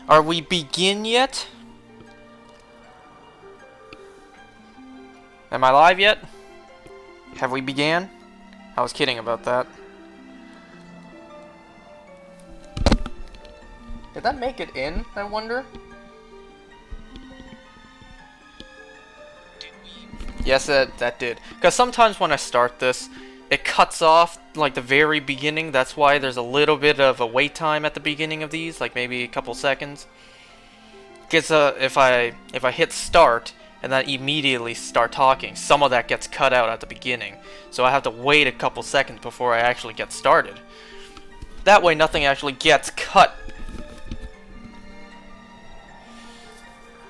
Are we begin yet? Am I live yet? Have we began? I was kidding about that. Did that make it in, I wonder? Yes, that did. Because sometimes when I start this, it cuts off, like, the very beginning. That's why there's a little bit of a wait time at the beginning of these, like maybe a couple seconds. Because if I hit start and then immediately start talking, some of that gets cut out at the beginning. So I have to wait a couple seconds before I actually get started. That way nothing actually gets cut.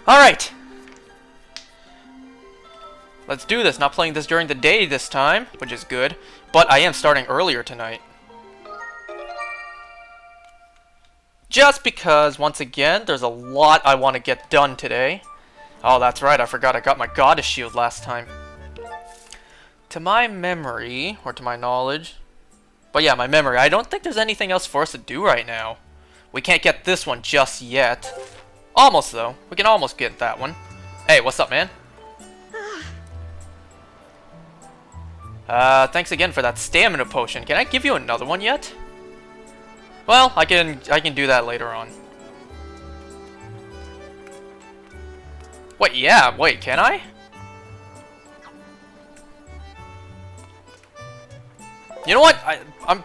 Alright! Let's do this. Not playing this during the day this time, which is good. But I am starting earlier tonight. Just because, once again, there's a lot I want to get done today. Oh, that's right. I forgot I got my goddess shield last time. To my memory, or to my knowledge. But yeah, my memory. I don't think there's anything else for us to do right now. We can't get this one just yet. Almost, though. We can almost get that one. Hey, what's up, man? Thanks again for that stamina potion. Can I give you another one yet? Well, I can do that later on. Wait, yeah, wait, can I? You know what?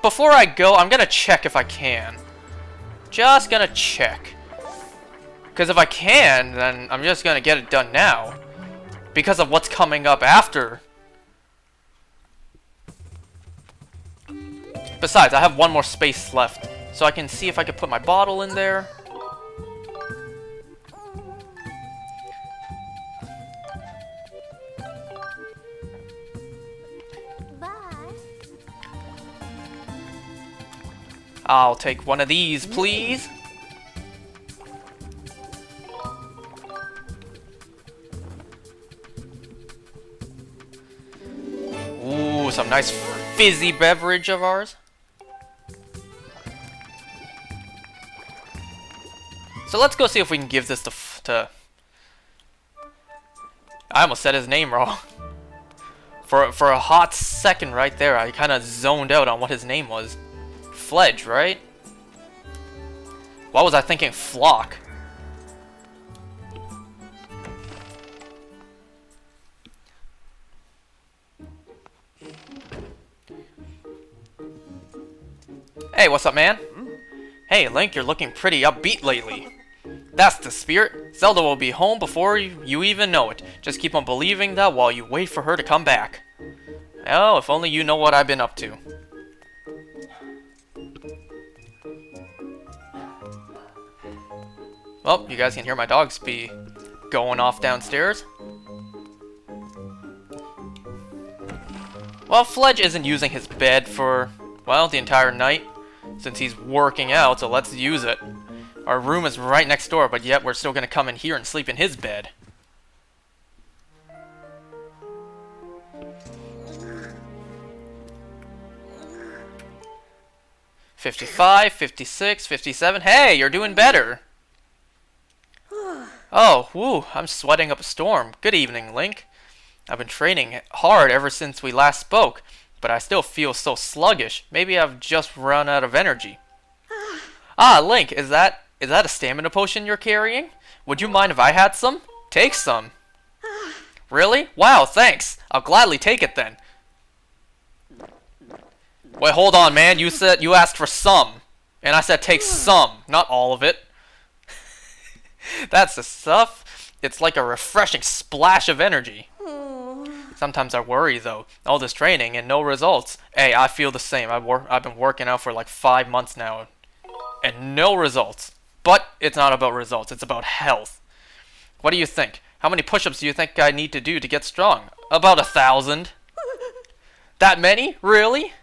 Before I go, I'm gonna check if I can. Just gonna check. Because if I can, then I'm just gonna get it done now. Because of what's coming up after. Besides, I have one more space left. So I can see if I can put my bottle in there. Bye. I'll take one of these, please. Ooh, some nice fizzy beverage of ours. So let's go see if we can give this to... I almost said his name wrong. For a hot second right there, I kind of zoned out on what his name was. Fledge, right? What was I thinking? Flock. Hey, what's up, man? Hey, Link, you're looking pretty upbeat lately. That's the spirit. Zelda will be home before you even know it. Just keep on believing that while you wait for her to come back. Oh, if only you know what I've been up to. Well, you guys can hear my dogs be going off downstairs. Well, Fledge isn't using his bed for, well, the entire night. Since he's working out, so let's use it. Our room is right next door, but yet we're still gonna come in here and sleep in his bed. $55, $56, $57. Hey, you're doing better. Oh, woo, I'm sweating up a storm. Good evening, Link. I've been training hard ever since we last spoke, but I still feel so sluggish. Maybe I've just run out of energy. Ah, Link, is that a stamina potion you're carrying? Would you mind if I had some? Take some. Really? Wow, thanks. I'll gladly take it then. Wait, hold on, man. You said you asked for some. And I said take some, not all of it. That's the stuff. It's like a refreshing splash of energy. Sometimes I worry, though. All this training and no results. Hey, I feel the same. I've been working out for like 5 months now. And no results. But it's not about results. It's about health. What do you think? How many push-ups do you think I need to do to get strong? About 1,000. That many? Really?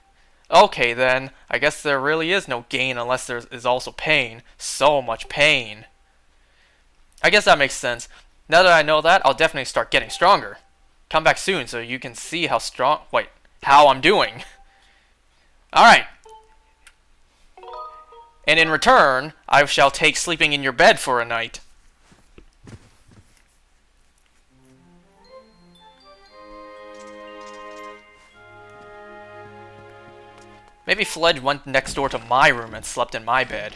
Okay, then. I guess there really is no gain unless there is also pain. So much pain. I guess that makes sense. Now that I know that, I'll definitely start getting stronger. Come back soon so you can see how how I'm doing. Alright. And in return, I shall take sleeping in your bed for a night. Maybe Fledge went next door to my room and slept in my bed.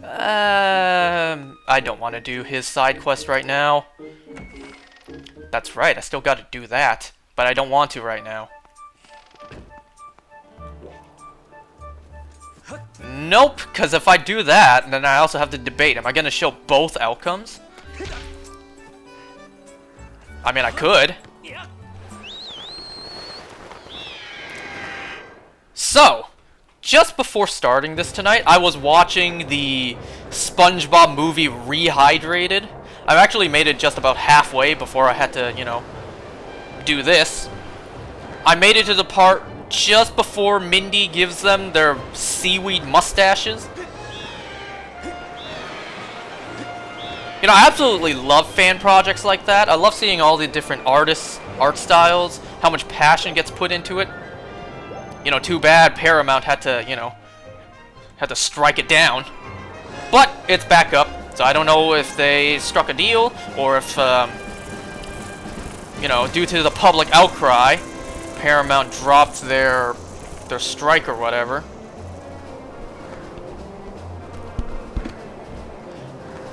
I don't want to do his side quest right now. That's right, I still gotta do that. But I don't want to right now. Nope, because if I do that, then I also have to debate. Am I gonna show both outcomes? I mean, I could. So, just before starting this tonight, I was watching the SpongeBob movie Rehydrated. I've actually made it just about halfway before I had to, you know, do this. I made it to the part just before Mindy gives them their seaweed mustaches. You know, I absolutely love fan projects like that. I love seeing all the different artists, art styles, how much passion gets put into it. You know, too bad Paramount had to, you know, had to strike it down. But it's back up, so I don't know if they struck a deal or if, you know, due to the public outcry, Paramount dropped their strike or whatever.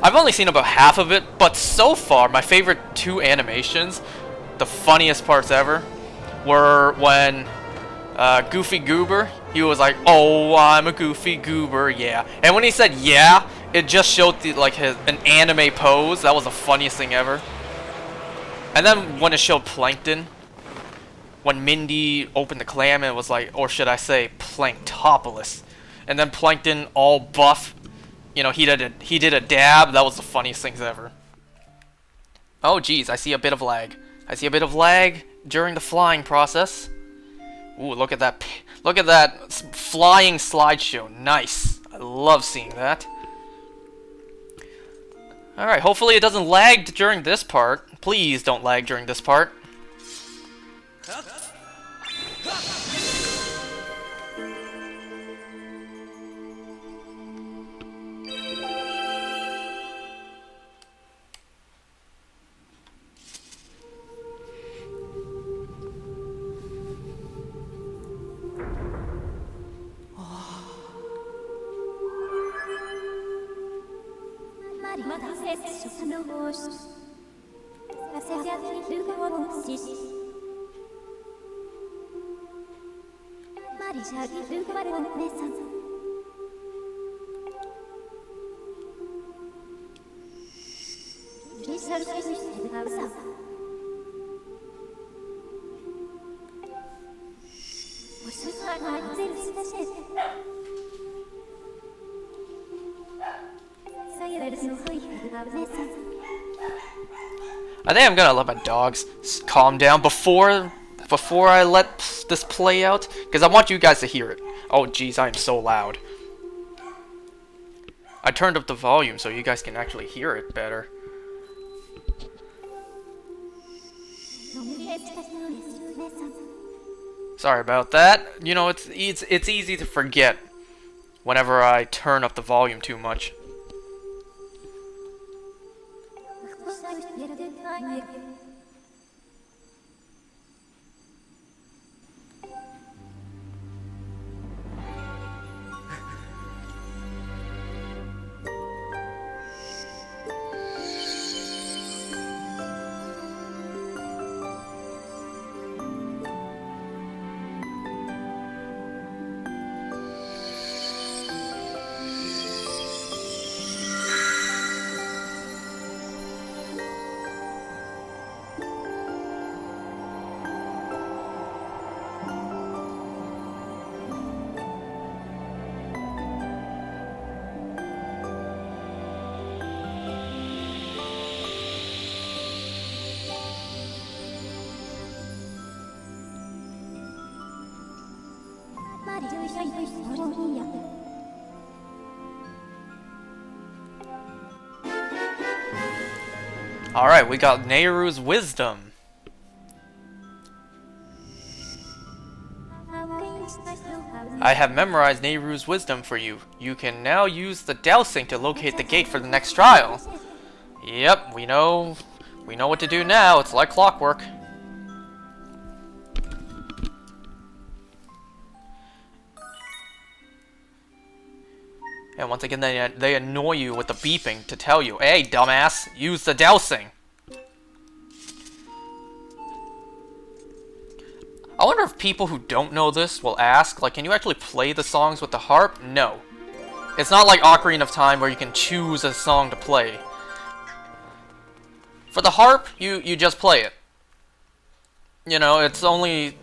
I've only seen about half of it, but so far, my favorite two animations, the funniest parts ever, were when Goofy Goober, he was like, "Oh, I'm a Goofy Goober, yeah." And when he said "yeah," it just showed the, like an anime pose. That was the funniest thing ever. And then when it showed Plankton, when Mindy opened the clam, it was like, or should I say, Planktopolis. And then Plankton, all buff, you know, he did a dab. That was the funniest things ever. Oh, geez, I see a bit of lag. I see a bit of lag during the flying process. Ooh, look at that! Look at that flying slideshow. Nice. I love seeing that. All right. Hopefully it doesn't lag during this part. Please don't lag during this part. I think I'm gonna let my dogs calm down before I let this play out, because I want you guys to hear it. Oh geez, I am so loud. I turned up the volume so you guys can actually hear it better. Sorry about that. You know, it's easy to forget whenever I turn up the volume too much. Alright, we got Nehru's wisdom. I have memorized Nehru's wisdom for you. You can now use the dowsing to locate the gate for the next trial. Yep, we know what to do now. It's like clockwork. And once again, they annoy you with the beeping to tell you, hey, dumbass, use the dowsing. I wonder if people who don't know this will ask, like, can you actually play the songs with the harp? No. It's not like Ocarina of Time where you can choose a song to play. For the harp, you just play it. You know, it's only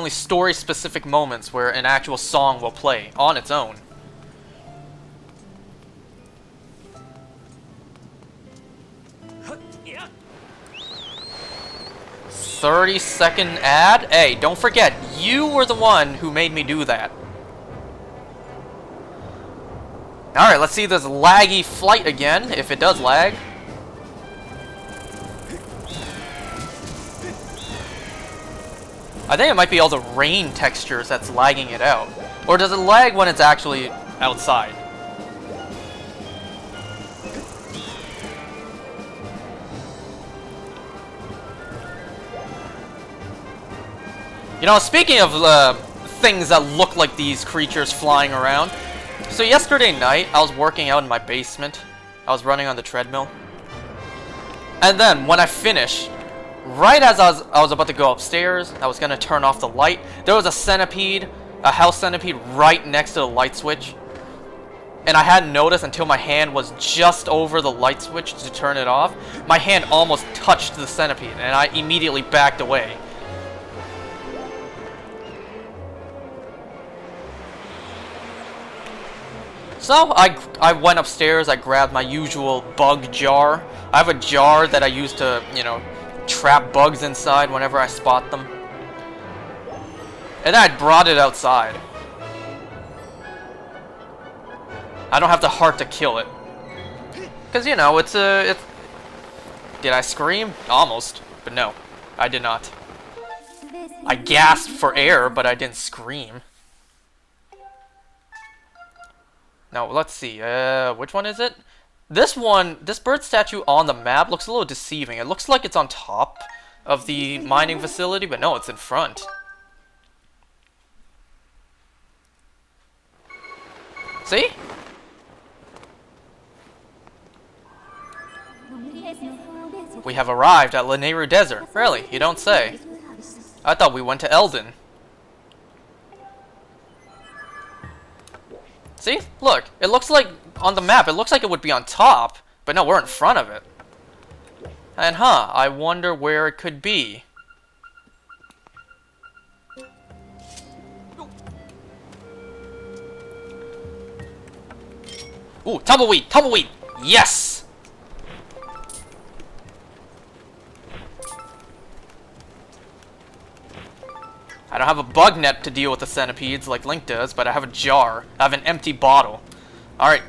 story-specific moments where an actual song will play on its own. Yeah. 30-second ad? Hey, don't forget, you were the one who made me do that. Alright, let's see this laggy flight again, if it does lag. I think it might be all the rain textures that's lagging it out. Or does it lag when it's actually outside? You know, speaking of things that look like these creatures flying around. So yesterday night, I was working out in my basement. I was running on the treadmill. And then, when I finished, right as I was about to go upstairs, I was going to turn off the light, there was a centipede, a house centipede, right next to the light switch. And I hadn't noticed until my hand was just over the light switch to turn it off. My hand almost touched the centipede, and I immediately backed away. So, I went upstairs, I grabbed my usual bug jar. I have a jar that I use to, you know, trap bugs inside whenever I spot them. And then I brought it outside. I don't have the heart to kill it. Because, you know, it's... Did I scream? Almost. But no, I did not. I gasped for air, but I didn't scream. Now, let's see, which one is it? This one, this bird statue on the map looks a little deceiving. It looks like it's on top of the mining facility, but no, it's in front. See? We have arrived at Lanayru Desert. Really? You don't say. I thought we went to Eldon. See? Look, it looks like, on the map, it looks like it would be on top, but no, we're in front of it. And I wonder where it could be. Ooh, tumbleweed, tumbleweed! Yes! I don't have a bug net to deal with the centipedes like Link does, but I have a jar. I have an empty bottle. Alright.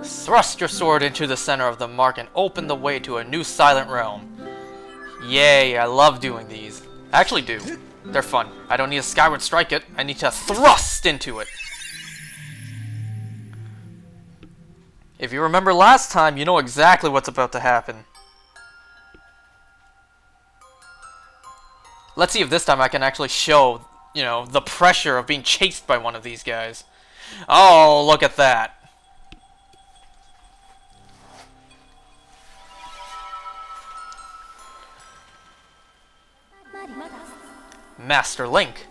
Thrust your sword into the center of the mark and open the way to a new silent realm. Yay, I love doing these. I actually do. They're fun. I don't need to Skyward strike it. I need to thrust into it. If you remember last time, you know exactly what's about to happen. Let's see if this time I can actually show, you know, the pressure of being chased by one of these guys. Oh, look at that. Master Link.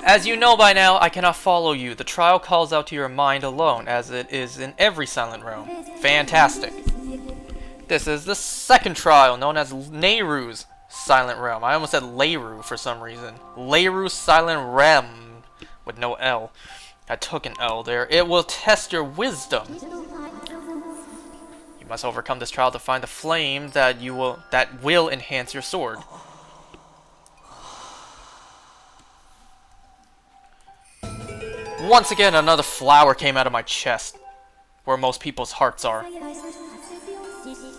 As you know by now, I cannot follow you. The trial calls out to your mind alone, as it is in every silent realm. Fantastic. This is the second trial, known as Nehru's Silent Realm. I almost said Leiru for some reason. Leiru Silent Realm, with no L. I took an L there. It will test your wisdom. You must overcome this trial to find the flame that will enhance your sword. Once again, another flower came out of my chest, where most people's hearts are.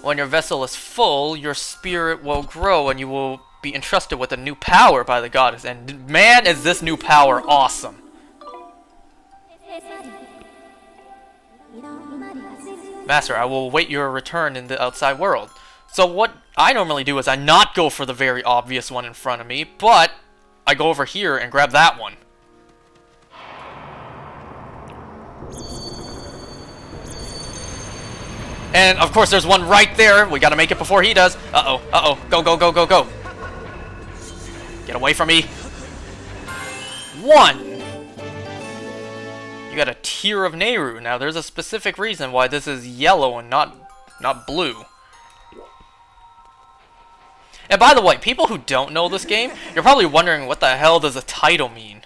When your vessel is full, your spirit will grow and you will be entrusted with a new power by the goddess. And man, is this new power awesome. Master, I will await your return in the outside world. So what I normally do is I not go for the very obvious one in front of me, but I go over here and grab that one. And, of course, there's one right there. We gotta make it before he does. Uh-oh, uh-oh. Go, go, go, go, go. Get away from me. One. You got a tear of Nehru. Now, there's a specific reason why this is yellow and not blue. And by the way, people who don't know this game, you're probably wondering what the hell does a title mean?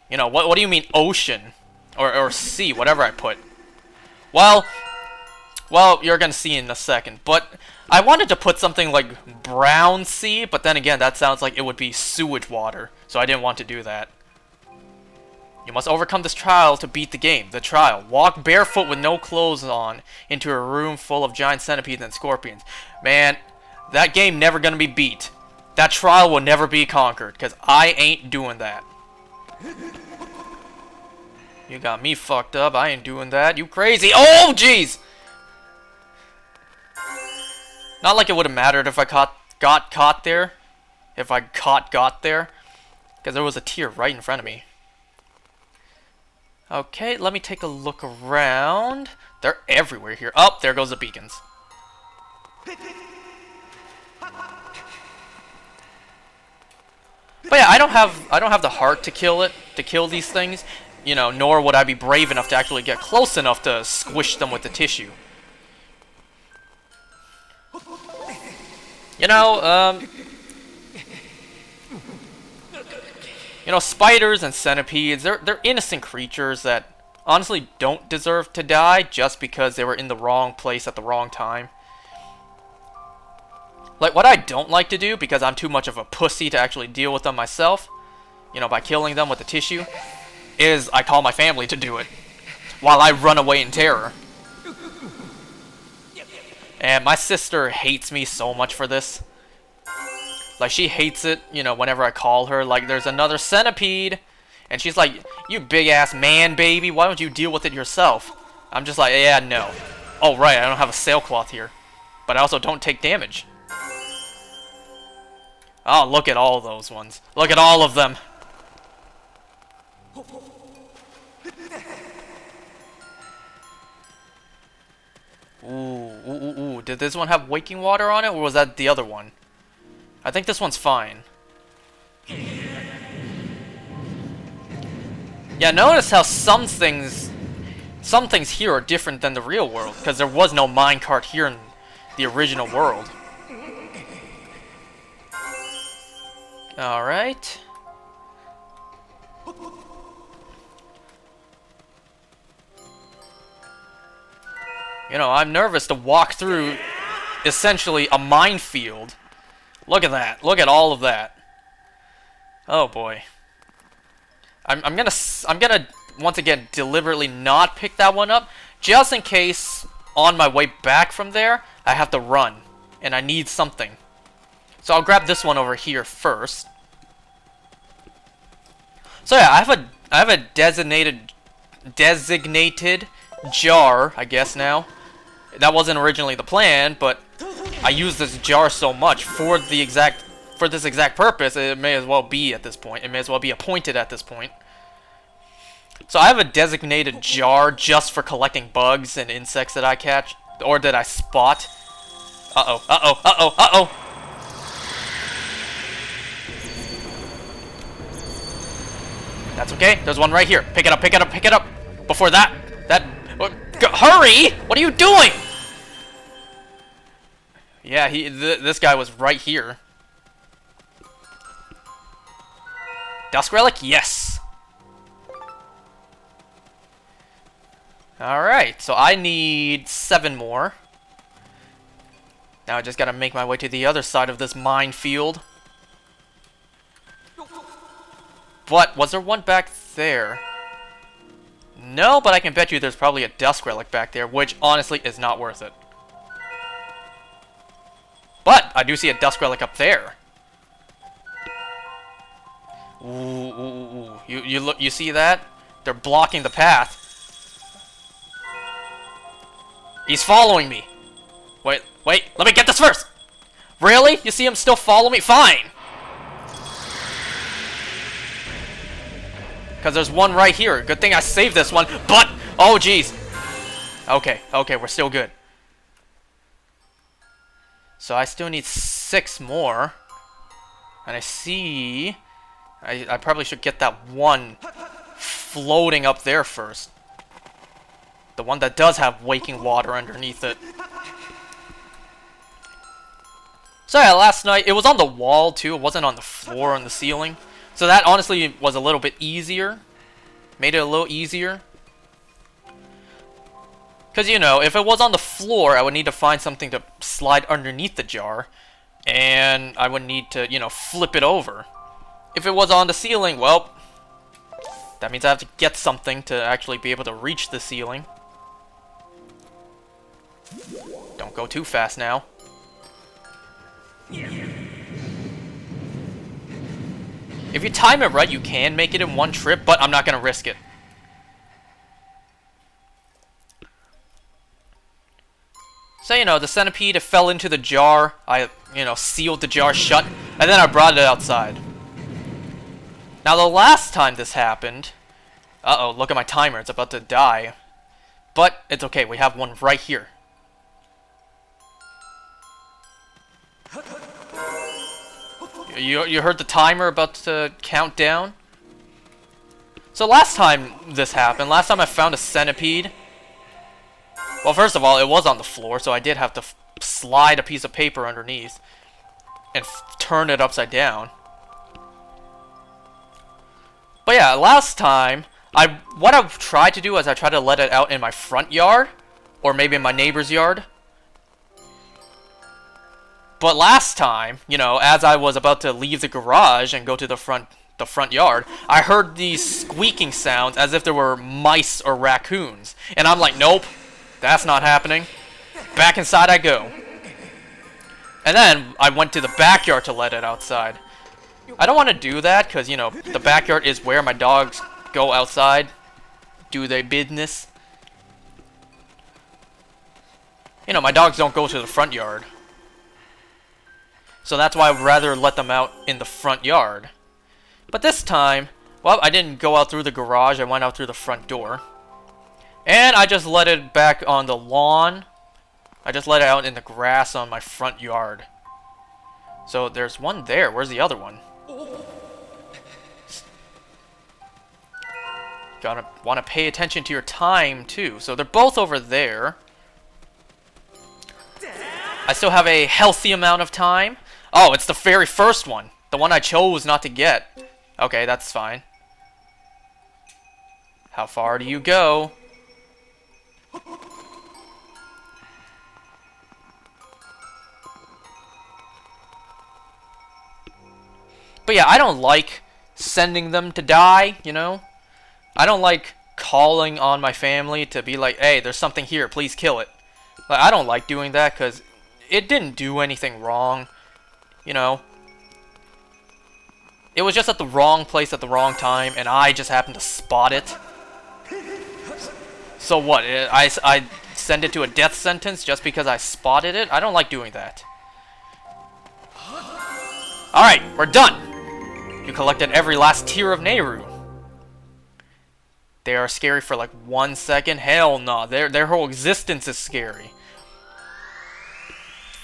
You know, what do you mean ocean? Or sea, whatever I put. Well, you're gonna see in a second, but I wanted to put something like brown sea, but then again, that sounds like it would be sewage water, so I didn't want to do that. You must overcome this trial to beat the game. The trial. Walk barefoot with no clothes on into a room full of giant centipedes and scorpions. Man, that game never gonna be beat. That trial will never be conquered, because I ain't doing that. You got me fucked up. I ain't doing that. You crazy. Oh, jeez! Not like it would have mattered if I got caught there. If I got there. Because there was a tear right in front of me. Okay, let me take a look around. They're everywhere here. Oh, there goes the beacons. But yeah, I don't have the heart to kill these things. You know, nor would I be brave enough to actually get close enough to squish them with the tissue. You know, spiders and centipedes, they're innocent creatures that honestly don't deserve to die just because they were in the wrong place at the wrong time. Like, what I don't like to do, because I'm too much of a pussy to actually deal with them myself, you know, by killing them with the tissue, is I call my family to do it, while I run away in terror. And my sister hates me so much for this. Like, she hates it, you know, whenever I call her. Like, there's another centipede. And she's like, you big-ass man, baby. Why don't you deal with it yourself? I'm just like, yeah, no. Oh, right, I don't have a sailcloth here. But I also don't take damage. Oh, look at all those ones. Look at all of them. Ooh. Did this one have waking water on it, or was that the other one? I think this one's fine. Yeah, notice how some things here are different than the real world, because there was no minecart here in the original world. Alright. You know, I'm nervous to walk through essentially a minefield. Look at that. Look at all of that. Oh boy. I'm gonna once again deliberately not pick that one up, just in case on my way back from there I have to run and I need something. So I'll grab this one over here first. So yeah, I have a designated jar, I guess now. That wasn't originally the plan, but I use this jar so much for the exact for this exact purpose, it may as well be at this point. It may as well be appointed at this point. So I have a designated jar just for collecting bugs and insects that I catch, or that I spot. Uh-oh, uh-oh, uh-oh, uh-oh! That's okay, there's one right here. Pick it up, pick it up, pick it up! Before that... hurry! What are you doing? Yeah, this guy was right here. Dusk Relic? Yes! Alright, so I need 7 more. Now I just gotta make my way to the other side of this minefield. But, was there one back there? No, but I can bet you there's probably a Dusk Relic back there, which honestly is not worth it. But, I do see a Dusk Relic up there. Ooh, ooh, ooh, ooh. You see that? They're blocking the path. He's following me. Wait, let me get this first! Really? You see him still follow me? Fine! Because there's one right here. Good thing I saved this one, but... Oh, jeez. Okay, we're still good. So I still need 6 more. And I see... I probably should get that one floating up there first. The one that does have waking water underneath it. So yeah, last night, it was on the wall too, it wasn't on the floor, on the ceiling. So that honestly was a little bit easier. Made it a little easier. Because, you know, if it was on the floor, I would need to find something to slide underneath the jar. And I would need to, you know, flip it over. If it was on the ceiling, well, that means I have to get something to actually be able to reach the ceiling. Don't go too fast now. If you time it right, you can make it in one trip, but I'm not going to risk it. So, you know, the centipede, it fell into the jar. I, you know, sealed the jar shut, and then I brought it outside. Now, the last time this happened... Uh-oh, look at my timer. It's about to die. But, it's okay. We have one right here. You heard the timer about to count down? So last time this happened, last time I found a centipede... Well, first of all, it was on the floor, so I did have to slide a piece of paper underneath and turn it upside down. But yeah, last time, what I've tried to do is I tried to let it out in my front yard, or maybe in my neighbor's yard. But last time, you know, as I was about to leave the garage and go to the front yard, I heard these squeaking sounds as if there were mice or raccoons. And I'm like, nope, that's not happening. Back inside I go. And then I went to the backyard to let it outside. I don't want to do that because, you know, the backyard is where my dogs go outside, do their business. You know, my dogs don't go to the front yard. So that's why I'd rather let them out in the front yard. But this time, well, I didn't go out through the garage, I went out through the front door. And I just let it back on the lawn. I just let it out in the grass on my front yard. So there's one there. Where's the other one? Want to pay attention to your time too. So they're both over there. I still have a healthy amount of time. Oh, it's the very first one. The one I chose not to get. Okay, that's fine. How far do you go? But yeah, I don't like sending them to die, you know? I don't like calling on my family to be like, hey, there's something here, please kill it. Like, I don't like doing that because it didn't do anything wrong, you know? It was just at the wrong place at the wrong time, and I just happened to spot it. So what, I send it to a death sentence just because I spotted it? I don't like doing that. Alright, we're done! You collected every last tier of Nehru. They are scary for like 1 second? Hell no, their whole existence is scary.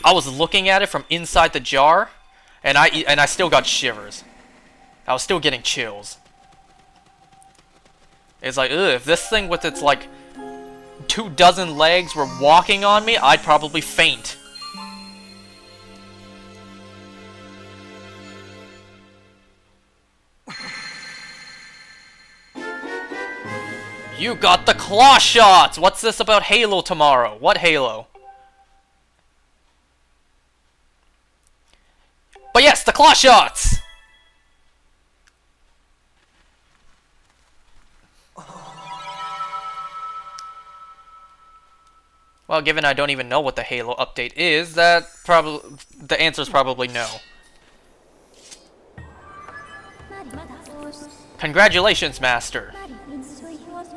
I was looking at it from inside the jar, and I still got shivers. I was still getting chills. It's like, ugh, if this thing with its like 24 legs were walking on me, I'd probably faint. You got the claw shots! What's this about Halo tomorrow? What Halo? But yes, the claw shots! Well, given I don't even know what the Halo update is, the answer is probably no. Congratulations, Master!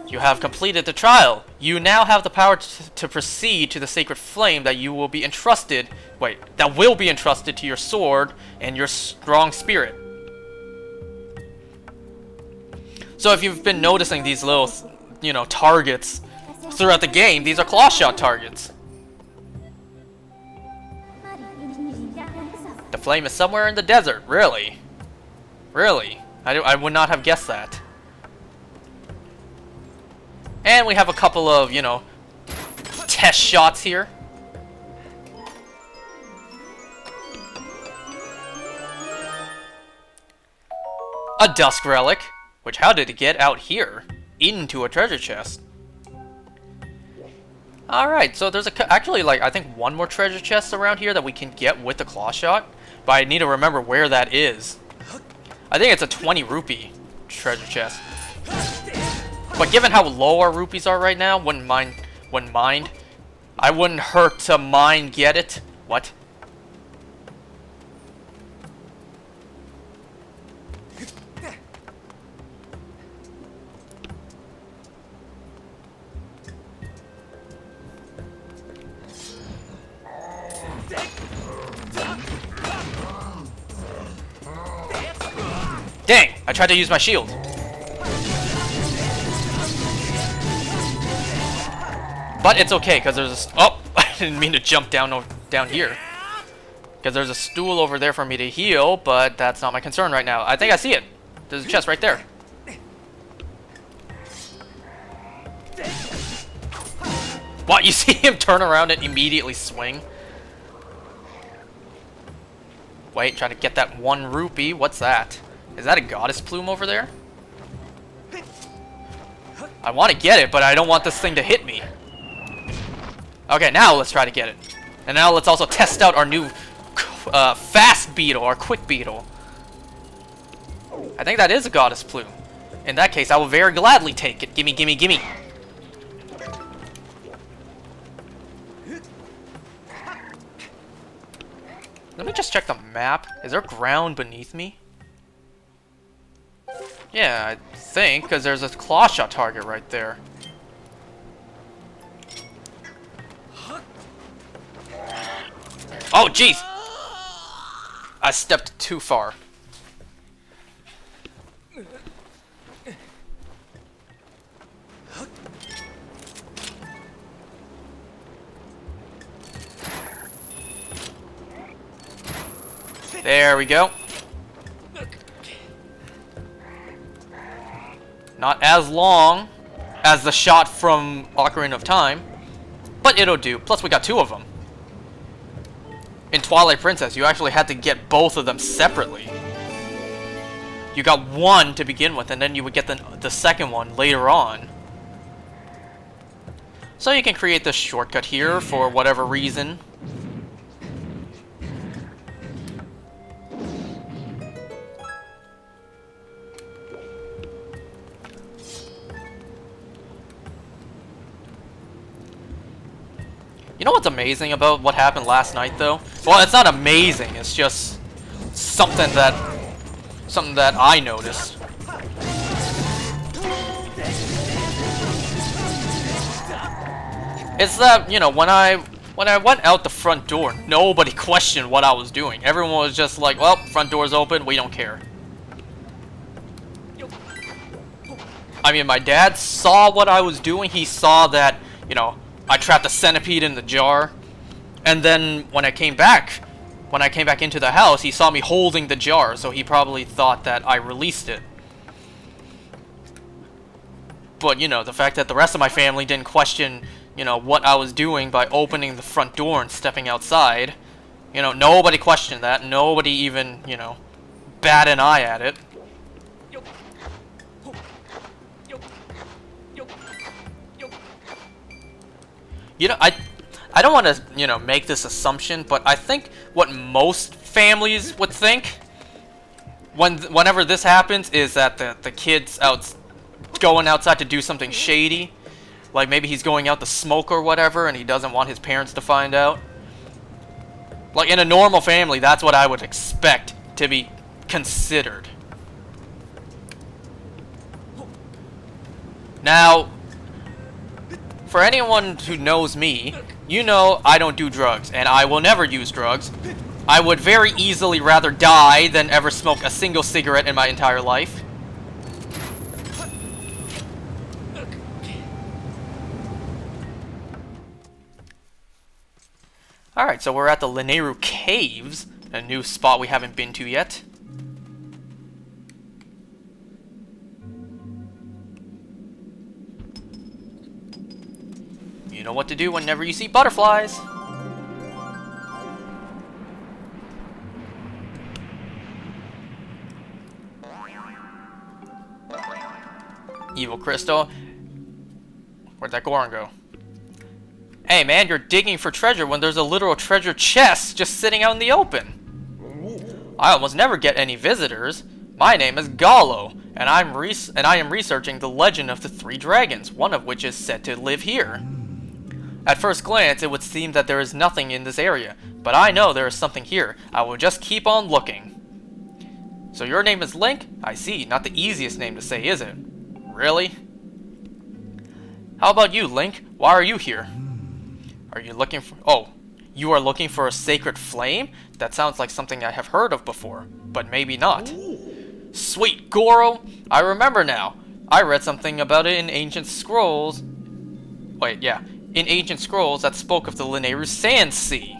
You have completed the trial. You now have the power to proceed to the sacred flame that will be entrusted to your sword and your strong spirit. So if you've been noticing these little, targets throughout the game, these are claw shot targets. The flame is somewhere in the desert. Really? Really? I would not have guessed that. And we have a couple of, test shots here. A dusk relic. Which, how did it get out here? Into a treasure chest. Alright, so there's actually, I think one more treasure chest around here that we can get with the claw shot. But I need to remember where that is. I think it's a 20 rupee treasure chest. But given how low our rupees are right now, wouldn't mind. I wouldn't hurt to get it. What? Dang! I tried to use my shield. But it's okay, because there's a... Oh! I didn't mean to jump down here. Because there's a stool over there for me to heal, but that's not my concern right now. I think I see it. There's a chest right there. What? You see him turn around and immediately swing? Wait, trying to get that 1 rupee. What's that? Is that a goddess plume over there? I want to get it, but I don't want this thing to hit me. Okay, now let's try to get it. And now let's also test out our new fast beetle, our quick beetle. I think that is a goddess plume. In that case, I will very gladly take it. Gimme, gimme, gimme. Let me just check the map. Is there ground beneath me? Yeah, I think, because there's a claw shot target right there. Oh, jeez! I stepped too far. There we go. Not as long as the shot from Ocarina of Time, but it'll do. Plus, we got 2 of them. In Twilight Princess, you actually had to get both of them separately. You got 1 to begin with, and then you would get the second one later on. So you can create this shortcut here for whatever reason. You know what's amazing about what happened last night, though? Well, it's not amazing. It's just something that I noticed. It's that, when I When I went out the front door, nobody questioned what I was doing. Everyone was just like, well, front door's open, we don't care. I mean, my dad saw what I was doing. He saw that, you know, I trapped a centipede in the jar. And then when I came back into the house, he saw me holding the jar, so he probably thought that I released it. But, you know, the fact that the rest of my family didn't question, you know, what I was doing by opening the front door and stepping outside, you know, nobody questioned that. Nobody even, you know, bat an eye at it. You know, I don't want to, you know, make this assumption, but I think what most families would think whenever this happens is that the kid's going outside to do something shady. Like maybe he's going out to smoke or whatever and he doesn't want his parents to find out. Like in a normal family, that's what I would expect to be considered. Now, for anyone who knows me, you know I don't do drugs, and I will never use drugs. I would very easily rather die than ever smoke a single cigarette in my entire life. Alright, so we're at the Lineru Caves, a new spot we haven't been to yet. You know what to do whenever you see butterflies. Evil crystal. Where'd that Goron go? Hey man, you're digging for treasure when there's a literal treasure chest just sitting out in the open. I almost never get any visitors. My name is Gallo, and I am researching the legend of the three dragons, one of which is said to live here. At first glance, it would seem that there is nothing in this area, but I know there is something here. I will just keep on looking. So your name is Link? I see, not the easiest name to say, is it? Really? How about you, Link? Why are you here? Are you looking for... Oh, you are looking for a sacred flame? That sounds like something I have heard of before, but maybe not. Sweet Goro! I remember now. I read something about it in ancient scrolls. Wait, yeah. In ancient scrolls that spoke of the Lineru Sand Sea.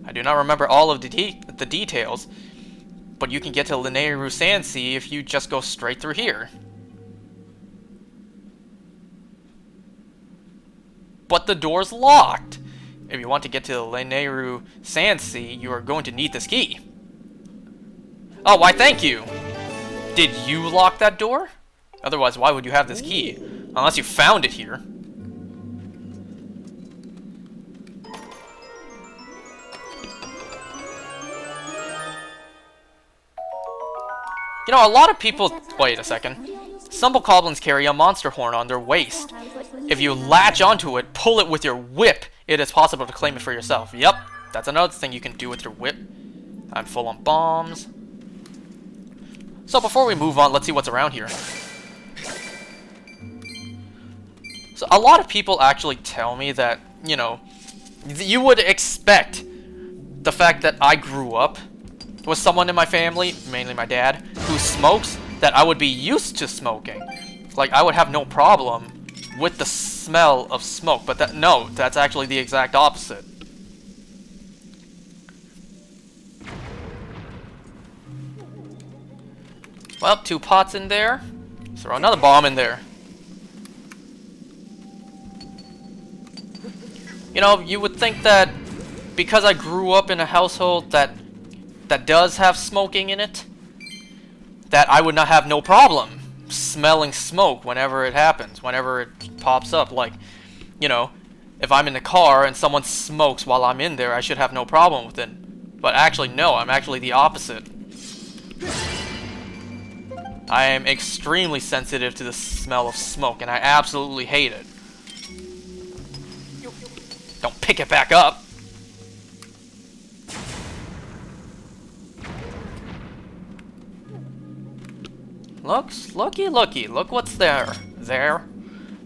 I do not remember all of the details, but you can get to Lineru Sand Sea if you just go straight through here. But the door's locked. If you want to get to the Lineru Sand Sea, you are going to need this key. Oh, why thank you. Did you lock that door? Otherwise, why would you have this key? Unless you found it here. You know, a lot of people... Wait a second. Some goblins carry a monster horn on their waist. If you latch onto it, pull it with your whip, it is possible to claim it for yourself. Yep, that's another thing you can do with your whip. I'm full on bombs. So before we move on, let's see what's around here. So a lot of people actually tell me that, you know, you would expect the fact that I grew up with someone in my family, mainly my dad, who smokes, that I would be used to smoking. Like, I would have no problem with the smell of smoke, but that's actually the exact opposite. Well, 2 pots in there. Throw another bomb in there. You know, you would think that because I grew up in a household that does have smoking in it, that I would not have no problem smelling smoke whenever it happens, whenever it pops up. Like, you know, if I'm in the car and someone smokes while I'm in there, I should have no problem with it. But actually, no, I'm actually the opposite. I am extremely sensitive to the smell of smoke, and I absolutely hate it. Don't pick it back up. Looky, look what's there.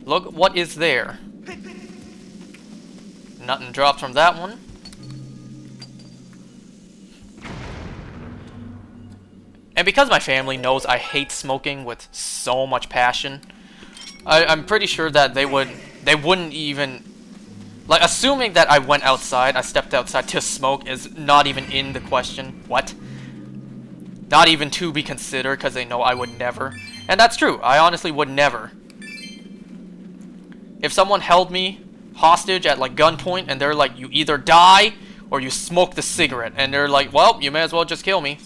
Look what is there. Nothing dropped from that one. And because my family knows I hate smoking with so much passion, I'm pretty sure that they wouldn't even, like, assuming that I went outside, I stepped outside to smoke is not even in the question. What? Not even to be considered, because they know I would never. And that's true, I honestly would never. If someone held me hostage at, like, gunpoint, and they're like, you either die, or you smoke the cigarette, and they're like, well, you may as well just kill me.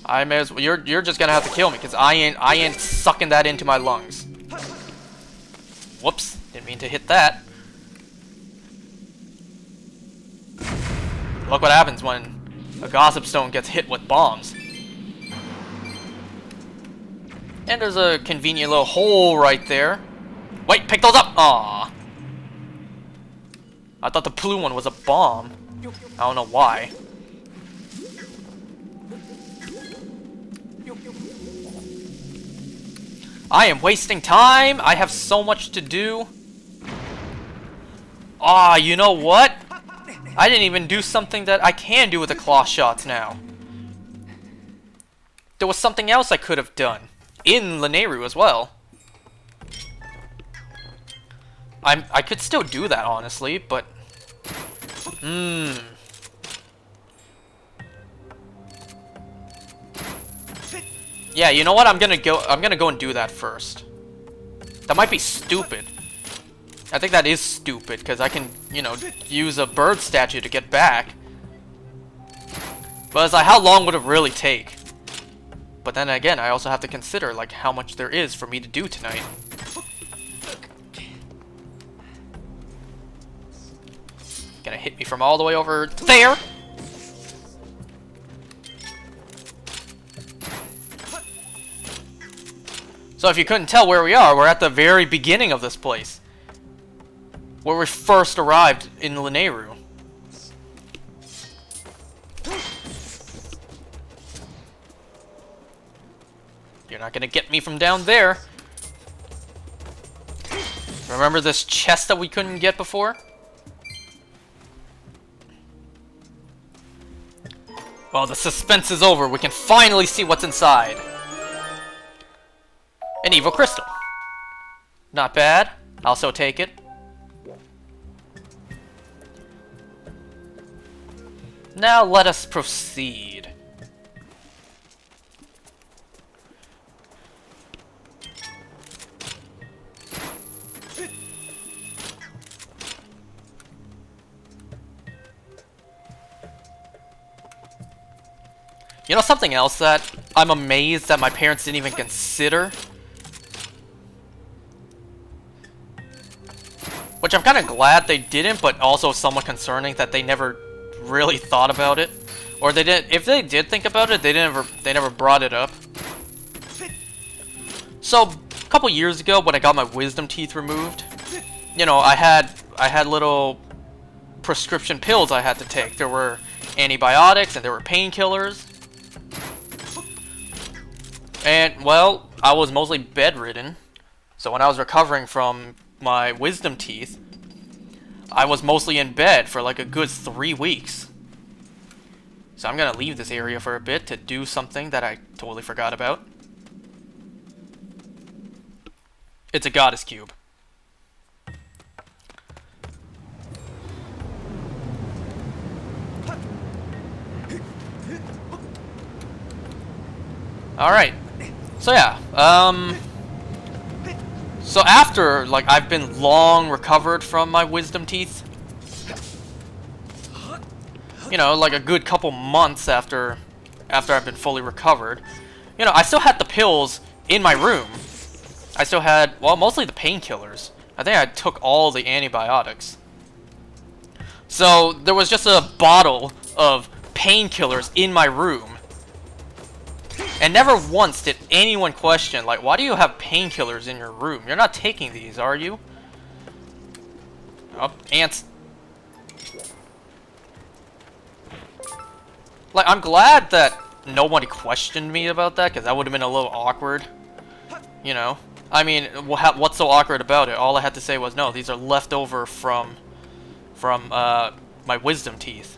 I may as well, you're just gonna have to kill me, because I ain't sucking that into my lungs. Whoops, didn't mean to hit that. Look what happens when a gossip stone gets hit with bombs. And there's a convenient little hole right there. Wait, pick those up! Aww. I thought the blue one was a bomb. I don't know why. I am wasting time! I have so much to do. Ah, you know what? I didn't even do something that I can do with the claw shots now. There was something else I could have done. In Lanayru as well. I could still do that, honestly, but... Yeah, you know what? I'm gonna go and do that first. That might be stupid. I think that is stupid, because I can, you know, use a bird statue to get back. But it's like, how long would it really take? But then again, I also have to consider, like, how much there is for me to do tonight. Gonna hit me from all the way over there. So if you couldn't tell where we are, we're at the very beginning of this place. Where we first arrived in Lanayru. You're not gonna get me from down there. Remember this chest that we couldn't get before? Well, the suspense is over. We can finally see what's inside. An evil crystal. Not bad. I'll so take it. Now let us proceed. You know something else that I'm amazed that my parents didn't even consider? Which I'm kind of glad they didn't, but also somewhat concerning that they never really thought about it. Or they didn't, if they did think about it, they never brought it up. So, a couple years ago when I got my wisdom teeth removed, you know, I had little prescription pills I had to take. There were antibiotics and there were painkillers. And, well, I was mostly bedridden. So when I was recovering from my wisdom teeth, I was mostly in bed for like a good 3 weeks. So I'm gonna leave this area for a bit to do something that I totally forgot about. It's a goddess cube. Alright. So yeah, so after, like, I've been long recovered from my wisdom teeth, you know, like a good couple months after I've been fully recovered, you know, I still had the pills in my room. I still had, well, mostly the painkillers. I think I took all the antibiotics. So there was just a bottle of painkillers in my room. And never once did anyone question, like, why do you have painkillers in your room? You're not taking these, are you? Oh, ants. Like, I'm glad that nobody questioned me about that, because that would have been a little awkward. You know? I mean, what's so awkward about it? All I had to say was, no, these are left over from from my wisdom teeth.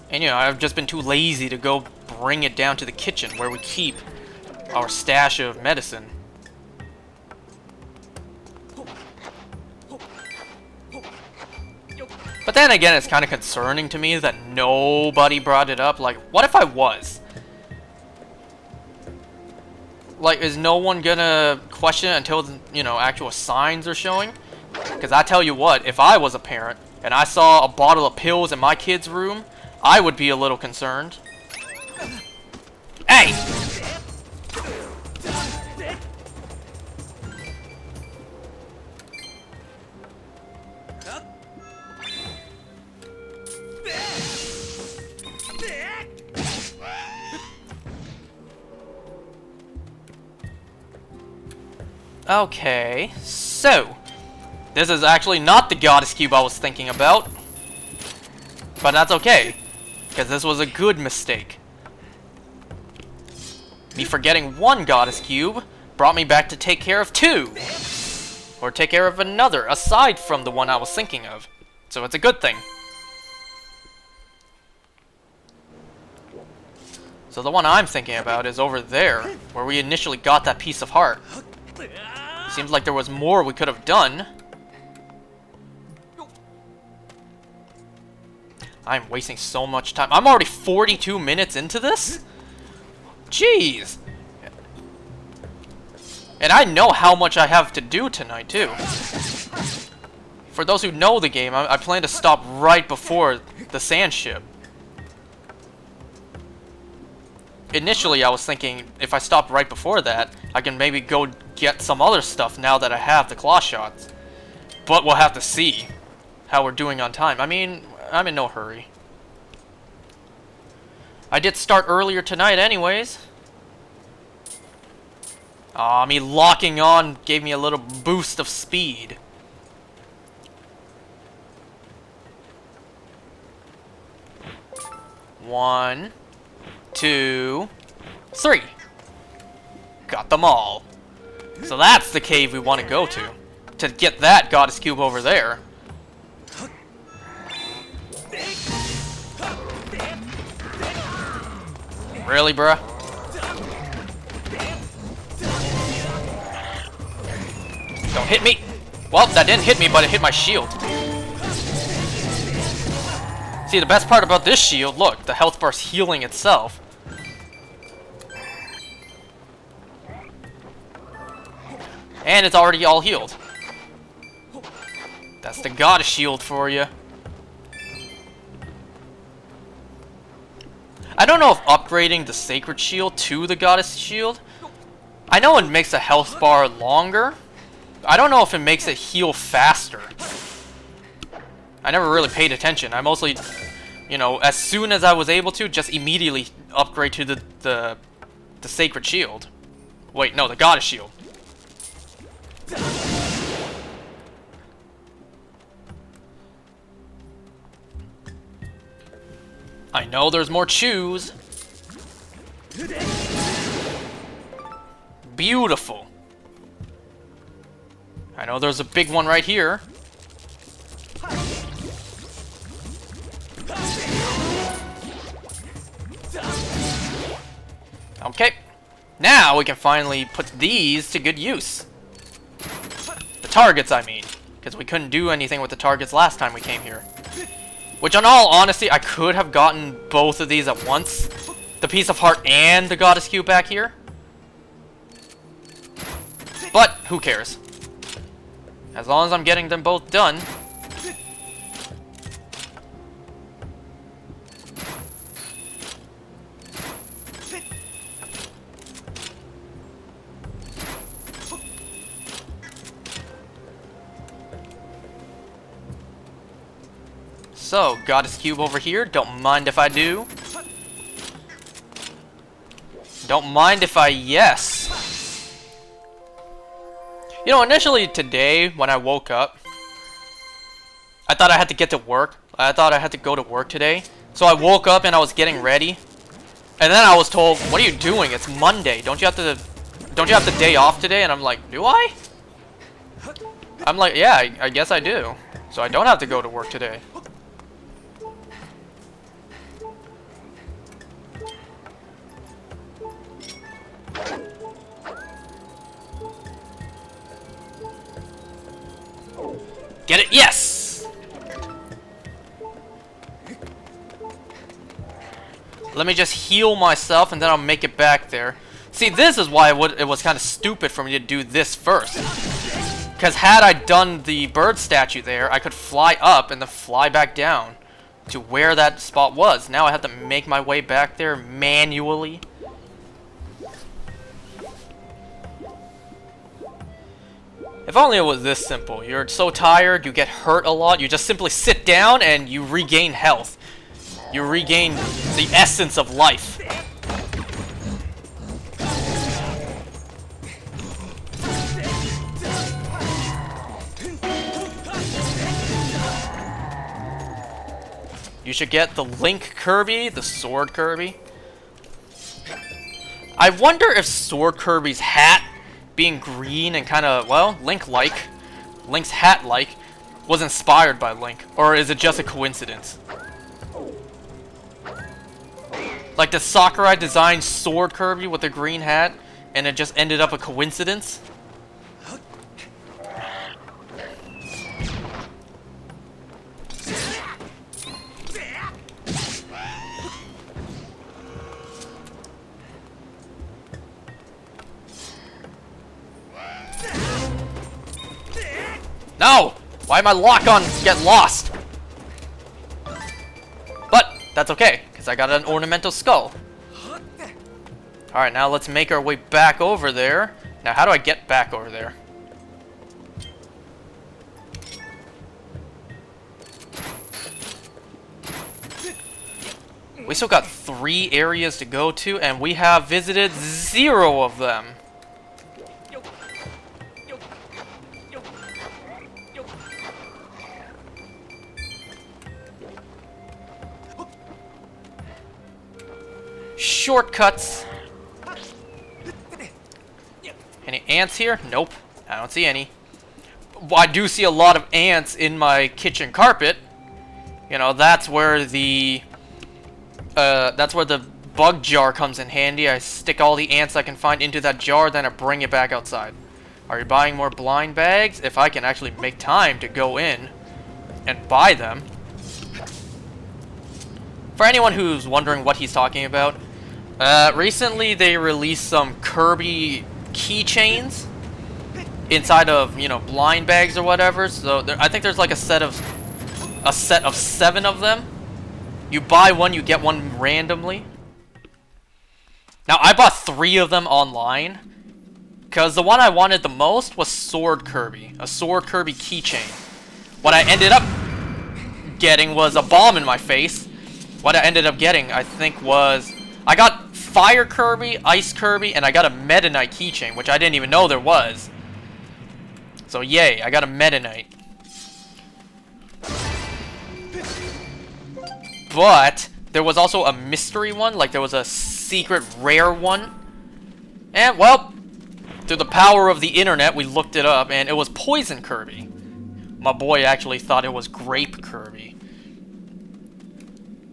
And you know, I've just been too lazy to go bring it down to the kitchen where we keep our stash of medicine. But then again, it's kind of concerning to me that nobody brought it up. Like, what if I was? Like, is no one gonna question it until, you know, actual signs are showing? Because I tell you what, if I was a parent and I saw a bottle of pills in my kid's room, I would be a little concerned. Hey! Okay, so this is actually not the goddess cube I was thinking about, but that's okay, because this was a good mistake. Me forgetting one goddess cube brought me back to take care of two, or take care of another aside from the one I was thinking of, so it's a good thing. So the one I'm thinking about is over there, where we initially got that piece of heart. Seems like there was more we could have done. I'm wasting so much time. I'm already 42 minutes into this? Jeez. And I know how much I have to do tonight, too. For those who know the game, I plan to stop right before the sand ship. Initially, I was thinking if I stopped right before that, I can maybe go get some other stuff now that I have the claw shots. But we'll have to see how we're doing on time. I mean, I'm in no hurry. I did start earlier tonight anyways. Aw, me locking on gave me a little boost of speed. One, 2, 3. Got them all. So that's the cave we want to go to get that goddess cube over there. Really, bruh? Don't hit me! Well, that didn't hit me, but it hit my shield. See, the best part about this shield, look, the health bar's healing itself. And it's already all healed. That's the goddess shield for you. I don't know if upgrading the sacred shield to the goddess shield, I know it makes the health bar longer. I don't know if it makes it heal faster. I never really paid attention. I mostly, you know, as soon as I was able to, just immediately upgrade to the sacred shield. Wait, no, the goddess shield. I know there's more chews. Beautiful. I know there's a big one right here. Okay. Now we can finally put these to good use. The targets, I mean. Because we couldn't do anything with the targets last time we came here. Which, in all honesty, I could have gotten both of these at once. The piece of heart and the goddess cube back here. But, who cares? As long as I'm getting them both done. So, goddess cube over here. Don't mind if I do. Don't mind if I yes. You know, initially today, when I woke up, I thought I had to get to work. I thought I had to go to work today. So I woke up and I was getting ready. And then I was told, what are you doing? It's Monday. Don't you have the day off today? And I'm like, do I? I'm like, yeah, I guess I do. So I don't have to go to work today. Get it? Yes! Let me just heal myself and then I'll make it back there. See, this is why it was kind of stupid for me to do this first. Because had I done the bird statue there, I could fly up and then fly back down to where that spot was. Now I have to make my way back there manually. If only it was this simple. You're so tired, you get hurt a lot, you just simply sit down and you regain health. You regain the essence of life. You should get the Link Kirby, the Sword Kirby. I wonder if Sword Kirby's hat, being green and kind of, well, Link-like, Link's hat-like, was inspired by Link, or is it just a coincidence? Like, did Sakurai design Sword Kirby with a green hat, and it just ended up a coincidence? No! Why my lock-on get lost? But, that's okay, because I got an ornamental skull. Alright, now let's make our way back over there. Now, how do I get back over there? We still got 3 areas to go to, and we have visited 0 of them. Shortcuts. Any ants here? Nope. I don't see any. Well, I do see a lot of ants in my kitchen carpet. You know, that's where the bug jar comes in handy. I stick all the ants I can find into that jar, then I bring it back outside. Are you buying more blind bags? If I can actually make time to go in and buy them. For anyone who's wondering what he's talking about, recently they released some Kirby keychains inside of, you know, blind bags or whatever. So I think there's like a set of 7 of them. You buy one, you get one randomly. Now I bought 3 of them online because the one I wanted the most was Sword Kirby, a Sword Kirby keychain. What I ended up getting was a bomb in my face. What I ended up getting, I think, was I got Fire Kirby, Ice Kirby, and I got a Meta Knight keychain, which I didn't even know there was. So yay, I got a Meta Knight. But there was also a mystery one, like there was a secret rare one. And well, through the power of the internet, we looked it up, and it was Poison Kirby. My boy actually thought it was Grape Kirby.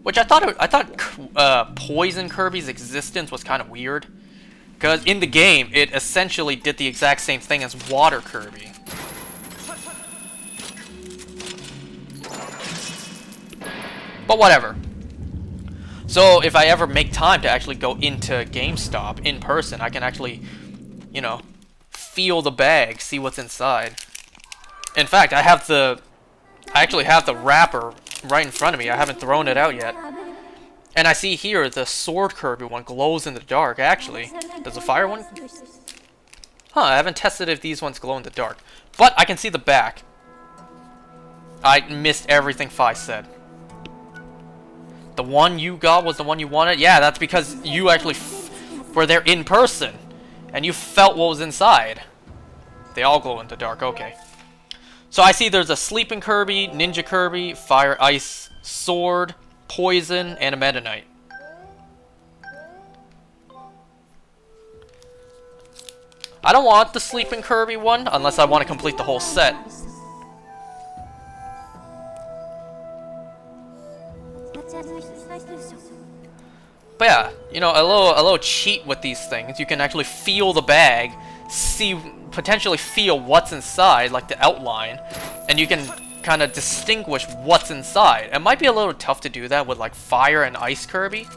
Which I thought Poison Kirby's existence was kind of weird. Because in the game, it essentially did the exact same thing as Water Kirby. But whatever. So if I ever make time to actually go into GameStop in person, I can actually, you know, feel the bag, see what's inside. In fact, I actually have the wrapper right in front of me. I haven't thrown it out yet. And I see here the Sword Kirby one glows in the dark, actually. Does the fire one? Huh, I haven't tested if these ones glow in the dark. But I can see the back. I missed everything Fi said. The one you got was the one you wanted? Yeah, that's because you actually were there in person. And you felt what was inside. They all glow in the dark, okay. So I see there's a Sleeping Kirby, Ninja Kirby, Fire, Ice, Sword, Poison, and a Meta Knight. I don't want the Sleeping Kirby one unless I want to complete the whole set. But yeah, you know, a little cheat with these things. You can actually feel the bag, potentially feel what's inside, like the outline, and you can kind of distinguish what's inside. It might be a little tough to do that with like Fire and Ice Kirby.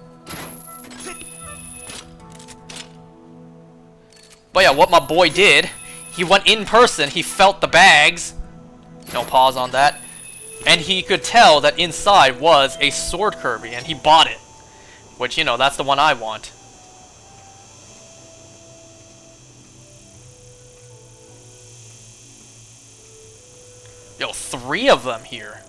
But yeah, what my boy did, he went in person, he felt the bags, no pause on that, and he could tell that inside was a Sword Kirby, and he bought it. Which, you know, that's the one I want. Yo, 3 of them here.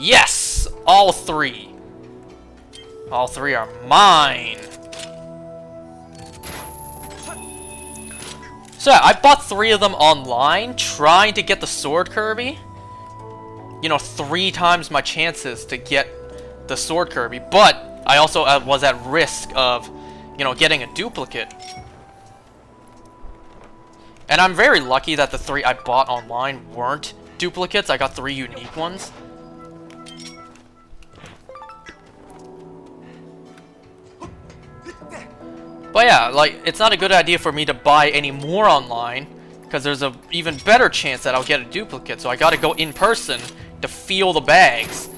Yes! All 3. All 3 are mine. So yeah, I bought 3 of them online, trying to get the Sword Kirby. You know, 3 times my chances to get the Sword Kirby, but I also was at risk of, you know, getting a duplicate. And I'm very lucky that the 3 I bought online weren't duplicates. I got 3 unique ones. But yeah, like, it's not a good idea for me to buy any more online, because there's a even better chance that I'll get a duplicate, so I gotta go in person to feel the bags.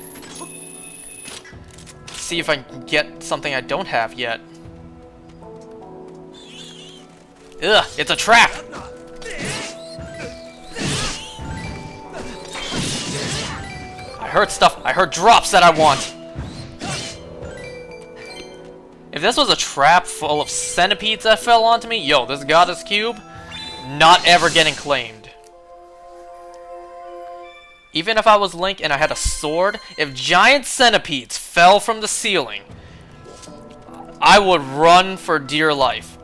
See if I can get something I don't have yet. Ugh, it's a trap! I heard stuff, I heard drops that I want. If this was a trap full of centipedes that fell onto me, yo, this goddess cube, not ever getting claimed. Even if I was Link and I had a sword, if giant centipedes fell from the ceiling, I would run for dear life.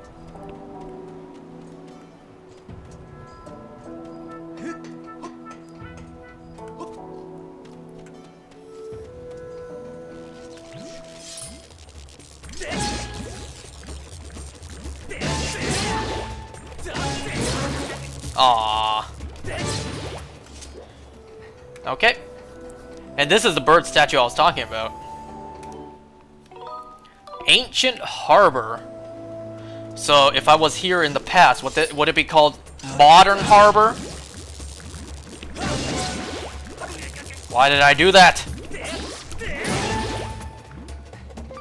Aww. Okay. And this is the bird statue I was talking about. Ancient Harbor. So if I was here in the past, would it be called Modern Harbor? Why did I do that?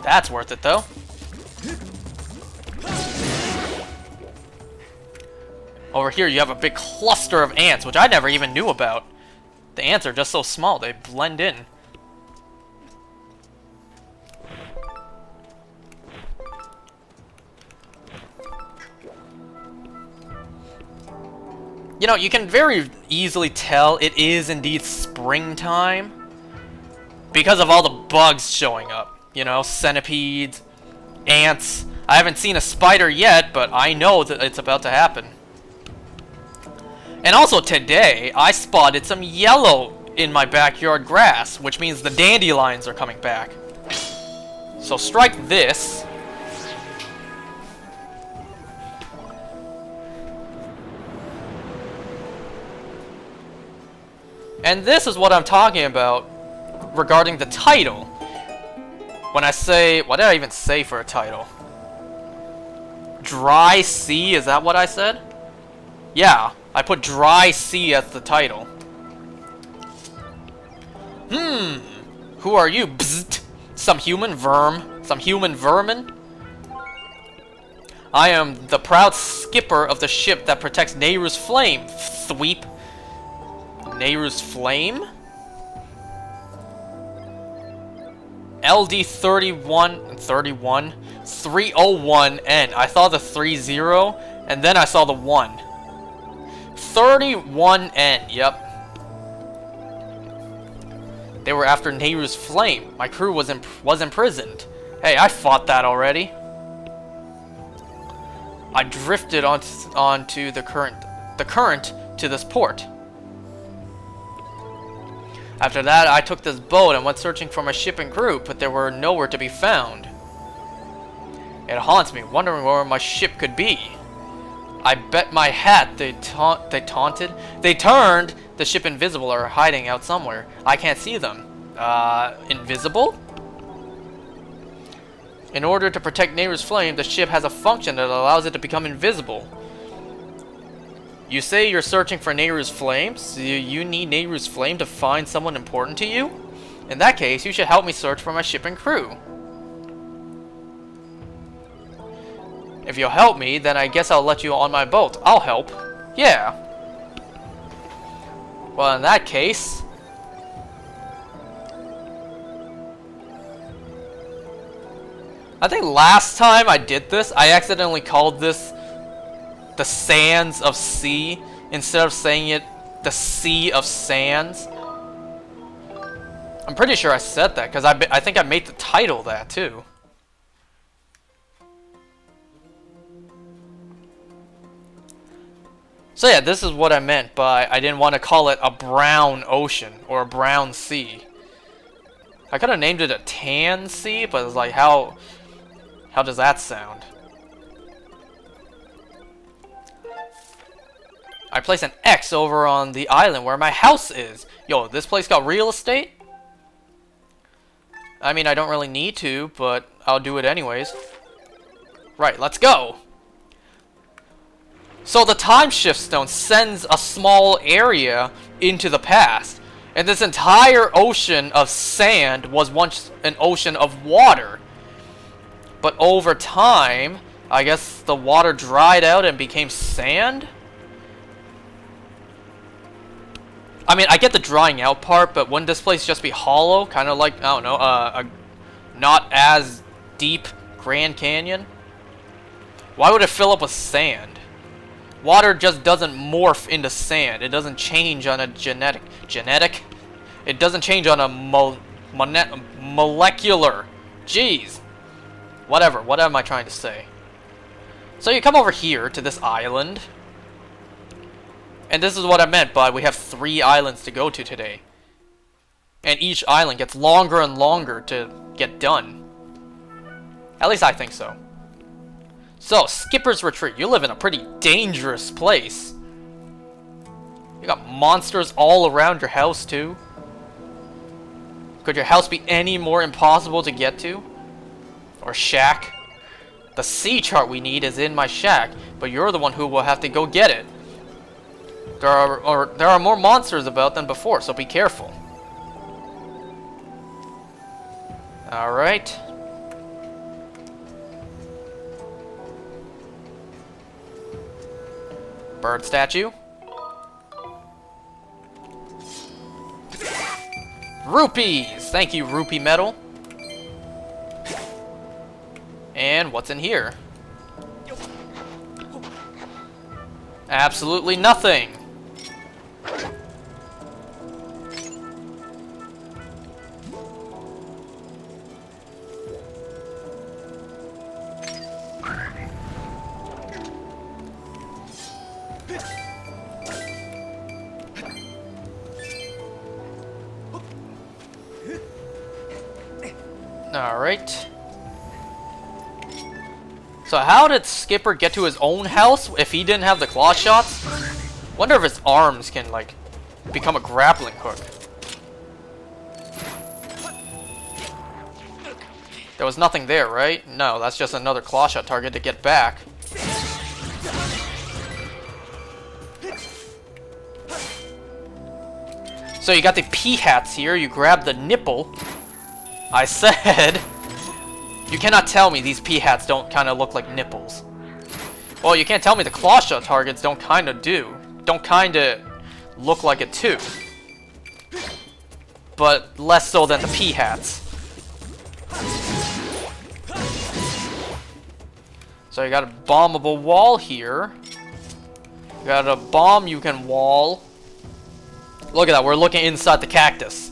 That's worth it though. Over here you have a big cluster of ants, which I never even knew about. The ants are just so small, they blend in. You know, you can very easily tell it is indeed springtime because of all the bugs showing up. You know, centipedes, ants. I haven't seen a spider yet, but I know that it's about to happen. And also today, I spotted some yellow in my backyard grass, which means the dandelions are coming back. So strike this. And this is what I'm talking about regarding the title. When I say, what did I even say for a title? Dry Sea, is that what I said? Yeah. I put Dry Sea as the title. Who are you? Bzzzt. Some human vermin? I am the proud skipper of the ship that protects Nehru's flame. Thweep. Nehru's flame? LD 31 301N. I saw the 30 and then I saw the 1. 31N, yep. They were after Nehru's flame. My crew was imprisoned. Hey, I fought that already. I drifted onto the current to this port. After that, I took this boat and went searching for my ship and crew, but they were nowhere to be found. It haunts me, wondering where my ship could be. I bet my hat they taunted? They turned the ship invisible or hiding out somewhere. I can't see them. Invisible? In order to protect Nehru's flame, the ship has a function that allows it to become invisible. You say you're searching for Nehru's flame, so you need Nehru's flame to find someone important to you? In that case, you should help me search for my ship and crew. If you'll help me, then I guess I'll let you on my boat. I'll help. Yeah. Well, in that case... I think last time I did this, I accidentally called this the Sands of Sea instead of saying it the Sea of Sands. I'm pretty sure I said that because I think I made the title that too. So yeah, this is what I meant by I didn't want to call it a brown ocean or a brown sea. I could have named it a tan sea, but it's like how does that sound? I place an X over on the island where my house is. Yo, this place got real estate? I mean, I don't really need to, but I'll do it anyways. Right, let's go. So the time shift stone sends a small area into the past. And this entire ocean of sand was once an ocean of water. But over time, I guess the water dried out and became sand? I mean, I get the drying out part, but wouldn't this place just be hollow? Kind of like, I don't know, a not as deep Grand Canyon? Why would it fill up with sand? Water just doesn't morph into sand. It doesn't change on a genetic? It doesn't change on a molecular. Jeez. Whatever. What am I trying to say? So you come over here to this island. And this is what I meant by we have 3 islands to go to today. And each island gets longer and longer to get done. At least I think so. So, Skipper's Retreat. You live in a pretty dangerous place. You got monsters all around your house, too. Could your house be any more impossible to get to? Or shack? The sea chart we need is in my shack, but you're the one who will have to go get it. There are more monsters about than before, so be careful. Alright. Bird statue. Rupees! Thank you, Rupee Metal. And what's in here? Absolutely nothing. Alright. So how did Skipper get to his own house if he didn't have the claw shots? Wonder if his arms can, like, become a grappling hook. There was nothing there, right? No, that's just another claw shot target to get back. So you got the pea hats here, you grab the nipple. I said, you cannot tell me these pea hats don't kind of look like nipples. Well, you can't tell me the claw shot targets don't kind of look like it too. But less so than the pea hats. So you got a bombable wall here. You got a bomb you can wall. Look at that, we're looking inside the cactus.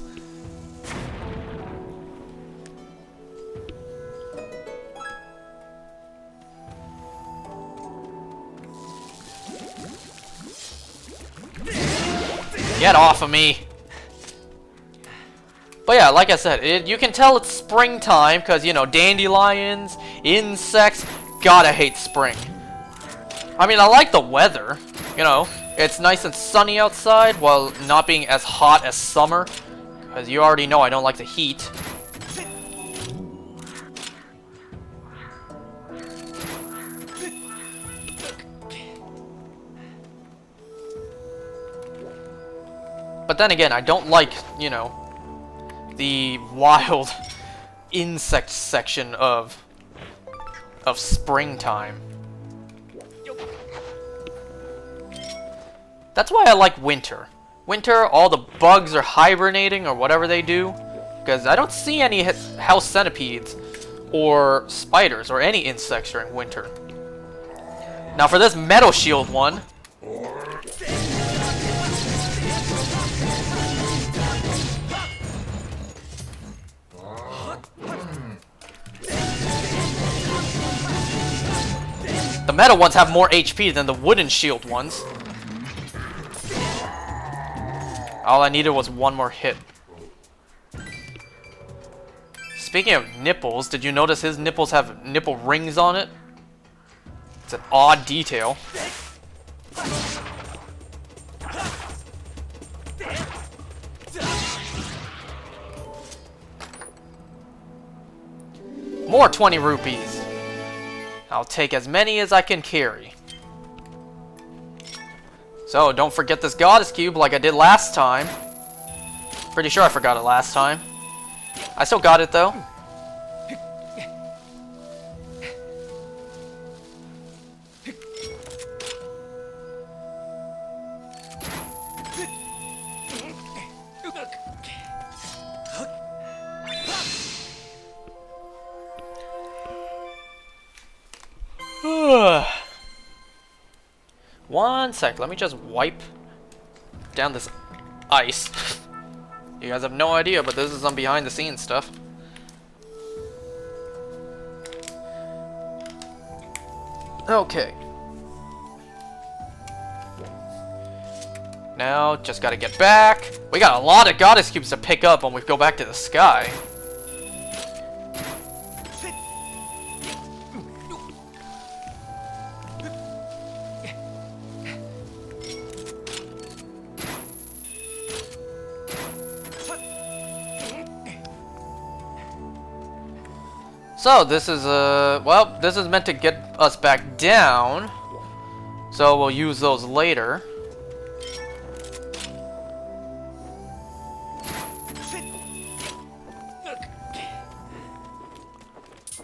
Get off of me! But yeah, like I said, you can tell it's springtime because, you know, dandelions, insects. God, I hate spring. I mean, I like the weather. You know, it's nice and sunny outside while not being as hot as summer. Because you already know I don't like the heat. But then again, I don't like, you know, the wild insect section of springtime. That's why I like winter. Winter, all the bugs are hibernating or whatever they do, because I don't see any house centipedes or spiders or any insects during winter. Now for this metal shield one, the metal ones have more HP than the wooden shield ones. All I needed was one more hit. Speaking of nipples, did you notice his nipples have nipple rings on it? It's an odd detail. More 20 rupees. I'll take as many as I can carry. So, don't forget this goddess cube like I did last time. Pretty sure I forgot it last time. I still got it though. One sec, let me just wipe down this ice. You guys have no idea, but this is some behind the scenes stuff. Okay. Now, just gotta get back. We got a lot of goddess cubes to pick up when we go back to the sky. So this is well, this is meant to get us back down. So we'll use those later.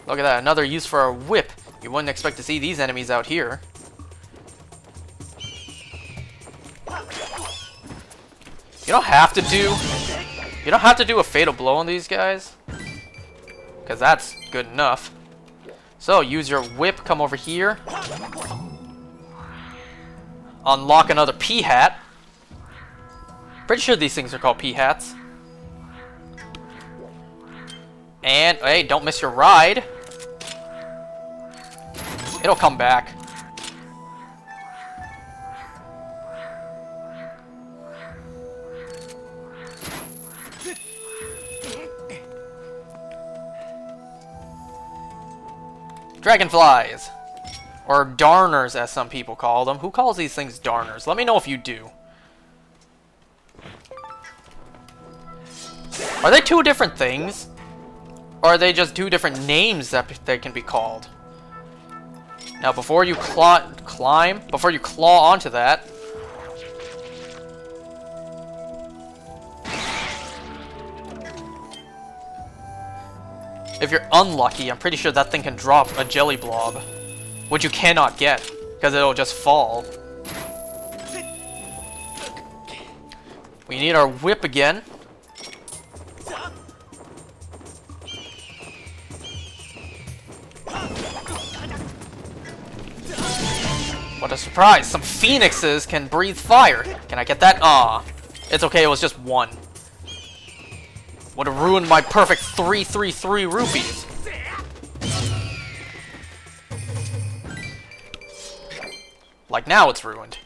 Look at that, another use for our whip. You wouldn't expect to see these enemies out here. You don't have to do a fatal blow on these guys, because that's good enough. So use your whip, come over here. Unlock another P-hat. Pretty sure these things are called P-hats. And hey, don't miss your ride. It'll come back. Dragonflies, or darners as some people call them. Who calls these things darners? Let me know if you do. Are they two different things? Or are they just two different names that they can be called? Now before you before you claw onto that, if you're unlucky, I'm pretty sure that thing can drop a jelly blob, which you cannot get, because it'll just fall. We need our whip again. What a surprise! Some phoenixes can breathe fire! Can I get that? Aw. It's okay, it was just one. Would have ruined my perfect 333 rupees. Like now it's ruined.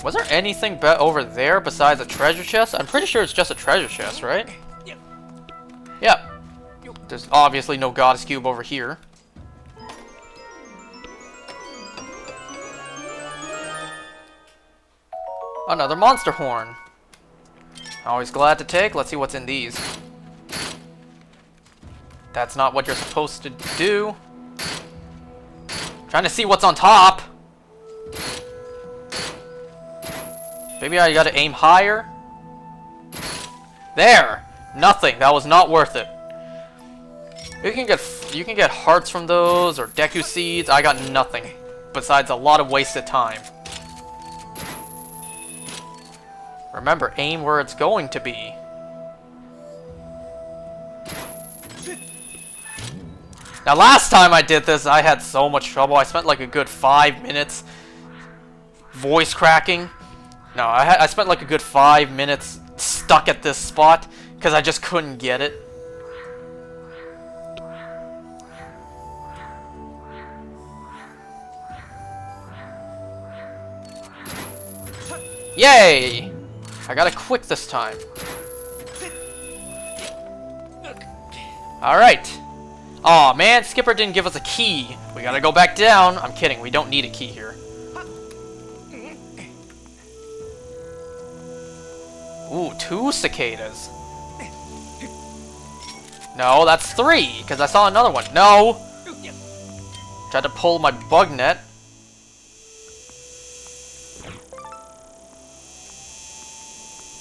Was there anything over there besides a treasure chest? I'm pretty sure it's just a treasure chest, right? Yeah. There's obviously no goddess cube over here. Another monster horn. Always glad to take. Let's see what's in these. That's not what you're supposed to do. Trying to see what's on top. Maybe I gotta aim higher. There! Nothing. That was not worth it. You can get hearts from those or Deku seeds. I got nothing besides a lot of wasted time. Remember, aim where it's going to be. Now, last time I did this, I had so much trouble. I spent like a good 5 minutes voice cracking. No, I spent like a good 5 minutes stuck at this spot because I just couldn't get it. Yay! I got it quick this time. Alright. Aw, man, Skipper didn't give us a key. We gotta go back down. I'm kidding, we don't need a key here. Ooh, 2 cicadas. No, that's 3, because I saw another one. No! Tried to pull my bug net.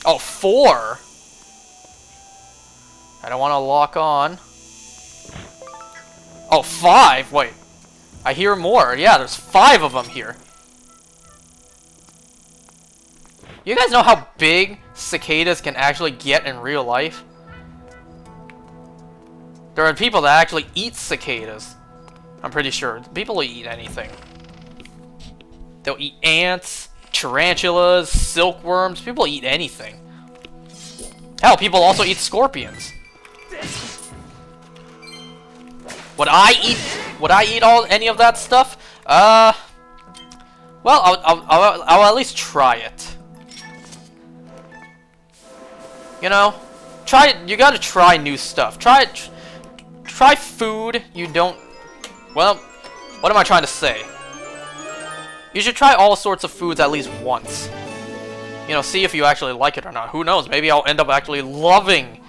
Oh, 4! I don't want to lock on. Oh, 5! Wait. I hear more. Yeah, there's 5 of them here. You guys know how big cicadas can actually get in real life? There are people that actually eat cicadas. I'm pretty sure. People will eat anything. They'll eat ants, tarantulas, silkworms. People eat anything. Hell, people also eat scorpions. Would I eat any of that stuff? Well, I'll at least try it. You know, you gotta try new stuff. Try food you don't. Well, what am I trying to say? You should try all sorts of foods at least once. You know, see if you actually like it or not. Who knows? Maybe I'll end up actually loving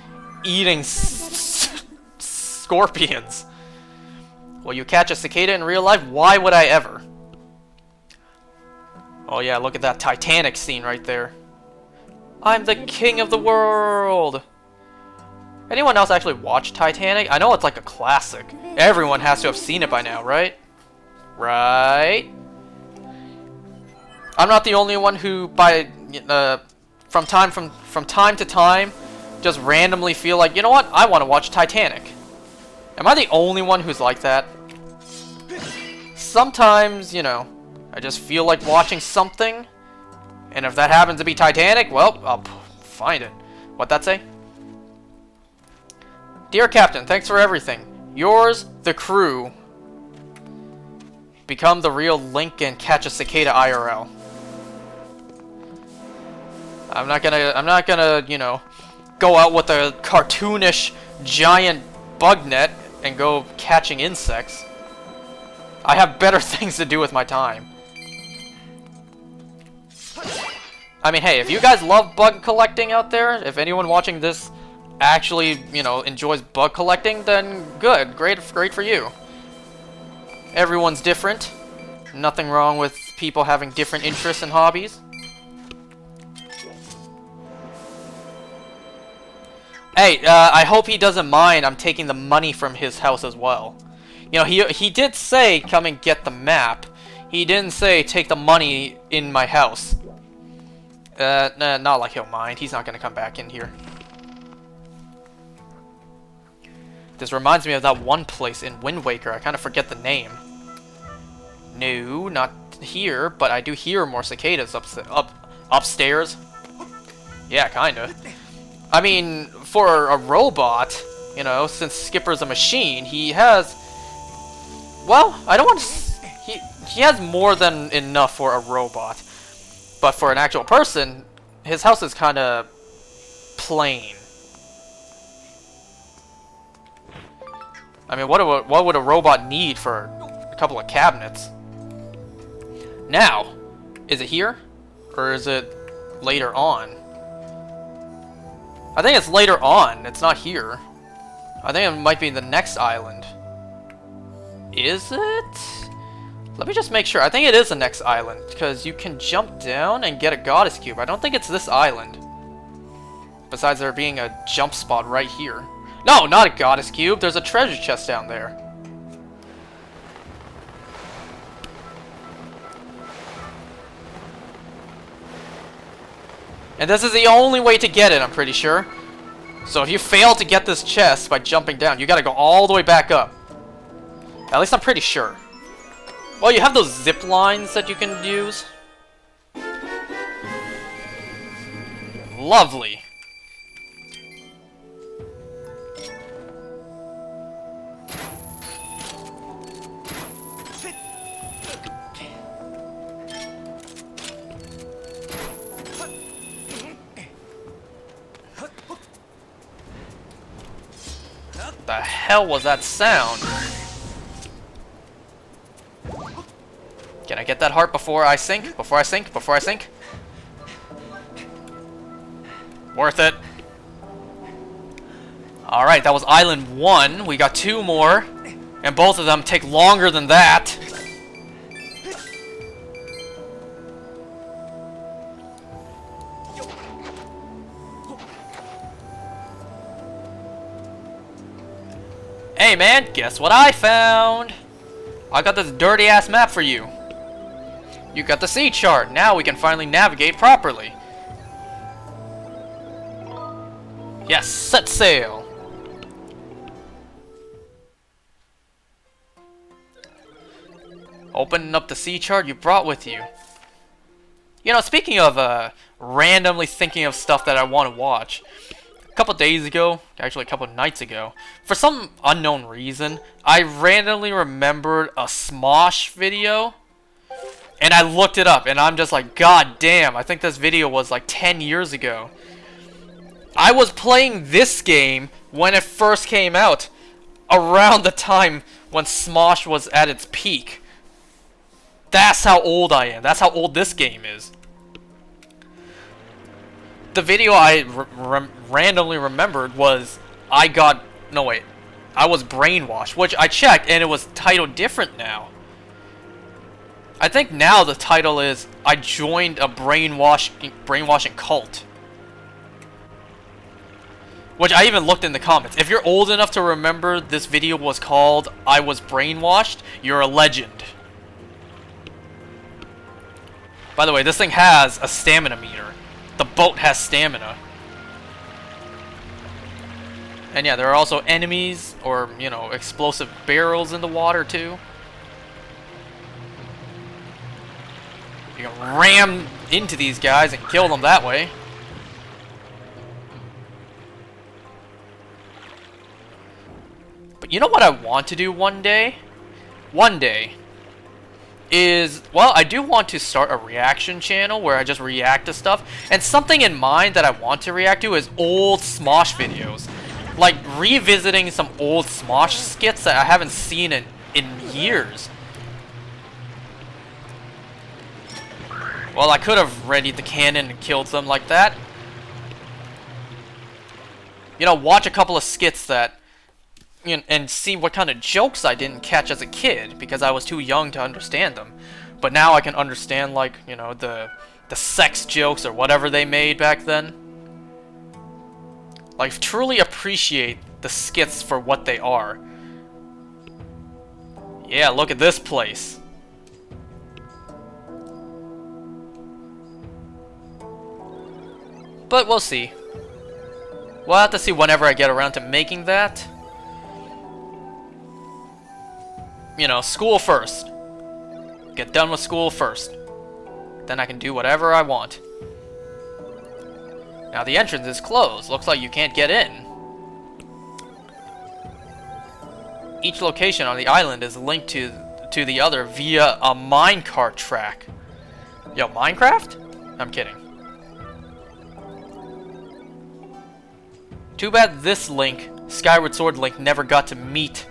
eating scorpions. Will you catch a cicada in real life? Why would I ever? Oh yeah, look at that Titanic scene right there. I'm the king of the world! Anyone else actually watch Titanic? I know it's like a classic. Everyone has to have seen it by now, right? Right? I'm not the only one who, from time to time, just randomly feel like, you know what? I want to watch Titanic. Am I the only one who's like that? Sometimes, you know, I just feel like watching something, and if that happens to be Titanic, well, I'll find it. What'd that say? Dear Captain, thanks for everything. Yours, the crew. Become the real Link and catch a cicada IRL. I'm not gonna, you know, go out with a cartoonish giant bug net and go catching insects. I have better things to do with my time. I mean, hey, if you guys love bug collecting out there, if anyone watching this actually, you know, enjoys bug collecting, then good. Great for you. Everyone's different. Nothing wrong with people having different interests and hobbies. Hey, I hope he doesn't mind I'm taking the money from his house as well. You know, he did say come and get the map. He didn't say take the money in my house. Nah, not like he'll mind. He's not gonna come back in here. This reminds me of that one place in Wind Waker. I kind of forget the name. No, not here, but I do hear more cicadas upstairs. Yeah, kinda. I mean, for a robot, you know, since Skipper's a machine, he has... Well, I don't want to... He has more than enough for a robot. But for an actual person, his house is kind of plain. I mean, what would a robot need for a couple of cabinets? Now, is it here? Or is it later on? I think it's later on. It's not here. I think it might be the next island. Is it? Let me just make sure. I think it is the next island, because you can jump down and get a goddess cube. I don't think it's this island. Besides there being a jump spot right here. No, not a goddess cube. There's a treasure chest down there. And this is the only way to get it, I'm pretty sure. So if you fail to get this chest by jumping down, you gotta go all the way back up. At least I'm pretty sure. Well, you have those zip lines that you can use. Lovely. What the hell was that sound? Can I get that heart before I sink? Before I sink? Before I sink? Worth it. Alright, that was Island 1. We got 2 more. And both of them take longer than that. Hey man, guess what I found? I got this dirty ass map for you. You got the sea chart. Now we can finally navigate properly. Yes, set sail. Opening up the sea chart you brought with you. You know, speaking of randomly thinking of stuff that I want to watch. A couple days ago, actually a couple nights ago, for some unknown reason, I randomly remembered a Smosh video. And I looked it up, and I'm just like, God damn, I think this video was like 10 years ago. I was playing this game when it first came out, around the time when Smosh was at its peak. That's how old I am. That's how old this game is. The video I randomly remembered was, I was brainwashed, which I checked, and it was titled different now. I think now the title is, I joined a brainwashing cult. Which I even looked in the comments. If you're old enough to remember this video was called, I was brainwashed, you're a legend. By the way, this thing has a stamina meter. The boat has stamina. And yeah, there are also enemies, or, you know, explosive barrels in the water too. You can ram into these guys and kill them that way. But you know what I want to do one day? One day is, well, I do want to start a reaction channel where I just react to stuff. And something in mind that I want to react to is old Smosh videos. Like revisiting some old Smosh skits that I haven't seen in years. Well, I could have readied the cannon and killed them like that. You know, watch a couple of skits that, you know, and see what kind of jokes I didn't catch as a kid because I was too young to understand them. But now I can understand, like, you know, the sex jokes or whatever they made back then. Like, truly appreciate the skits for what they are. Yeah, look at this place. But we'll see. We'll have to see whenever I get around to making that. You know, school first. Get done with school first. Then I can do whatever I want. Now the entrance is closed. Looks like you can't get in. Each location on the island is linked to the other via a minecart track. Yo, Minecraft? I'm kidding. Too bad this Link, Skyward Sword Link, never got to meet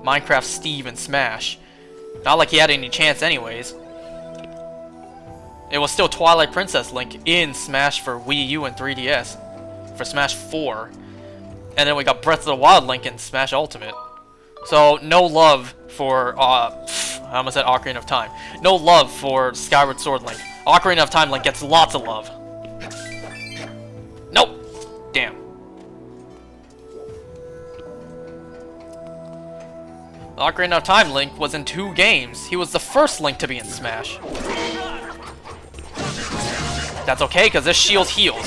Minecraft Steve in Smash. Not like he had any chance anyways. It was still Twilight Princess Link in Smash for Wii U and 3DS. For Smash 4. And then we got Breath of the Wild Link in Smash Ultimate. So, no love for, I almost said Ocarina of Time. No love for Skyward Sword Link. Ocarina of Time Link gets lots of love. Nope! Damn. Ocarina of Time Link was in 2 games. He was the first Link to be in Smash. That's okay, because this shield heals.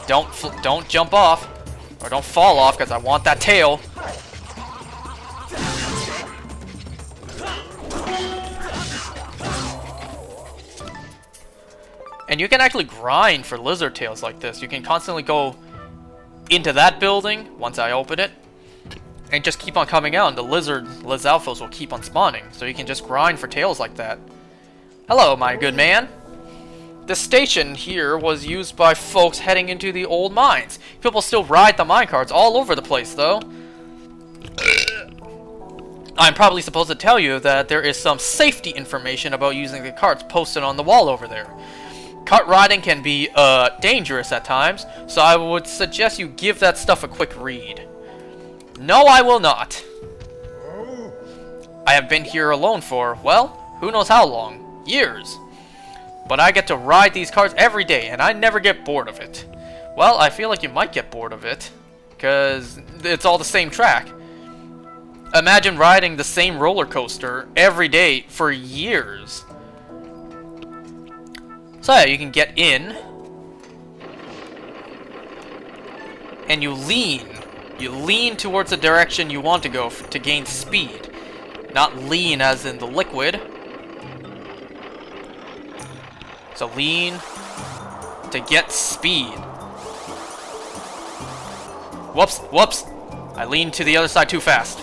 Don't jump off. Or don't fall off, because I want that tail. And you can actually grind for lizard tails like this. You can constantly go into that building, once I open it, and just keep on coming out, and the Lizalfos will keep on spawning. So you can just grind for tails like that. Hello, my good man. This station here was used by folks heading into the old mines. People still ride the minecarts all over the place, though. I'm probably supposed to tell you that there is some safety information about using the carts posted on the wall over there. Cart riding can be, dangerous at times, so I would suggest you give that stuff a quick read. No, I will not. I have been here alone for, well, who knows how long. Years. But I get to ride these cars every day, and I never get bored of it. Well, I feel like you might get bored of it, because it's all the same track. Imagine riding the same roller coaster every day for years. So yeah, you can get in, and you lean. You lean towards the direction you want to go to gain speed. Not lean as in the liquid. So lean to get speed. Whoops, whoops. I leaned to the other side too fast.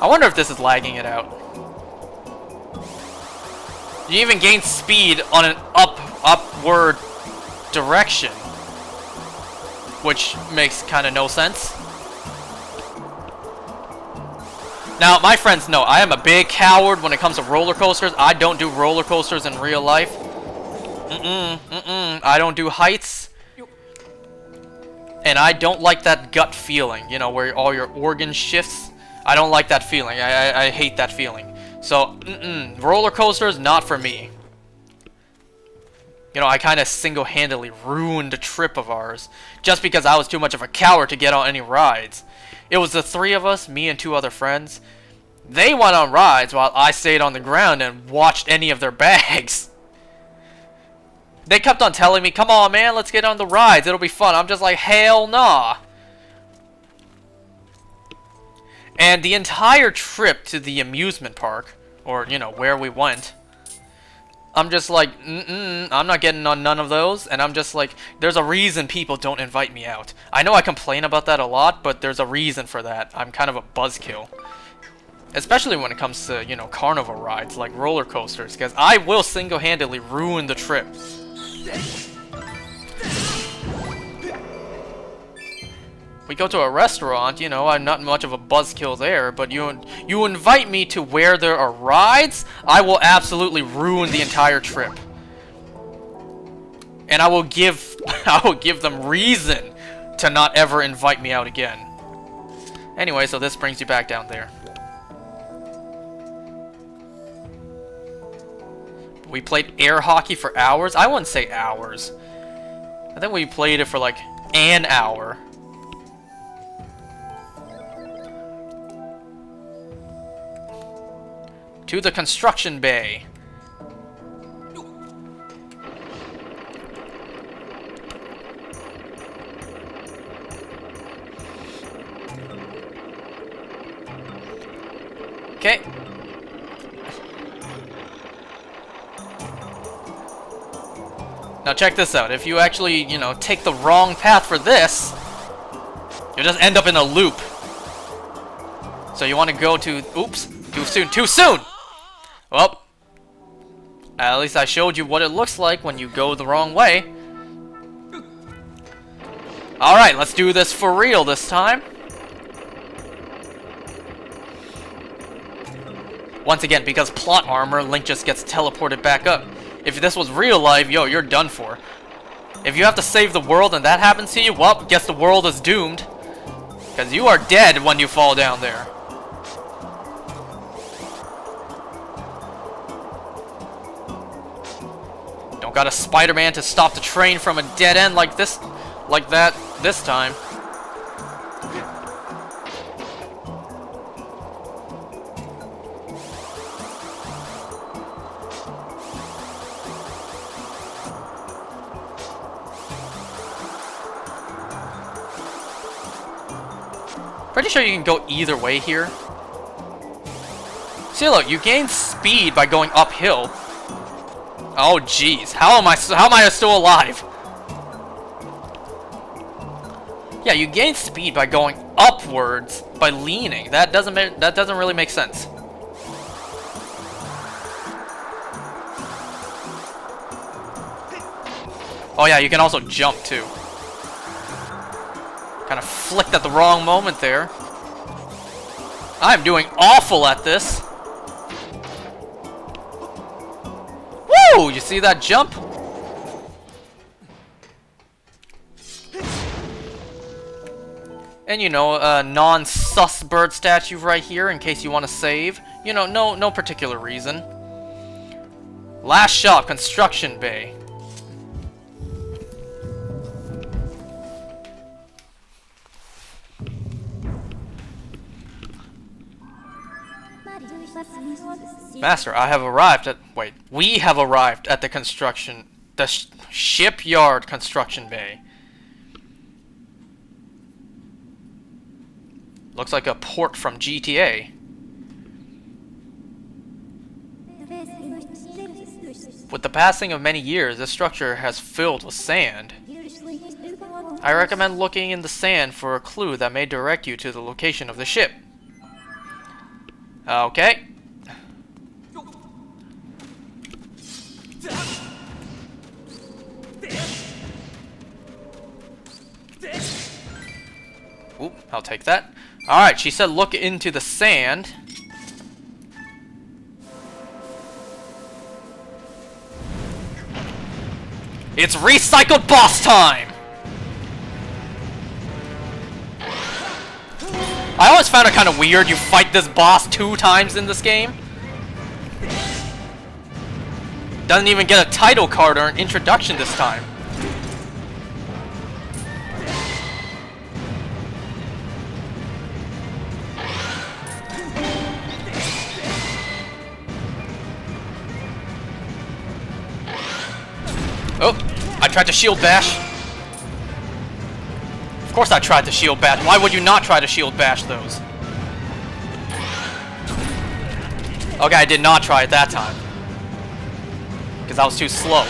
I wonder if this is lagging it out. You even gain speed on an upward direction. Which makes kind of no sense. Now, my friends know, I am a big coward when it comes to roller coasters. I don't do roller coasters in real life. I don't do heights. And I don't like that gut feeling, you know, where all your organ shifts. I don't like that feeling. I hate that feeling. So, roller coasters, not for me. You know, I kind of single-handedly ruined a trip of ours just because I was too much of a coward to get on any rides. It was the 3 of us, me and 2 other friends. They went on rides while I stayed on the ground and watched any of their bags. They kept on telling me, come on man, let's get on the rides, it'll be fun. I'm just like, hell nah. And the entire trip to the amusement park, or, you know, where we went, I'm just like, I'm not getting on none of those, and I'm just like, there's a reason people don't invite me out. I know I complain about that a lot, but there's a reason for that. I'm kind of a buzzkill. Especially when it comes to, you know, carnival rides, like roller coasters, because I will single-handedly ruin the trip. We go to a restaurant, you know, I'm not much of a buzzkill there, but you invite me to where there are rides, I will absolutely ruin the entire trip. And I will give them reason to not ever invite me out again. Anyway, so this brings you back down there. We played air hockey for hours. I wouldn't say hours. I think we played it for like an hour. To the construction bay. Okay. Now check this out. If you actually, you know, take the wrong path for this, you'll just end up in a loop. So you want to go to... Oops. Too soon. Too soon! Well, At least I showed you what it looks like when you go the wrong way. Alright, let's do this for real this time. Once again, because plot armor, Link just gets teleported back up. If this was real life, yo, you're done for. If you have to save the world and that happens to you, well, guess the world is doomed. Because you are dead when you fall down there. Don't got a Spider-Man to stop the train from a dead end like this, like that this time. Pretty sure you can go either way here. See, look, you gain speed by going uphill. Oh, jeez, how am I still alive? Yeah, you gain speed by going upwards by leaning. That doesn't really make sense. Oh yeah, you can also jump too. Kind of flicked at the wrong moment there. I'm doing awful at this. Woo! You see that jump? And you know, a non-sus bird statue right here in case you want to save. You know, no particular reason. Last shop, Construction Bay. Master, I have arrived at... Wait, we have arrived at the Shipyard Construction Bay. Looks like a port from GTA. With the passing of many years, this structure has filled with sand. I recommend looking in the sand for a clue that may direct you to the location of the ship. Okay. Oop, I'll take that. Alright, she said look into the sand. It's recycled boss time! I always found it kind of weird you fight this boss 2 times in this game. Doesn't even get a title card or an introduction this time. Oh, I tried to shield bash. Of course I tried to shield bash. Why would you not try to shield bash those? Okay, I did not try it that time. Because I was too slow.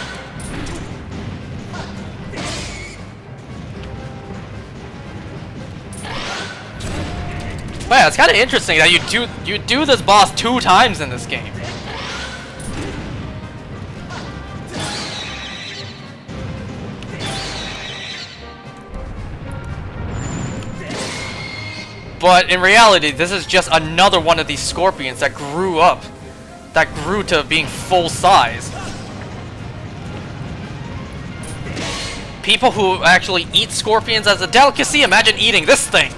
But yeah, it's kind of interesting that you do this boss 2 times in this game. But in reality, this is just another one of these scorpions that grew up. That grew to being full size. People who actually eat scorpions as a delicacy, imagine eating this thing.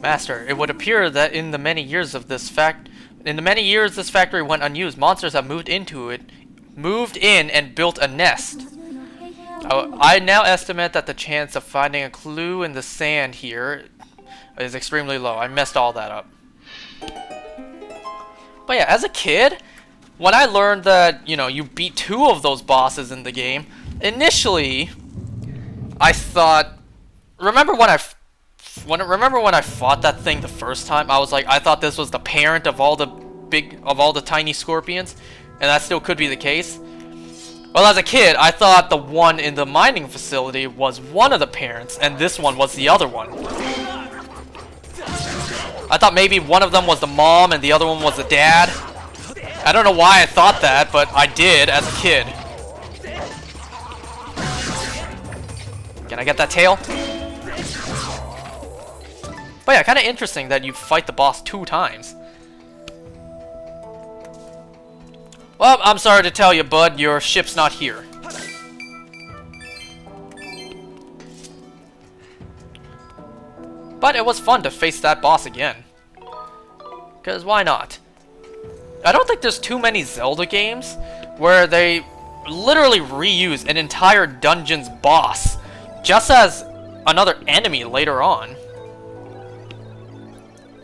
Master, it would appear that in the many years this factory went unused, monsters have moved in and built a nest. I now estimate that the chance of finding a clue in the sand here is extremely low. I messed all that up. But yeah, as a kid, when I learned that, you know, you beat 2 of those bosses in the game, initially, I thought... Remember when I fought that thing the first time? I was like, I thought this was the parent of all the tiny scorpions, and that still could be the case. Well, as a kid, I thought the one in the mining facility was one of the parents, and this one was the other one. I thought maybe one of them was the mom and the other one was the dad. I don't know why I thought that, but I did as a kid. Can I get that tail? But yeah, kind of interesting that you fight the boss 2 times. Well, I'm sorry to tell you, bud, your ship's not here. But it was fun to face that boss again. Because why not? I don't think there's too many Zelda games where they literally reuse an entire dungeon's boss just as another enemy later on.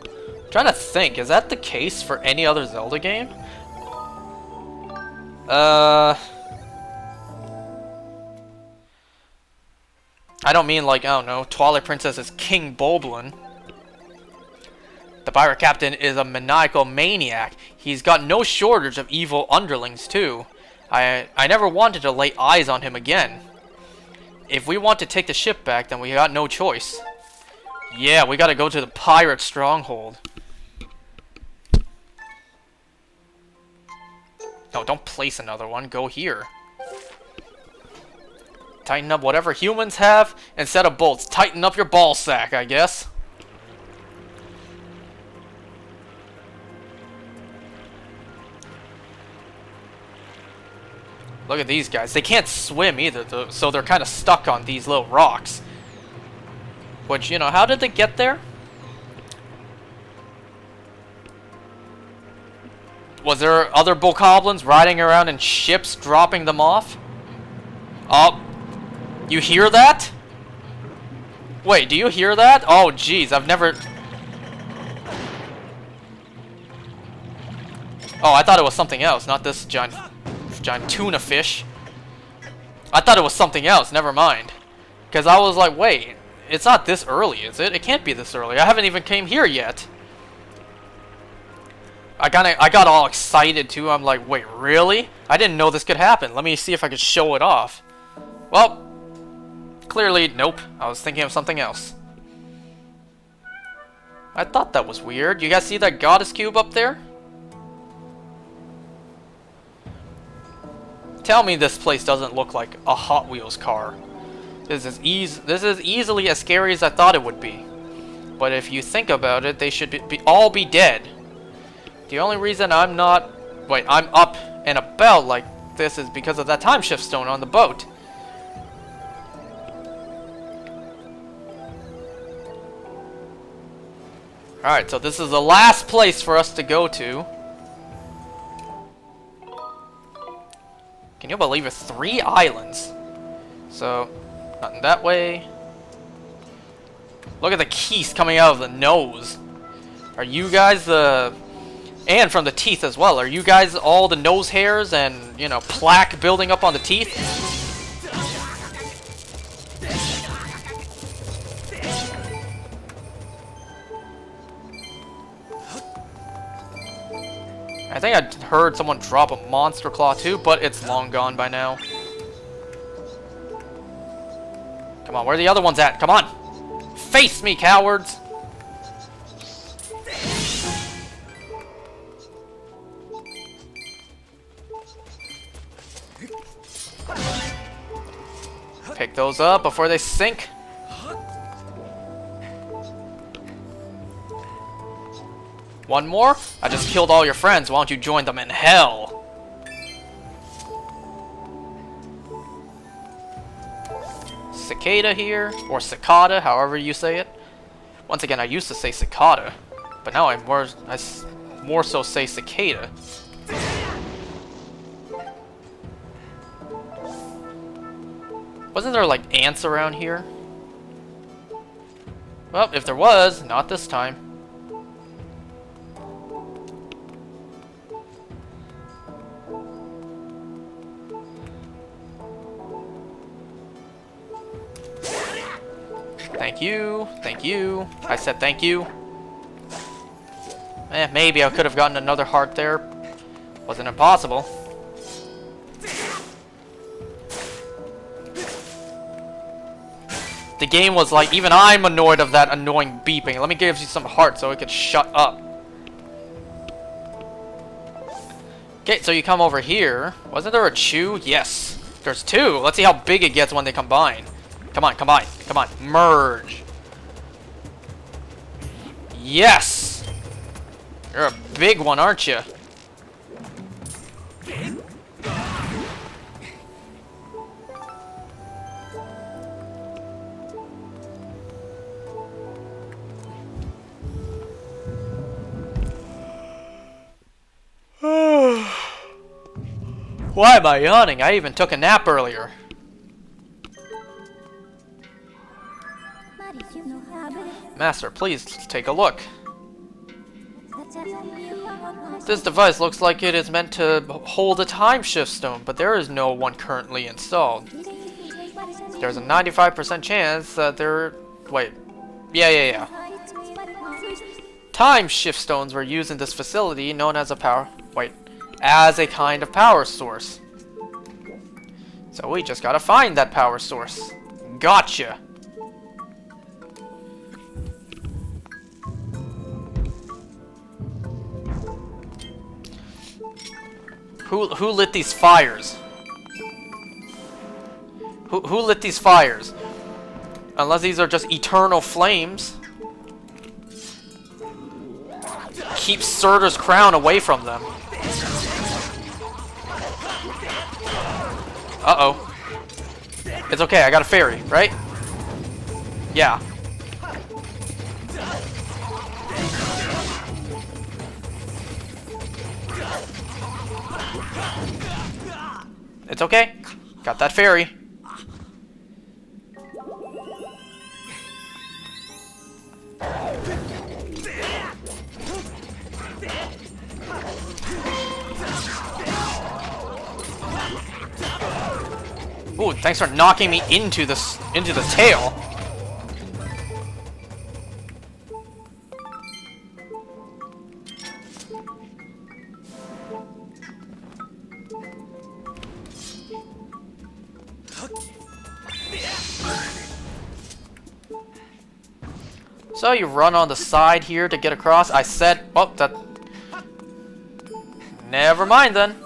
I'm trying to think, is that the case for any other Zelda game? I don't mean like, I don't know, Twilight Princess is King Boblin. The pirate captain is a maniacal maniac. He's got no shortage of evil underlings too. I never wanted to lay eyes on him again. If we want to take the ship back, then we got no choice. Yeah, we gotta go to the pirate stronghold. No, don't place another one. Go here. Tighten up whatever humans have. Instead of bolts, tighten up your ball sack, I guess. Look at these guys. They can't swim either, though, so they're kind of stuck on these little rocks. Which, you know, how did they get there? Was there other bokoblins riding around in ships, dropping them off? Oh, you hear that? Wait, do you hear that? Oh, jeez, I've never... Oh, I thought it was something else, not this giant tuna fish. I thought it was something else, never mind. Because I was like, wait, it's not this early, is it? It can't be this early. I haven't even came here yet. I got all excited too. I'm like, wait, really? I didn't know this could happen. Let me see if I could show it off. Well, clearly, nope. I was thinking of something else. I thought that was weird. You guys see that goddess cube up there? Tell me this place doesn't look like a Hot Wheels car. This is easily as scary as I thought it would be. But if you think about it, they should all be dead. The only reason I'm up and about like this is because of that time shift stone on the boat. Alright, so this is the last place for us to go to. Can you believe it? 3 islands. So, nothing that way. Look at the keys coming out of the nose. Are you guys the... And from the teeth as well. Are you guys all the nose hairs and, you know, plaque building up on the teeth? I think I heard someone drop a monster claw too, but it's long gone by now. Come on, where are the other ones at? Come on! Face me, cowards! Pick those up before they sink. One more? I just killed all your friends. Why don't you join them in hell? Cicada here, or cicada, however you say it. Once again, I used to say cicada, but now I more so say cicada. Wasn't there like ants around here? Well, if there was, not this time. Thank you, thank you. I said thank you. Maybe I could have gotten another heart there. Wasn't impossible. The game was like, even I'm annoyed of that annoying beeping. Let me give you some hearts so it could shut up. Okay, so you come over here. Wasn't there a chew? Yes. There's two. Let's see how big it gets when they combine. Come on, combine. Come on. Merge. Yes! You're a big one, aren't you? Why am I yawning? I even took a nap earlier. Master, please take a look. This device looks like it is meant to hold a time shift stone, but there is no one currently installed. There's a 95% chance that there... Wait. Yeah. Time shift stones were used in this facility, known as a power... Wait. As a kind of power source. So we just gotta find that power source. Gotcha! Who lit these fires? Who lit these fires? Unless these are just eternal flames. Keep Surtur's crown away from them. Uh-oh. It's okay, I got a fairy, right? Yeah. It's okay. Got that fairy. Ooh, thanks for knocking me into the tail. So you run on the side here to get across. I said, oh, that. Never mind then.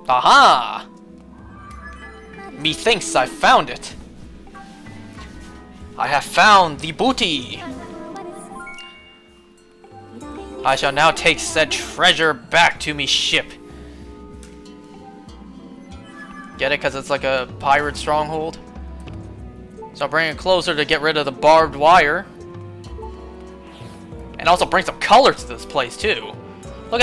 Aha! Methinks I found it. I have found the booty. I shall now take said treasure back to me ship. Get it? Because it's like a pirate stronghold. So I'll bring it closer to get rid of the barbed wire. And also bring some color to this place too. Look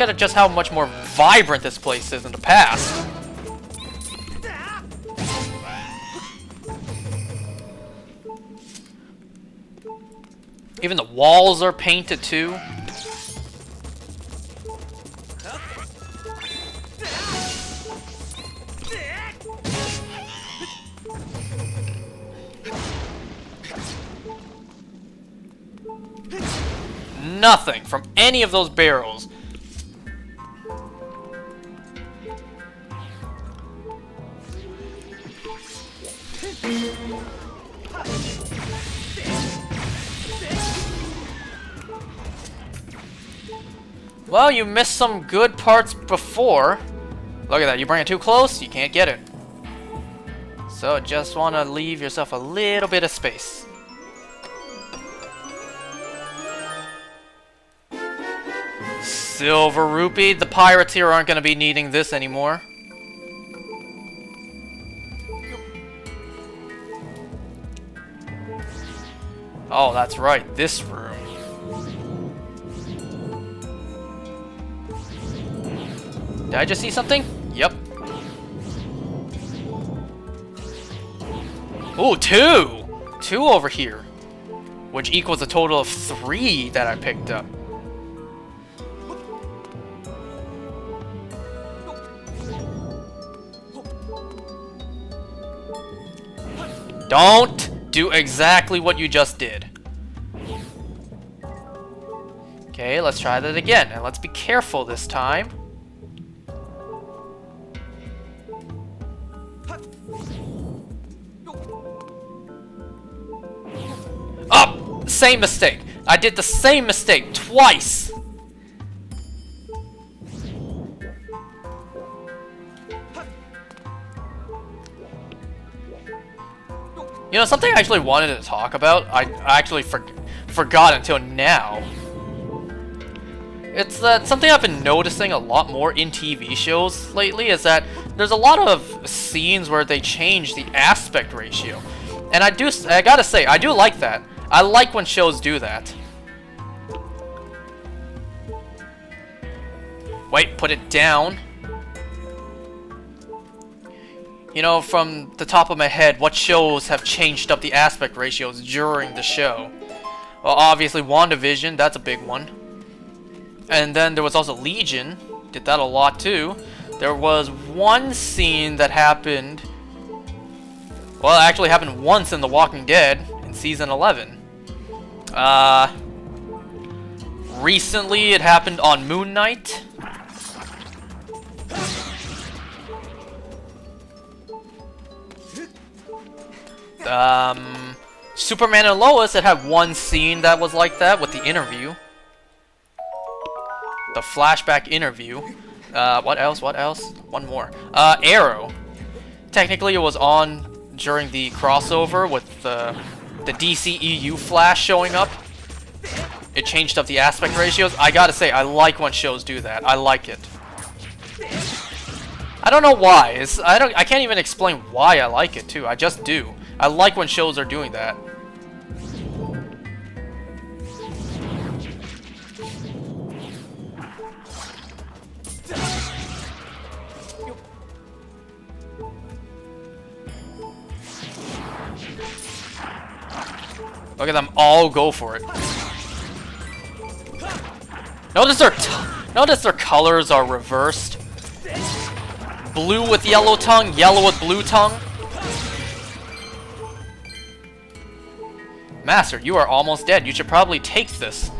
at just how much more vibrant this place is in the past. Even the walls are painted too. Nothing from any of those barrels. Well, you missed some good parts before. Look at that, you bring it too close, you can't get it. So just want to leave yourself a little bit of space. Silver rupee. The pirates here aren't going to be needing this anymore. Oh, that's right, this room. Did I just see something? Yep. Ooh, 2! 2 over here. Which equals a total of 3 that I picked up. Don't do exactly what you just did. Okay, let's try that again. And let's be careful this time. Oh! Same mistake. I did the same mistake twice. You know, something I actually wanted to talk about, I actually forgot until now. It's that something I've been noticing a lot more in TV shows lately is that there's a lot of scenes where they change the aspect ratio. And I gotta say, I do like that. I like when shows do that. Wait, put it down. You know, from the top of my head, what shows have changed up the aspect ratios during the show? Well, obviously, WandaVision, that's a big one. And then there was also Legion, did that a lot too. There was one scene that happened... Well, it actually happened once in The Walking Dead, in Season 11. Recently, it happened on Moon Knight. Superman and Lois, it had one scene that was like that with the interview. The flashback interview. What else? What else? One more. Arrow. Technically, it was on during the crossover with the DCEU Flash showing up. It changed up the aspect ratios. I gotta say, I like when shows do that. I like it. I don't know why. I can't even explain why I like it too. I just do. I like when shows are doing that. Look at them all go for it. Notice their colors are reversed. Blue with yellow tongue, yellow with blue tongue. Master, you are almost dead. You should probably take this.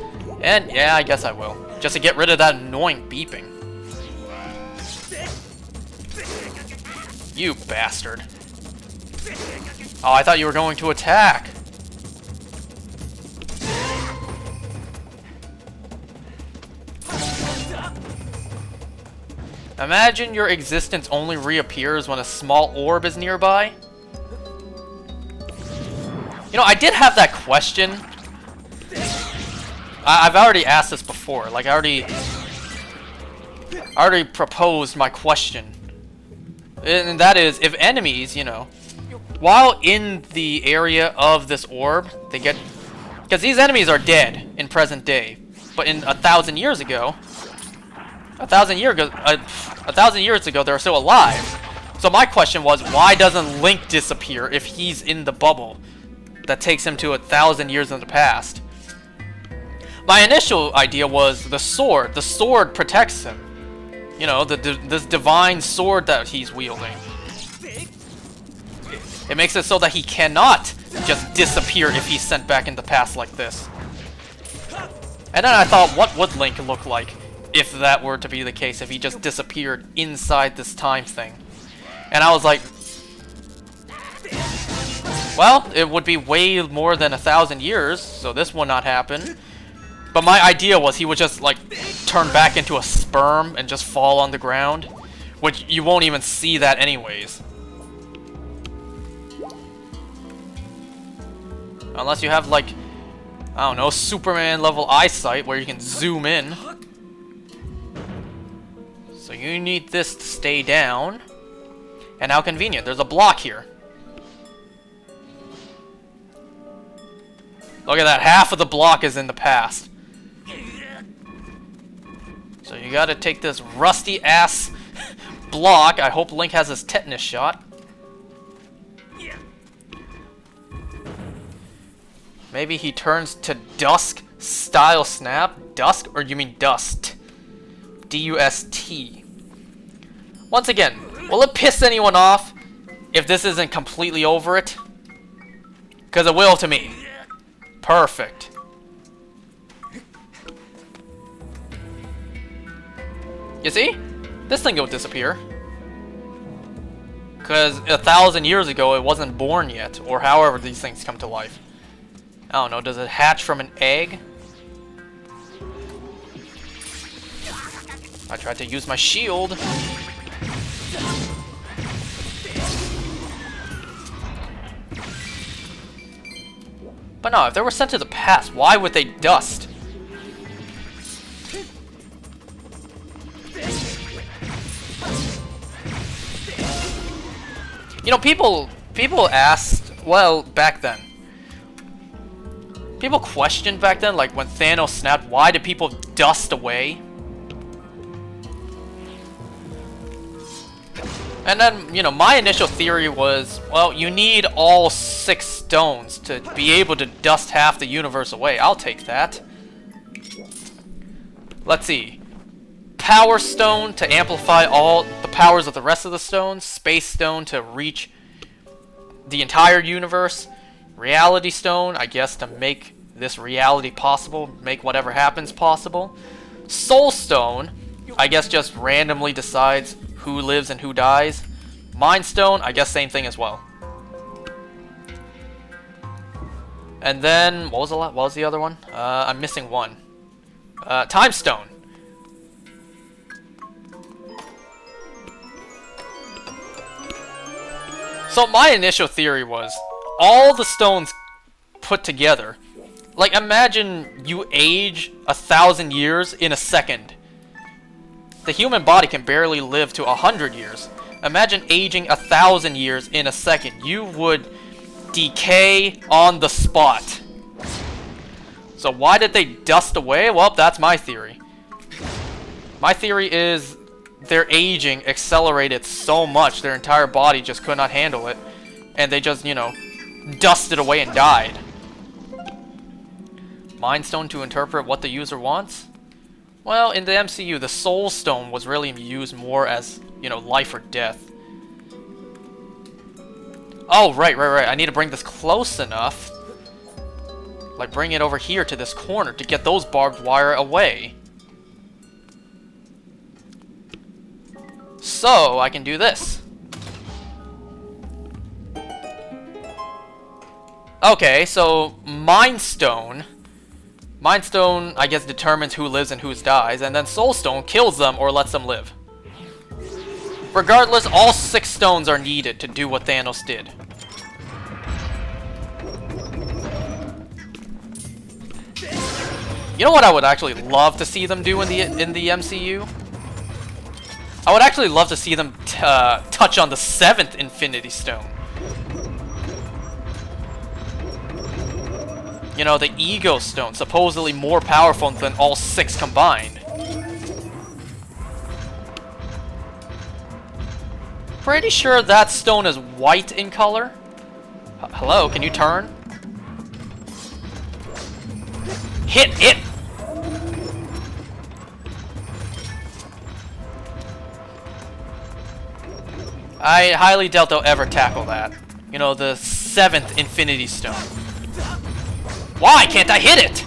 And yeah, I guess I will. Just to get rid of that annoying beeping. You bastard. Oh, I thought you were going to attack. Imagine your existence only reappears when a small orb is nearby. You know, I did have that question. I've already asked this before. Like, I already proposed my question. And that is, if enemies, you know, while in the area of this orb, they get... Because these enemies are dead in present day. But in 1,000 years ago... 1,000 years ago, they're still alive. So my question was, why doesn't Link disappear if he's in the bubble that takes him to 1,000 years in the past? My initial idea was the sword. The sword protects him. You know, this divine sword that he's wielding. It makes it so that he cannot just disappear if he's sent back in the past like this. And then I thought, what would Link look like if that were to be the case, if he just disappeared inside this time thing? And I was like, well, it would be way more than 1,000 years, so this would not happen. But my idea was he would just, like, turn back into a sperm and just fall on the ground, which you won't even see that anyways. Unless you have, like, I don't know, Superman level eyesight where you can zoom in. So you need this to stay down. And how convenient, there's a block here. Look at that, half of the block is in the past. So you gotta take this rusty ass block. I hope Link has his tetanus shot. Maybe he turns to Dusk style snap. Dusk? Or you mean dust? D-U-S-T. Once again, will it piss anyone off if this isn't completely over it? Because it will to me. Perfect. You see? This thing will disappear. Because 1,000 years ago it wasn't born yet. Or however these things come to life. I don't know, does it hatch from an egg? I tried to use my shield. But no, if they were sent to the past, why would they dust? You know, people asked, well, back then. People questioned back then, like when Thanos snapped, why did people dust away? And then, you know, my initial theory was, well, you need all 6 stones to be able to dust half the universe away. I'll take that. Let's see. Power Stone to amplify all the powers of the rest of the stones. Space Stone to reach the entire universe. Reality Stone, I guess, to make this reality possible. Make whatever happens possible. Soul Stone, I guess, just randomly decides who lives and who dies. Mind Stone, I guess same thing as well. And then, what was the other one? I'm missing one. Time Stone. So my initial theory was, all the stones put together, like imagine you age 1,000 years in a second. The human body can barely live to 100 years. Imagine aging 1,000 years in a second. You would decay on the spot. So why did they dust away? Well, that's my theory. My theory is their aging accelerated so much their entire body just could not handle it. And they just, you know, dusted away and died. Mind Stone to interpret what the user wants? Well, in the MCU, the Soul Stone was really used more as, you know, life or death. Oh, right. I need to bring this close enough. Like, bring it over here to this corner to get those barbed wire away. So, I can do this. Okay, so, Mind Stone, I guess, determines who lives and who dies, and then Soul Stone kills them or lets them live. Regardless, all 6 stones are needed to do what Thanos did. You know what I would actually love to see them do in the MCU? I would actually love to see them touch on the 7th Infinity Stone. You know, the Ego Stone, supposedly more powerful than all 6 combined. Pretty sure that stone is white in color. Hello, can you turn? Hit it! I highly doubt they'll ever tackle that. You know, the 7th Infinity Stone. Why can't I hit it?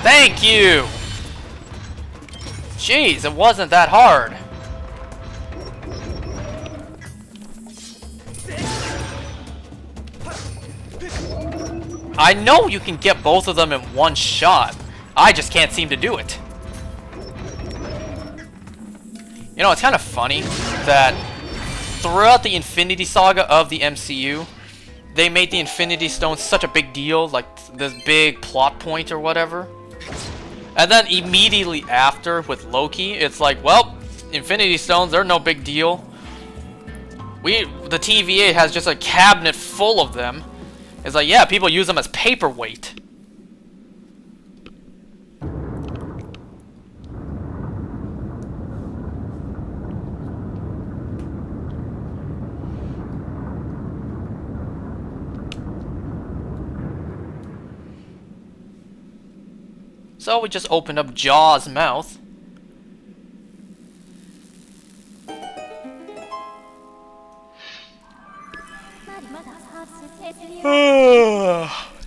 Thank you! Jeez, it wasn't that hard. I know you can get both of them in one shot. I just can't seem to do it. You know, it's kind of funny that throughout the Infinity Saga of the MCU, they made the Infinity Stones such a big deal, like this big plot point or whatever. And then immediately after, with Loki, it's like, well, Infinity Stones, they're no big deal. The TVA has just a cabinet full of them. It's like, yeah, people use them as paperweight. So we just opened up Jaw's mouth.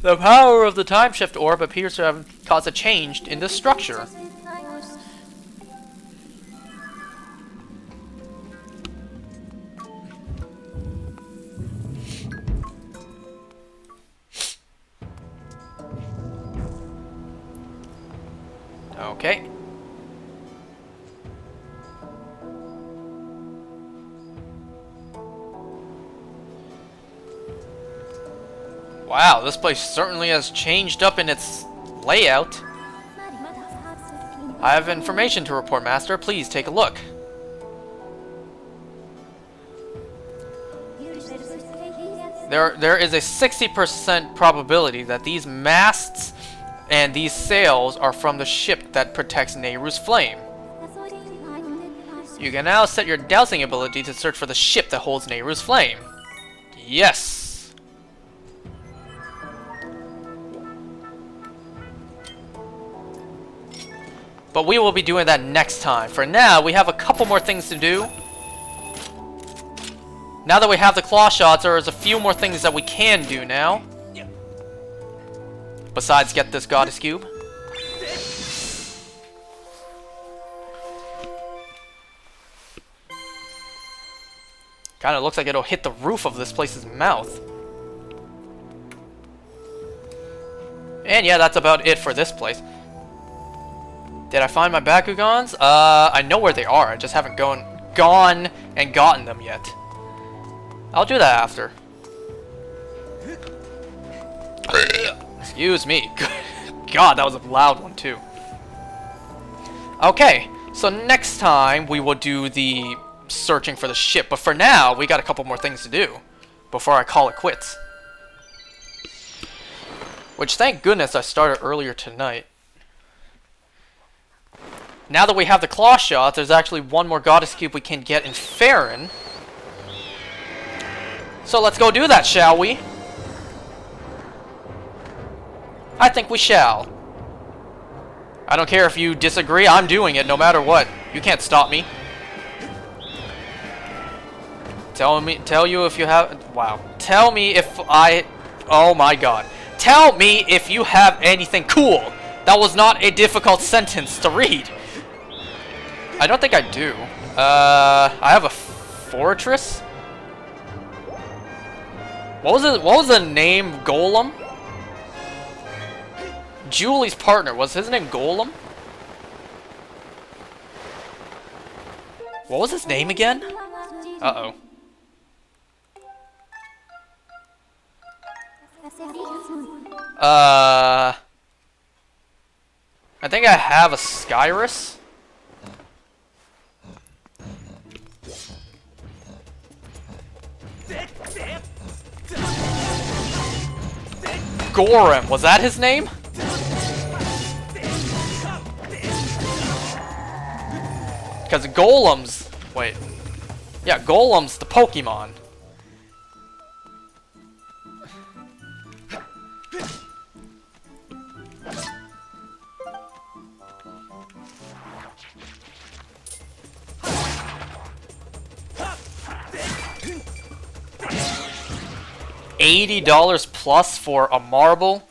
The power of the time shift orb appears to have caused a change in this structure. Okay. Wow, this place certainly has changed up in its layout. I have information to report, Master. Please take a look. There is a 60% probability that these masts and these sails are from the ship that protects Nehru's flame. You can now set your dowsing ability to search for the ship that holds Nehru's flame. Yes! But we will be doing that next time. For now, we have a couple more things to do. Now that we have the claw shots, there is a few more things that we can do now. Besides get this goddess cube. Kinda looks like it'll hit the roof of this place's mouth. And yeah, that's about it for this place. Did I find my Bakugans? I know where they are. I just haven't gone and gotten them yet. I'll do that after. Excuse me. God, that was a loud one too. Okay, so next time we will do the searching for the ship. But for now, we got a couple more things to do before I call it quits. Which, thank goodness, I started earlier tonight. Now that we have the claw shot, there's actually one more goddess cube we can get in Farron. So let's go do that, shall we? I think we shall. I don't care if you disagree, I'm doing it no matter what. You can't stop me. Tell you if you have... Wow. Tell me if I... Oh my god. Tell me if you have anything cool. That was not a difficult sentence to read. I don't think I do. I have a fortress? What was the name? Golem? Julie's partner, was his name Golem? What was his name again? Uh-oh. I think I have a Skyrus. Gorem, was that his name? Because Golem's... Wait. Yeah, Golem's the Pokemon. $80 plus for a marble?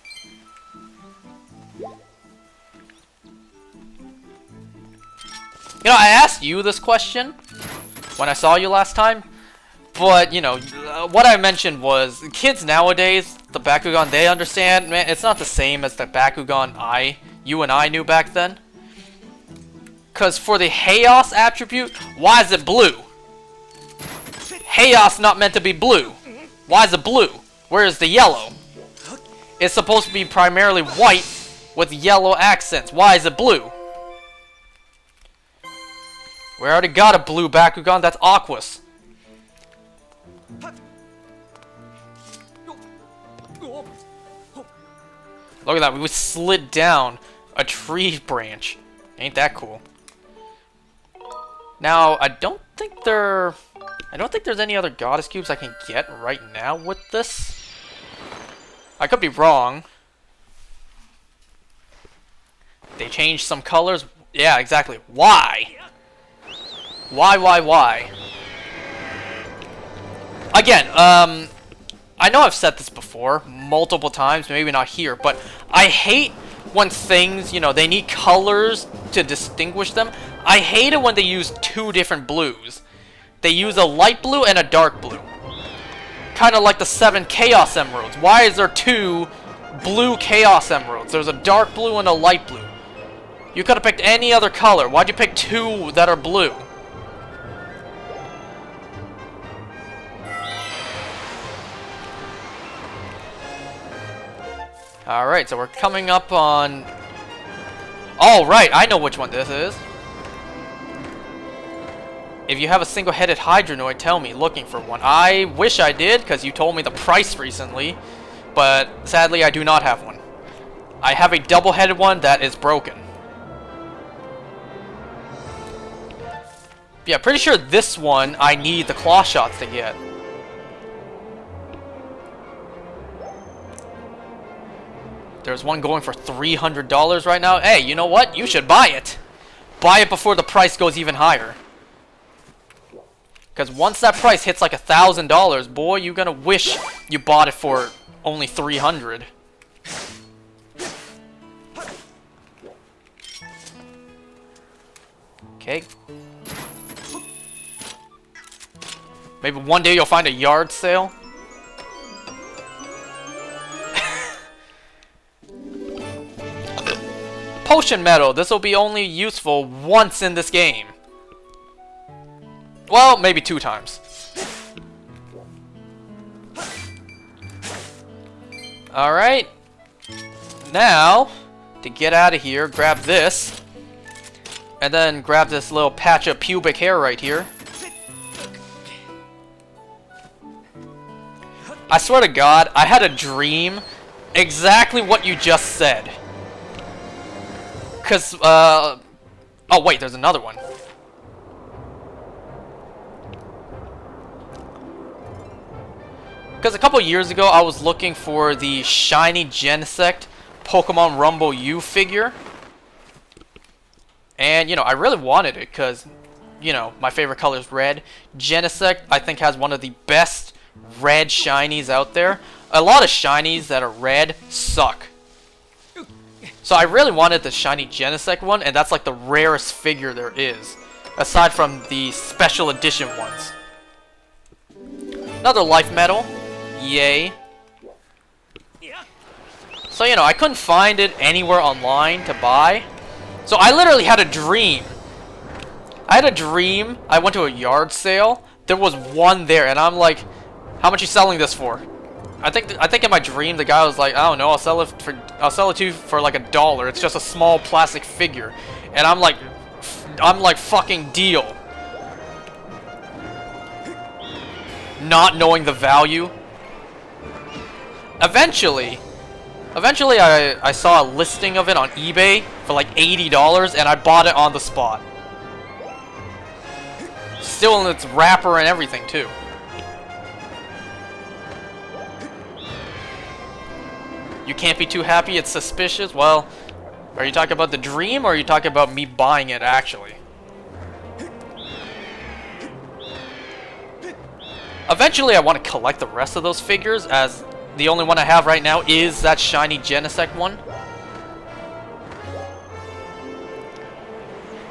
You know, I asked you this question when I saw you last time, but, you know, what I mentioned was, kids nowadays, the Bakugan they understand, man, it's not the same as the Bakugan you and I knew back then. Because for the Chaos attribute, why is it blue? Chaos not meant to be blue. Why is it blue? Where is the yellow? It's supposed to be primarily white with yellow accents. Why is it blue? We already got a blue Bakugan. That's Aquas. Look at that. We slid down a tree branch. Ain't that cool? Now, I don't think there's any other goddess cubes I can get right now with this. I could be wrong. They changed some colors. Yeah, exactly. Why? Why? Again, I know I've said this before multiple times, maybe not here, but I hate when things, you know, they need colors to distinguish them. I hate it when they use two different blues. They use a light blue and a dark blue. Kind of like the 7 Chaos Emeralds. Why is there 2 blue Chaos Emeralds? There's a dark blue and a light blue. You could have picked any other color. Why'd you pick 2 that are blue? Alright, so we're coming up on... Oh, right, I know which one this is. If you have a single-headed Hydronoid, tell me, looking for one. I wish I did, because you told me the price recently, but sadly I do not have one. I have a double-headed one that is broken. Yeah, pretty sure this one I need the claw shots to get. There's one going for $300 right now. Hey, you know what? You should buy it. Buy it before the price goes even higher. Because once that price hits like $1,000, boy, you're gonna wish you bought it for only $300. Okay. Maybe one day you'll find a yard sale. Potion Medal. This will be only useful once in this game. Well, maybe 2 times. Alright. Now, to get out of here, grab this. And then grab this little patch of pubic hair right here. I swear to God, I had a dream exactly what you just said. Because, oh wait, there's another one. Because a couple years ago, I was looking for the shiny Genesect Pokemon Rumble U figure. And, you know, I really wanted it because, you know, my favorite color is red. Genesect, I think, has one of the best red shinies out there. A lot of shinies that are red suck. So I really wanted the shiny Genesect one, and that's like the rarest figure there is. Aside from the special edition ones. Another life medal. Yay. So, you know, I couldn't find it anywhere online to buy. So I literally had a dream. I had a dream. I went to a yard sale. There was one there, and I'm like, how much are you selling this for? I think in my dream the guy was like, I don't know, I'll sell it to you for like $1. It's just a small plastic figure. And I'm like fucking deal. Not knowing the value. Eventually I saw a listing of it on eBay for like $80 and I bought it on the spot. Still in its wrapper and everything too. You can't be too happy, it's suspicious. Well, are you talking about the dream or are you talking about me buying it actually? Eventually I want to collect the rest of those figures, as the only one I have right now is that shiny Genesect one.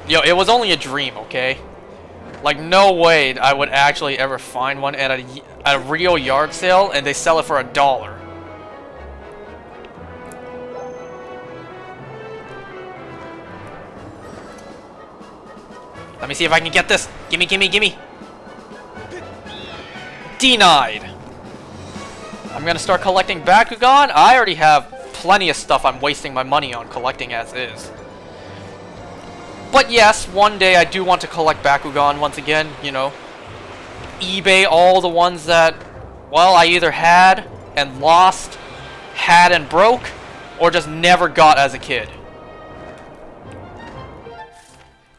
Yo, it was only a dream, okay? Like, no way I would actually ever find one at a real yard sale and they sell it for $1. Let me see if I can get this. Gimme, gimme, gimme. Denied. I'm gonna start collecting Bakugan. I already have plenty of stuff I'm wasting my money on collecting as is. But yes, one day I do want to collect Bakugan once again, you know. eBay all the ones that, well, I either had and lost, had and broke, or just never got as a kid.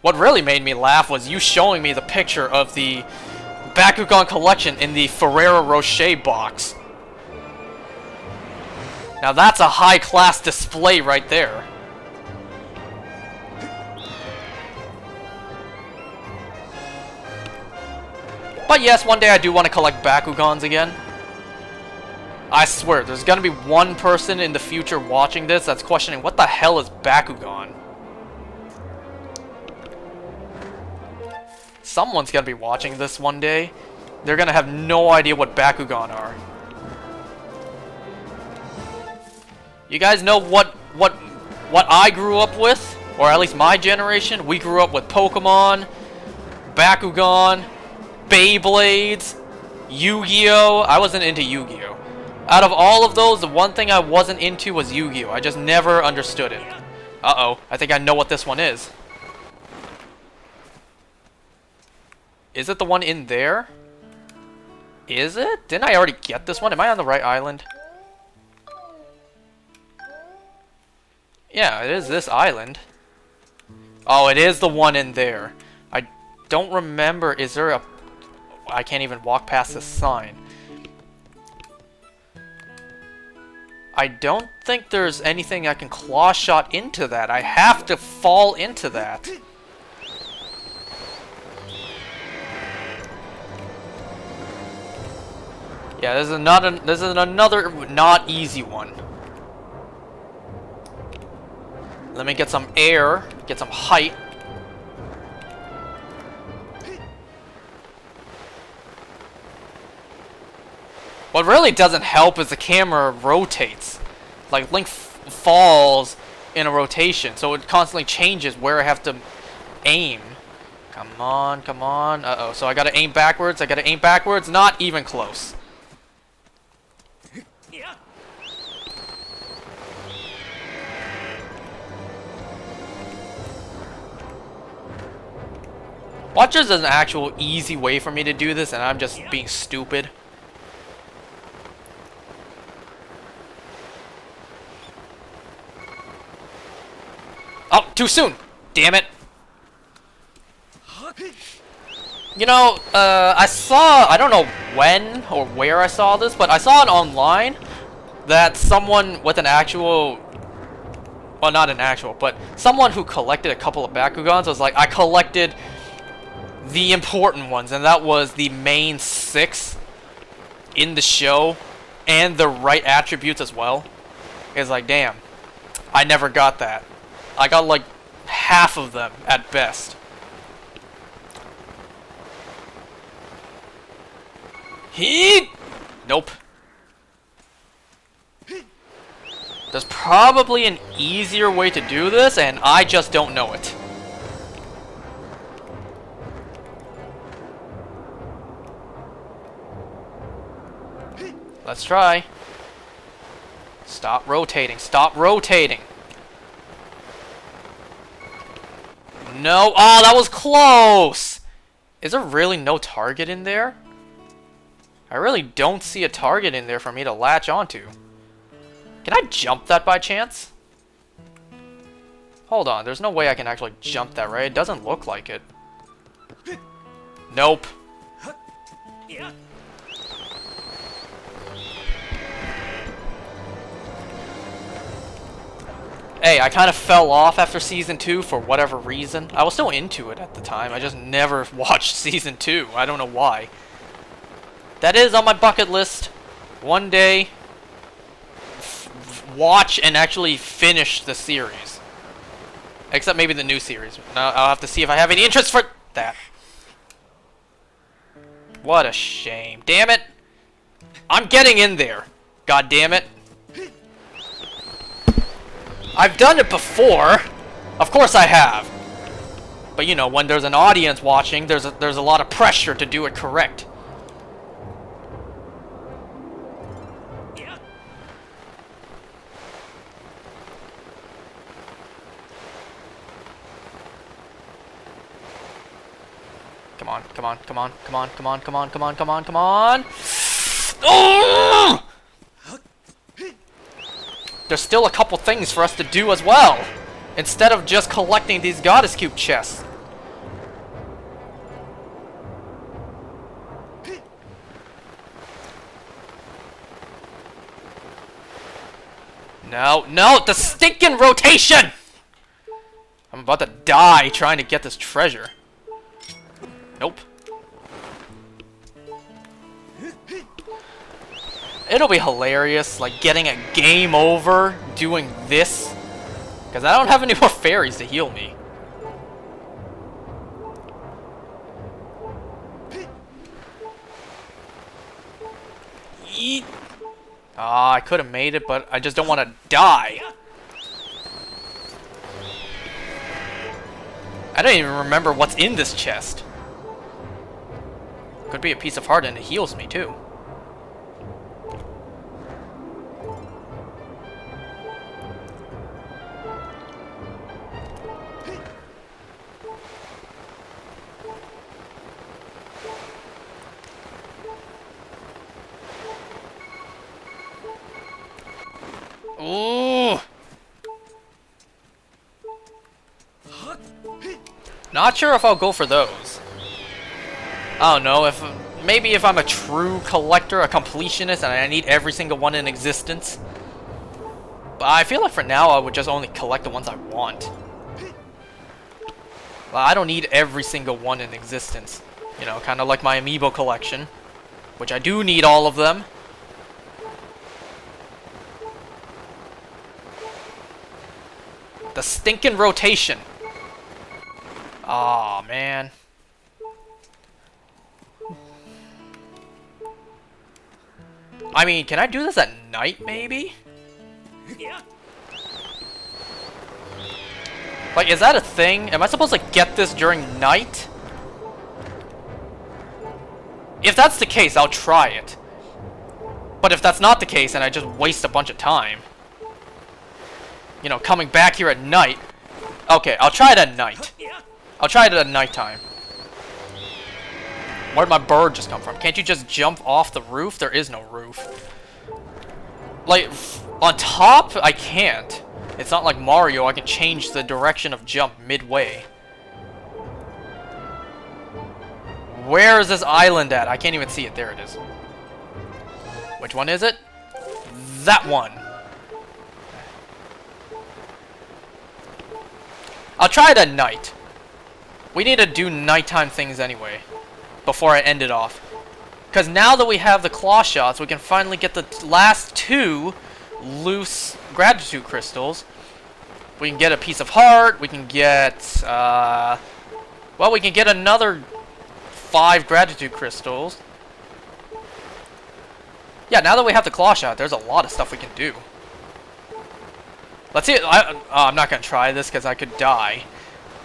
What really made me laugh was you showing me the picture of the Bakugan collection in the Ferrero Rocher box. Now that's a high-class display right there. But yes, one day I do want to collect Bakugans again. I swear, there's gonna be one person in the future watching this that's questioning, what the hell is Bakugan? Someone's gonna be watching this one day. They're gonna have no idea what Bakugan are. You guys know what I grew up with? Or at least my generation? We grew up with Pokemon, Bakugan, Beyblades, Yu-Gi-Oh! I wasn't into Yu-Gi-Oh! Out of all of those, the one thing I wasn't into was Yu-Gi-Oh! I just never understood it. Uh-oh, I think I know what this one is. Is it the one in there? Is it? Didn't I already get this one? Am I on the right island? Yeah, it is this island. Oh, it is the one in there. I don't remember. Is there a... I can't even walk past this sign. I don't think there's anything I can claw shot into that. I have to fall into that. Yeah, this is another not easy one. Let me get some air, get some height. What really doesn't help is the camera rotates. Like, Link falls in a rotation, so it constantly changes where I have to aim. Come on, come on. Uh-oh, so I gotta aim backwards, not even close. Watch, there's an actual easy way for me to do this, and I'm just being stupid. Oh, too soon! Damn it! You know, I don't know when or where I saw this, but I saw it online that someone with an actual... Well, not an actual, but someone who collected a couple of Bakugans was like, I collected the important ones, and that was the main 6 in the show, and the right attributes as well. It's like, damn, I never got that. I got like half of them at best. Nope. There's probably an easier way to do this, and I just don't know it. Let's try. Stop rotating. Stop rotating. No. Oh, that was close. Is there really no target in there? I really don't see a target in there for me to latch onto. Can I jump that by chance? Hold on. There's no way I can actually jump that, right? It doesn't look like it. Nope. Hey, I kind of fell off after Season 2 for whatever reason. I was still into it at the time. I just never watched Season 2. I don't know why. That is on my bucket list. One day, watch and actually finish the series. Except maybe the new series. Now I'll have to see if I have any interest for that. What a shame. Damn it. I'm getting in there. God damn it. I've done it before. Of course I have. But you know, when there's an audience watching, there's a lot of pressure to do it correct. Come on, come on, come on, come on, come on, come on, come on, come on, come on. Oh! There's still a couple things for us to do as well, instead of just collecting these Goddess Cube chests. No, no, the stinking rotation! I'm about to die trying to get this treasure. Nope. It'll be hilarious, like, getting a game over doing this. Because I don't have any more fairies to heal me. Yeet. Ah, I could have made it, but I just don't want to die. I don't even remember what's in this chest. Could be a piece of heart and it heals me too. Ooh. Not sure if I'll go for those. I don't know, maybe if I'm a true collector, a completionist, and I need every single one in existence. But I feel like for now I would just only collect the ones I want. Well, I don't need every single one in existence. You know, kind of like my amiibo collection, which I do need all of them. The stinking rotation. Aw, man. I mean, can I do this at night, maybe? Like, is that a thing? Am I supposed to get this during night? If that's the case, I'll try it. But if that's not the case, then I just waste a bunch of time. You know, coming back here at night. Okay, I'll try it at night. I'll try it at nighttime. Where'd my bird just come from? Can't you just jump off the roof? There is no roof. Like, on top, I can't. It's not like Mario, I can change the direction of jump midway. Where is this island at? I can't even see it. There it is. Which one is it? That one. I'll try it at night. We need to do nighttime things anyway, before I end it off. Because now that we have the claw shots, we can finally get the last two loose gratitude crystals. We can get a piece of heart, we can get, well, we can get another 5 gratitude crystals. Yeah, now that we have the claw shot, there's a lot of stuff we can do. Let's see. I'm not gonna try this because I could die.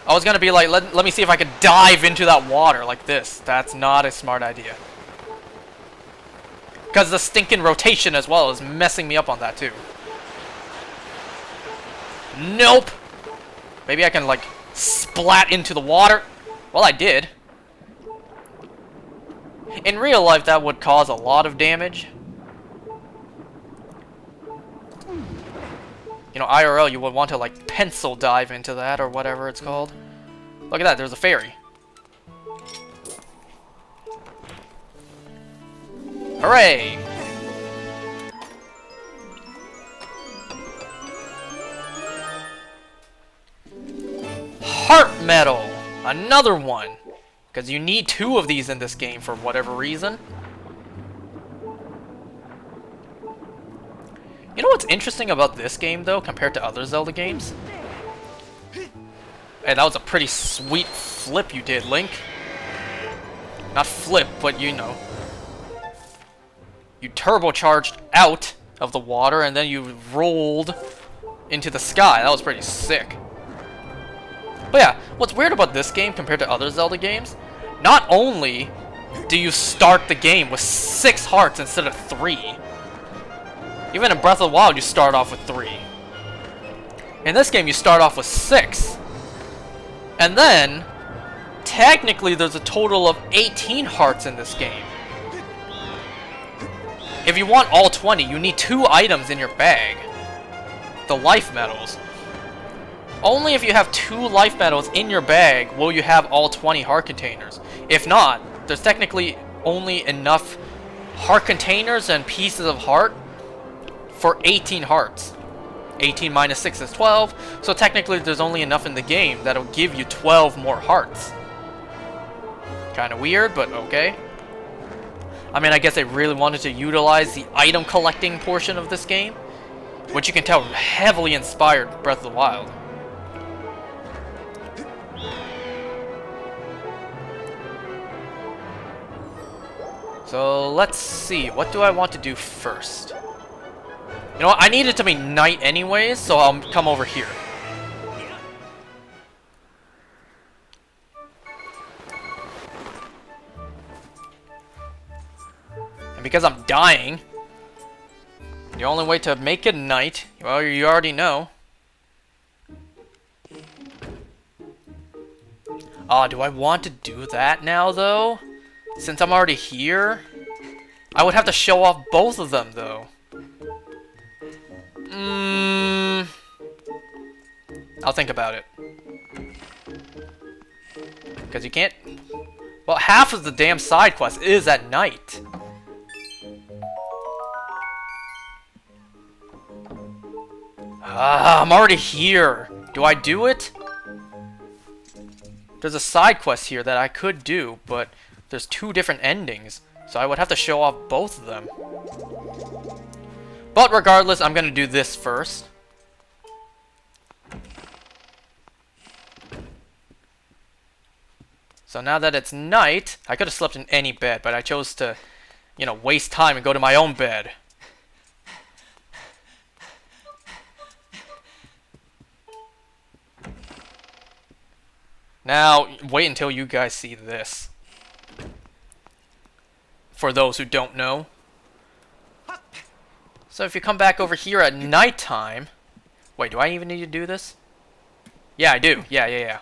I was gonna be like, let me see if I could dive into that water like this. That's not a smart idea. Because the stinking rotation as well is messing me up on that too. Nope. Maybe I can like splat into the water. Well, I did. In real life, that would cause a lot of damage. You know, IRL, you would want to, like, pencil dive into that, or whatever it's called. Look at that, there's a fairy. Hooray! Heart medal! Another one! Because you need 2 of these in this game for whatever reason. You know what's interesting about this game, though, compared to other Zelda games? Hey, that was a pretty sweet flip you did, Link. Not flip, but you know. You turbocharged out of the water, and then you rolled into the sky. That was pretty sick. But yeah, what's weird about this game compared to other Zelda games, not only do you start the game with 6 hearts instead of 3. Even in Breath of the Wild, you start off with 3. In this game, you start off with 6. And then, technically, there's a total of 18 hearts in this game. If you want all 20, you need 2 items in your bag. The life medals. Only if you have 2 life medals in your bag will you have all 20 heart containers. If not, there's technically only enough heart containers and pieces of heart for 18 hearts. 18 minus 6 is 12, so technically there's only enough in the game that'll give you 12 more hearts. Kinda weird, but okay. I mean, I guess they really wanted to utilize the item collecting portion of this game, which you can tell heavily inspired Breath of the Wild. So let's see, what do I want to do first? You know what, I need it to be night anyways, so I'll come over here. And because I'm dying, the only way to make it night, well, you already know. Do I want to do that now, though? Since I'm already here? I would have to show off both of them, though. I'll think about it. Because you can't... Well, half of the damn side quest is at night. I'm already here. Do I do it? There's a side quest here that I could do, but there's 2 different endings, so I would have to show off both of them. But regardless, I'm gonna do this first. So now that it's night, I could have slept in any bed, but I chose to, you know, waste time and go to my own bed. Now, wait until you guys see this. For those who don't know. So if you come back over here at nighttime... Wait, do I even need to do this? Yeah, I do. Yeah.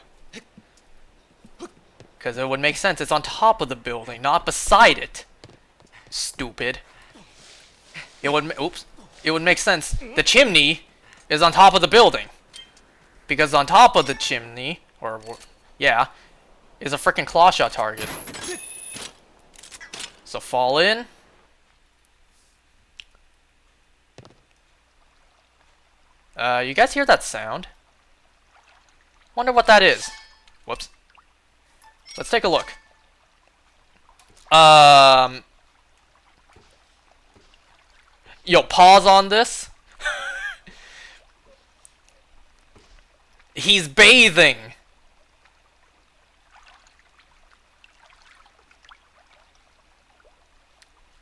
Because it would make sense. It's on top of the building, not beside it. Stupid. It would... Oops. It would make sense. The chimney is on top of the building. Because on top of the chimney... Yeah, is a frickin' claw shot target. So fall in. You guys hear that sound? Wonder what that is. Whoops. Let's take a look. Yo, pause on this. He's bathing.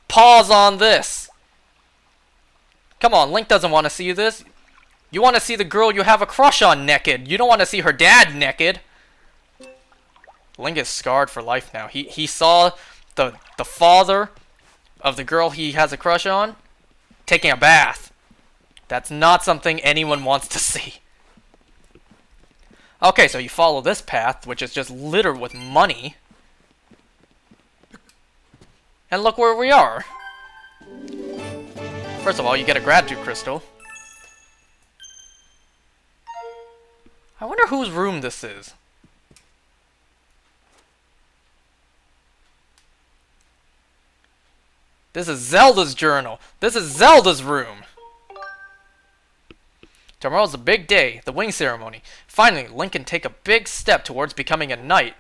Pause on this. Come on, Link doesn't want to see this. You want to see the girl you have a crush on naked. You don't want to see her dad naked. Link is scarred for life now. He saw the father of the girl he has a crush on taking a bath. That's not something anyone wants to see. Okay, so you follow this path, which is just littered with money. And look where we are. First of all, you get a gratitude crystal. I wonder whose room this is. This is Zelda's journal. This is Zelda's room. Tomorrow's a big day, the wing ceremony. Finally, Link can take a big step towards becoming a knight.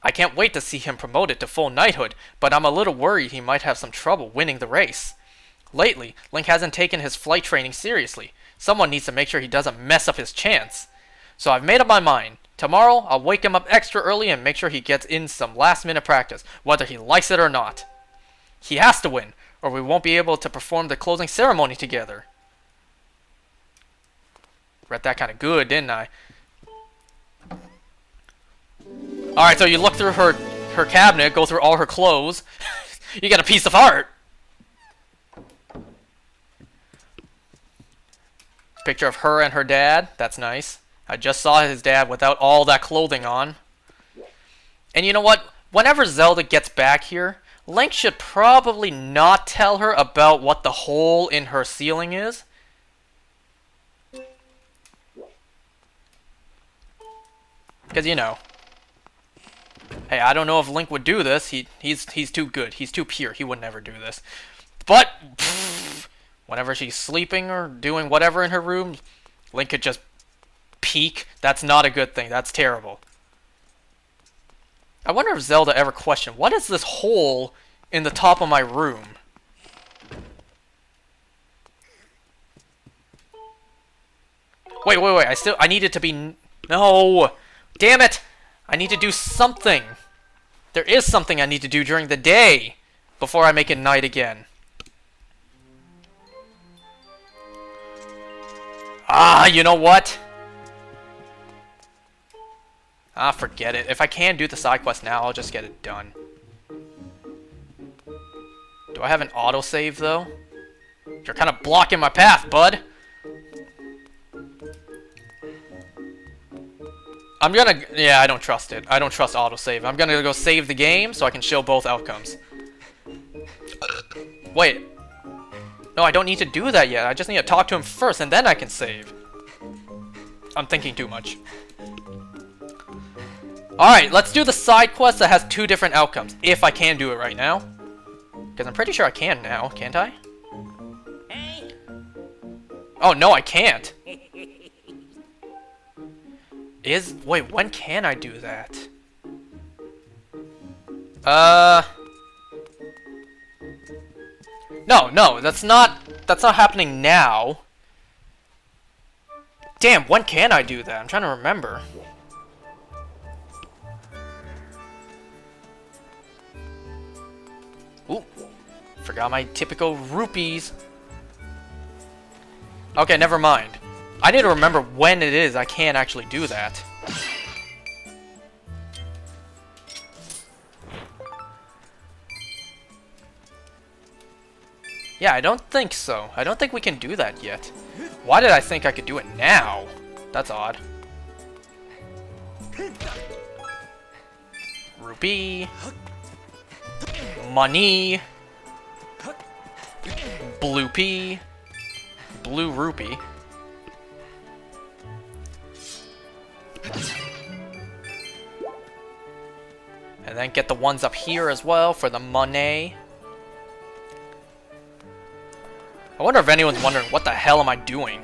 I can't wait to see him promoted to full knighthood, but I'm a little worried he might have some trouble winning the race. Lately, Link hasn't taken his flight training seriously. Someone needs to make sure he doesn't mess up his chance. So I've made up my mind. Tomorrow, I'll wake him up extra early and make sure he gets in some last-minute practice, whether he likes it or not. He has to win, or we won't be able to perform the closing ceremony together. Read that kind of good, didn't I? Alright, so you look through her cabinet, go through all her clothes. You get a piece of heart. Picture of her and her dad. That's nice. I just saw his dad without all that clothing on. And you know what? Whenever Zelda gets back here, Link should probably not tell her about what the hole in her ceiling is. Because, you know. Hey, I don't know if Link would do this. He's too good. He's too pure. He would never do this. But, pff, whenever she's sleeping or doing whatever in her room, Link could just peek. That's not a good thing. That's terrible. I wonder if Zelda ever questioned, what is this hole in the top of my room? Wait, I need it to be... No! Damn it! I need to do something! There is something I need to do during the day before I make it night again. Ah, you know what? Ah, forget it. If I can do the side quest now, I'll just get it done. Do I have an autosave, though? You're kind of blocking my path, bud. I'm gonna... Yeah, I don't trust it. I don't trust autosave. I'm gonna go save the game so I can show both outcomes. Wait. No, I don't need to do that yet. I just need to talk to him first, and then I can save. I'm thinking too much. Alright, let's do the side quest that has 2 different outcomes. If I can do it right now. Because I'm pretty sure I can now, can't I? Oh, no, I can't. Wait, when can I do that? No, that's not happening now. Damn, when can I do that? I'm trying to remember. Ooh, forgot my typical rupees. Okay, never mind. I need to remember when it is I can actually do that. Yeah, I don't think so. I don't think we can do that yet. Why did I think I could do it now? That's odd. Rupee. Money. Blue pea. Blue rupee. And then get the ones up here as well for the money. I wonder if anyone's wondering, what the hell am I doing?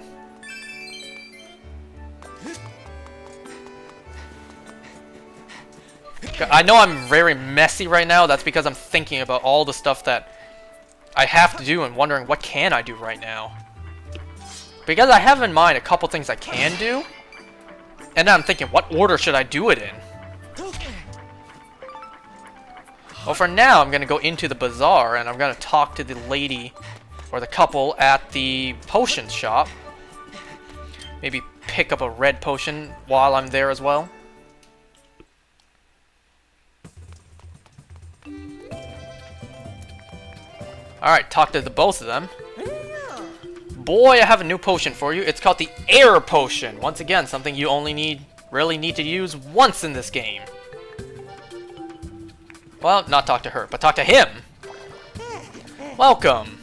I know I'm very messy right now. That's because I'm thinking about all the stuff that I have to do and wondering, what can I do right now? Because I have in mind a couple things I can do. And then I'm thinking, what order should I do it in? Well, for now, I'm going to go into the bazaar and I'm going to talk to the lady or the couple at the potion shop. Maybe pick up a red potion while I'm there as well. Alright, talk to the both of them. Boy, I have a new potion for you. It's called the Air Potion. Once again, something you only really need to use once in this game. Well, not talk to her, but talk to him. Welcome.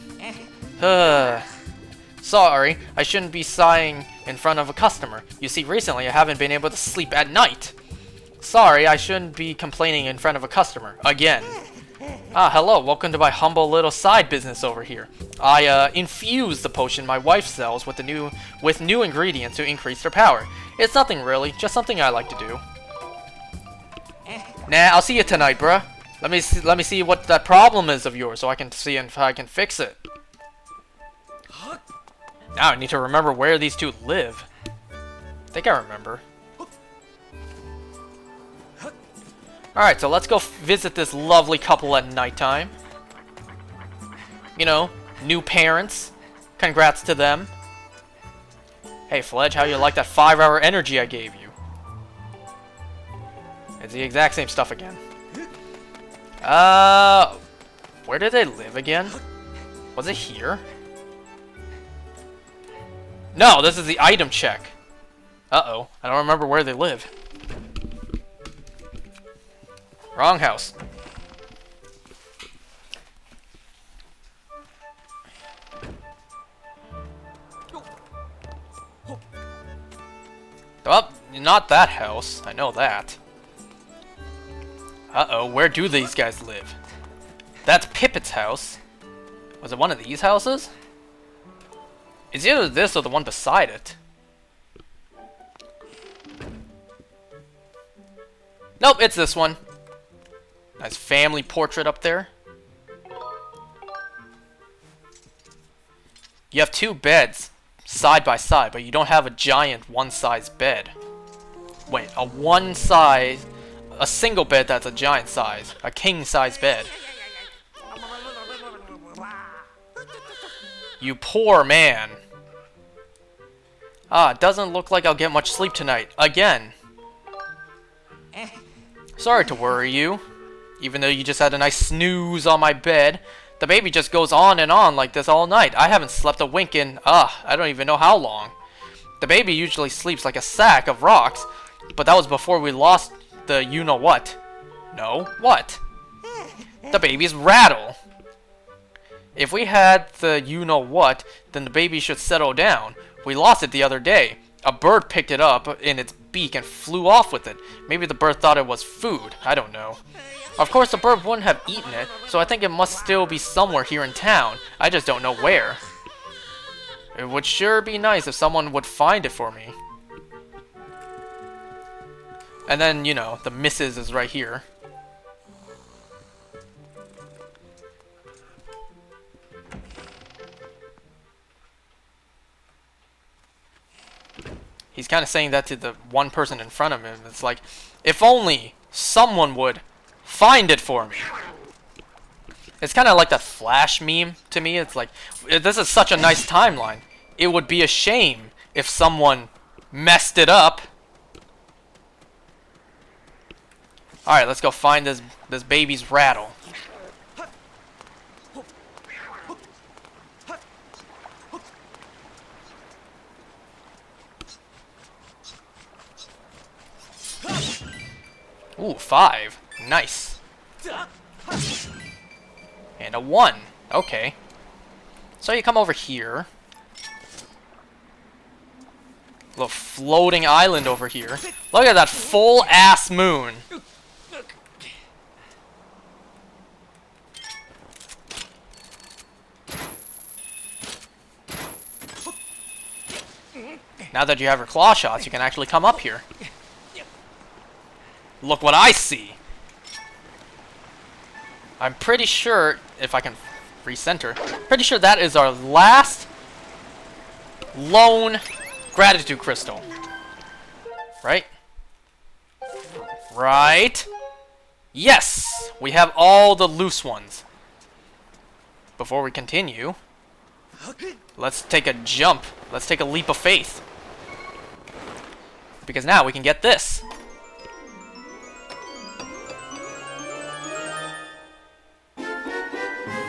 Sorry, I shouldn't be sighing in front of a customer. You see, recently I haven't been able to sleep at night. Sorry, I shouldn't be complaining in front of a customer. Again. Ah, hello. Welcome to my humble little side business over here. I infuse the potion my wife sells with new ingredients to increase their power. It's nothing really, just something I like to do. Nah, I'll see you tonight, bruh. Let me see what that problem is of yours, so I can see if I can fix it. Now I need to remember where these two live. I think I remember. Alright, so let's go visit this lovely couple at nighttime. You know, new parents. Congrats to them. Hey, Fledge, how you like that 5-hour energy I gave you? It's the exact same stuff again. Where did they live again? Was it here? No, this is the item check. Uh-oh. I don't remember where they live. Wrong house. Oh, not that house. I know that. Uh-oh, where do these guys live? That's Pippet's house. Was it one of these houses? It's either this or the one beside it. Nope, it's this one. Nice family portrait up there. You have two beds side by side, but you don't have a giant one-size bed. Wait, a single bed that's a giant size. A king-size bed. You poor man. Ah, it doesn't look like I'll get much sleep tonight. Again. Sorry to worry you. Even though you just had a nice snooze on my bed, the baby just goes on and on like this all night. I haven't slept a wink in, I don't even know how long. The baby usually sleeps like a sack of rocks, but that was before we lost the you-know-what. No, what? The baby's rattle. If we had the you-know-what, then the baby should settle down. We lost it the other day. A bird picked it up in its beak and flew off with it. Maybe the bird thought it was food. I don't know. Of course, the bird wouldn't have eaten it, so I think it must still be somewhere here in town. I just don't know where. It would sure be nice if someone would find it for me. And then, you know, the missus is right here. He's kind of saying that to the one person in front of him. It's like, if only someone would find it for me. It's kind of like that Flash meme to me. It's like, this is such a nice timeline. It would be a shame if someone messed it up. Alright, let's go find this baby's rattle. Ooh, 5. Nice. And a 1. Okay. So you come over here. Little floating island over here. Look at that full-ass moon. Now that you have your claw shots, you can actually come up here. Look what I see! I'm pretty sure, if I can recenter, pretty sure that is our last lone gratitude crystal. Right? Right? Yes! We have all the loose ones. Before we continue, let's take a jump. Let's take a leap of faith. Because now we can get this.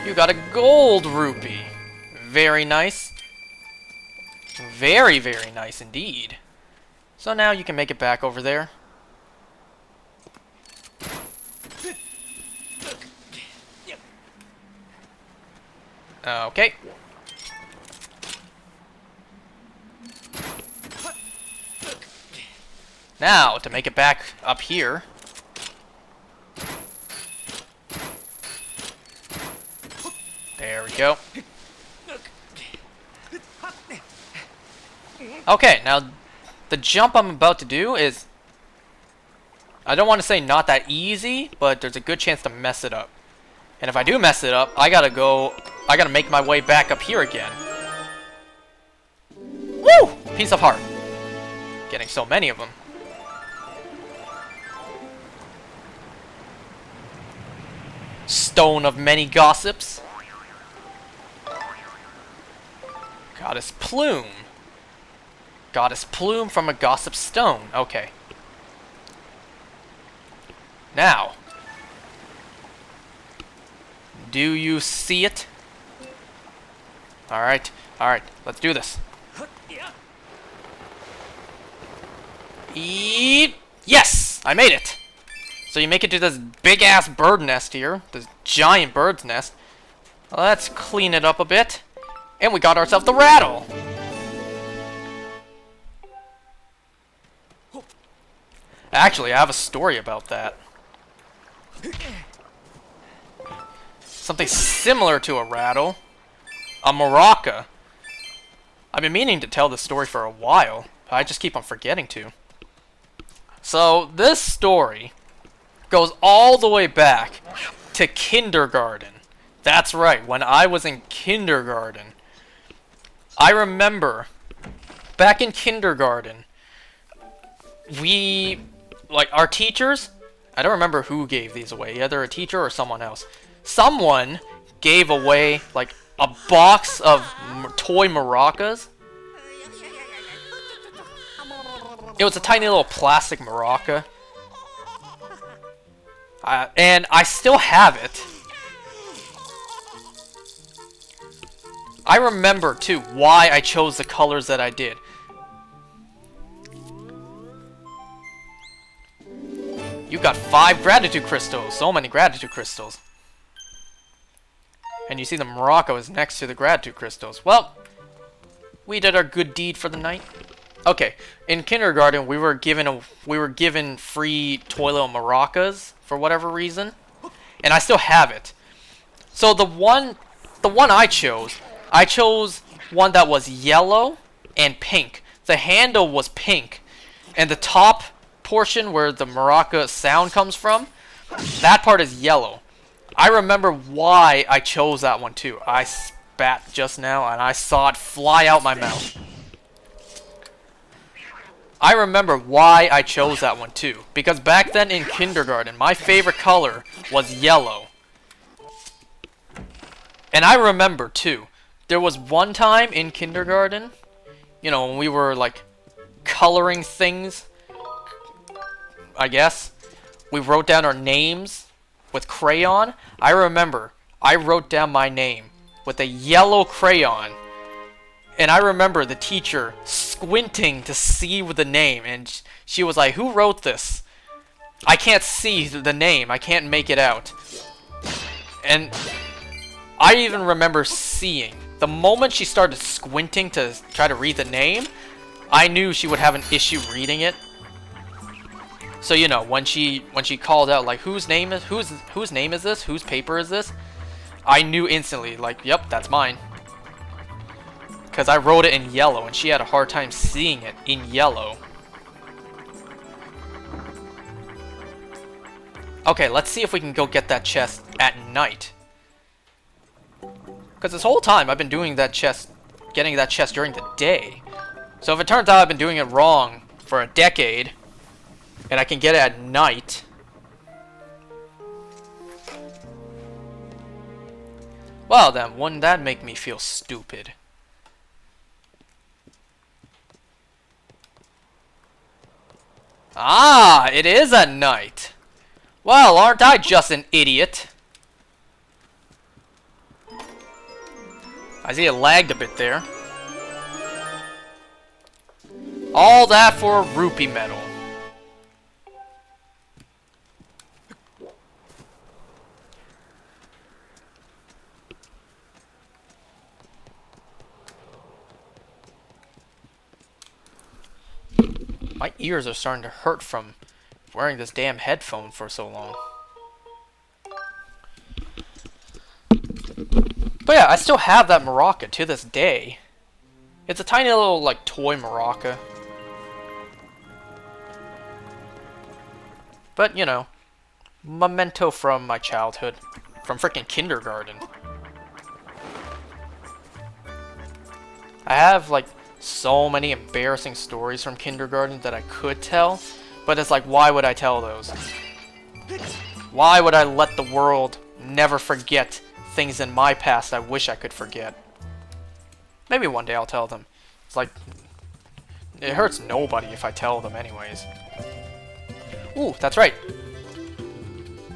You got a gold rupee. Very nice. Very, very nice indeed. So now you can make it back over there. Okay. Now, to make it back up here. There we go. Okay, now the jump I'm about to do is, I don't want to say not that easy, but there's a good chance to mess it up. And if I do mess it up, I gotta make my way back up here again. Woo! Piece of heart. Getting so many of them. Stone of many gossips. Goddess Plume. Goddess Plume from a gossip stone. Okay. Now, do you see it? Alright, alright, let's do this. Yes! I made it! So you make it to this big-ass bird nest here. This giant bird's nest. Let's clean it up a bit. And we got ourselves the rattle! Actually, I have a story about that. Something similar to a rattle. A maraca. I've been meaning to tell this story for a while, but I just keep on forgetting to. So, this story goes all the way back to kindergarten. That's right, when I was in kindergarten. I remember, back in kindergarten, our teachers, I don't remember who gave these away, either a teacher or someone else. Someone gave away, like, a box of toy maracas. It was a tiny little plastic maraca. And I still have it. I remember, too, why I chose the colors that I did. You got 5 gratitude crystals. So many gratitude crystals. And you see the maraca was next to the gratitude crystals. Well, we did our good deed for the night. Okay, in kindergarten we were given free toy little maracas for whatever reason, and I still have it. So the one I chose one that was yellow and pink. The handle was pink, and the top portion where the maraca sound comes from, that part is yellow. I remember why I chose that one too. I spat just now and I saw it fly out my mouth. I remember why I chose that one too. Because back then in kindergarten, my favorite color was yellow. And I remember too, there was one time in kindergarten, you know, when we were like coloring things, I guess, we wrote down our names with crayon. I remember I wrote down my name with a yellow crayon, and I remember the teacher squinting to see with the name, and she was like, "Who wrote this? I can't see the name. I can't make it out." And I even remember seeing the moment she started squinting to try to read the name, I knew she would have an issue reading it. So, you know, when she called out like whose name is this? Whose paper is this? I knew instantly, like, yep, that's mine. Cuz I wrote it in yellow and she had a hard time seeing it in yellow. Okay, let's see if we can go get that chest at night. Cuz this whole time I've been doing that chest, getting that chest during the day. So if it turns out I've been doing it wrong for a decade, and I can get it at night, well then, wouldn't that make me feel stupid? Ah, it is at night. Well, aren't I just an idiot? I see it lagged a bit there. All that for a rupee medal. My ears are starting to hurt from wearing this damn headphone for so long. But yeah, I still have that maraca to this day. It's a tiny little, like, toy maraca. But, you know, memento from my childhood. From frickin' kindergarten. I have, like, so many embarrassing stories from kindergarten that I could tell, but it's like, why would I tell those? Why would I let the world never forget things in my past I wish I could forget? Maybe one day I'll tell them. It's like, it hurts nobody if I tell them anyways. Ooh, that's right.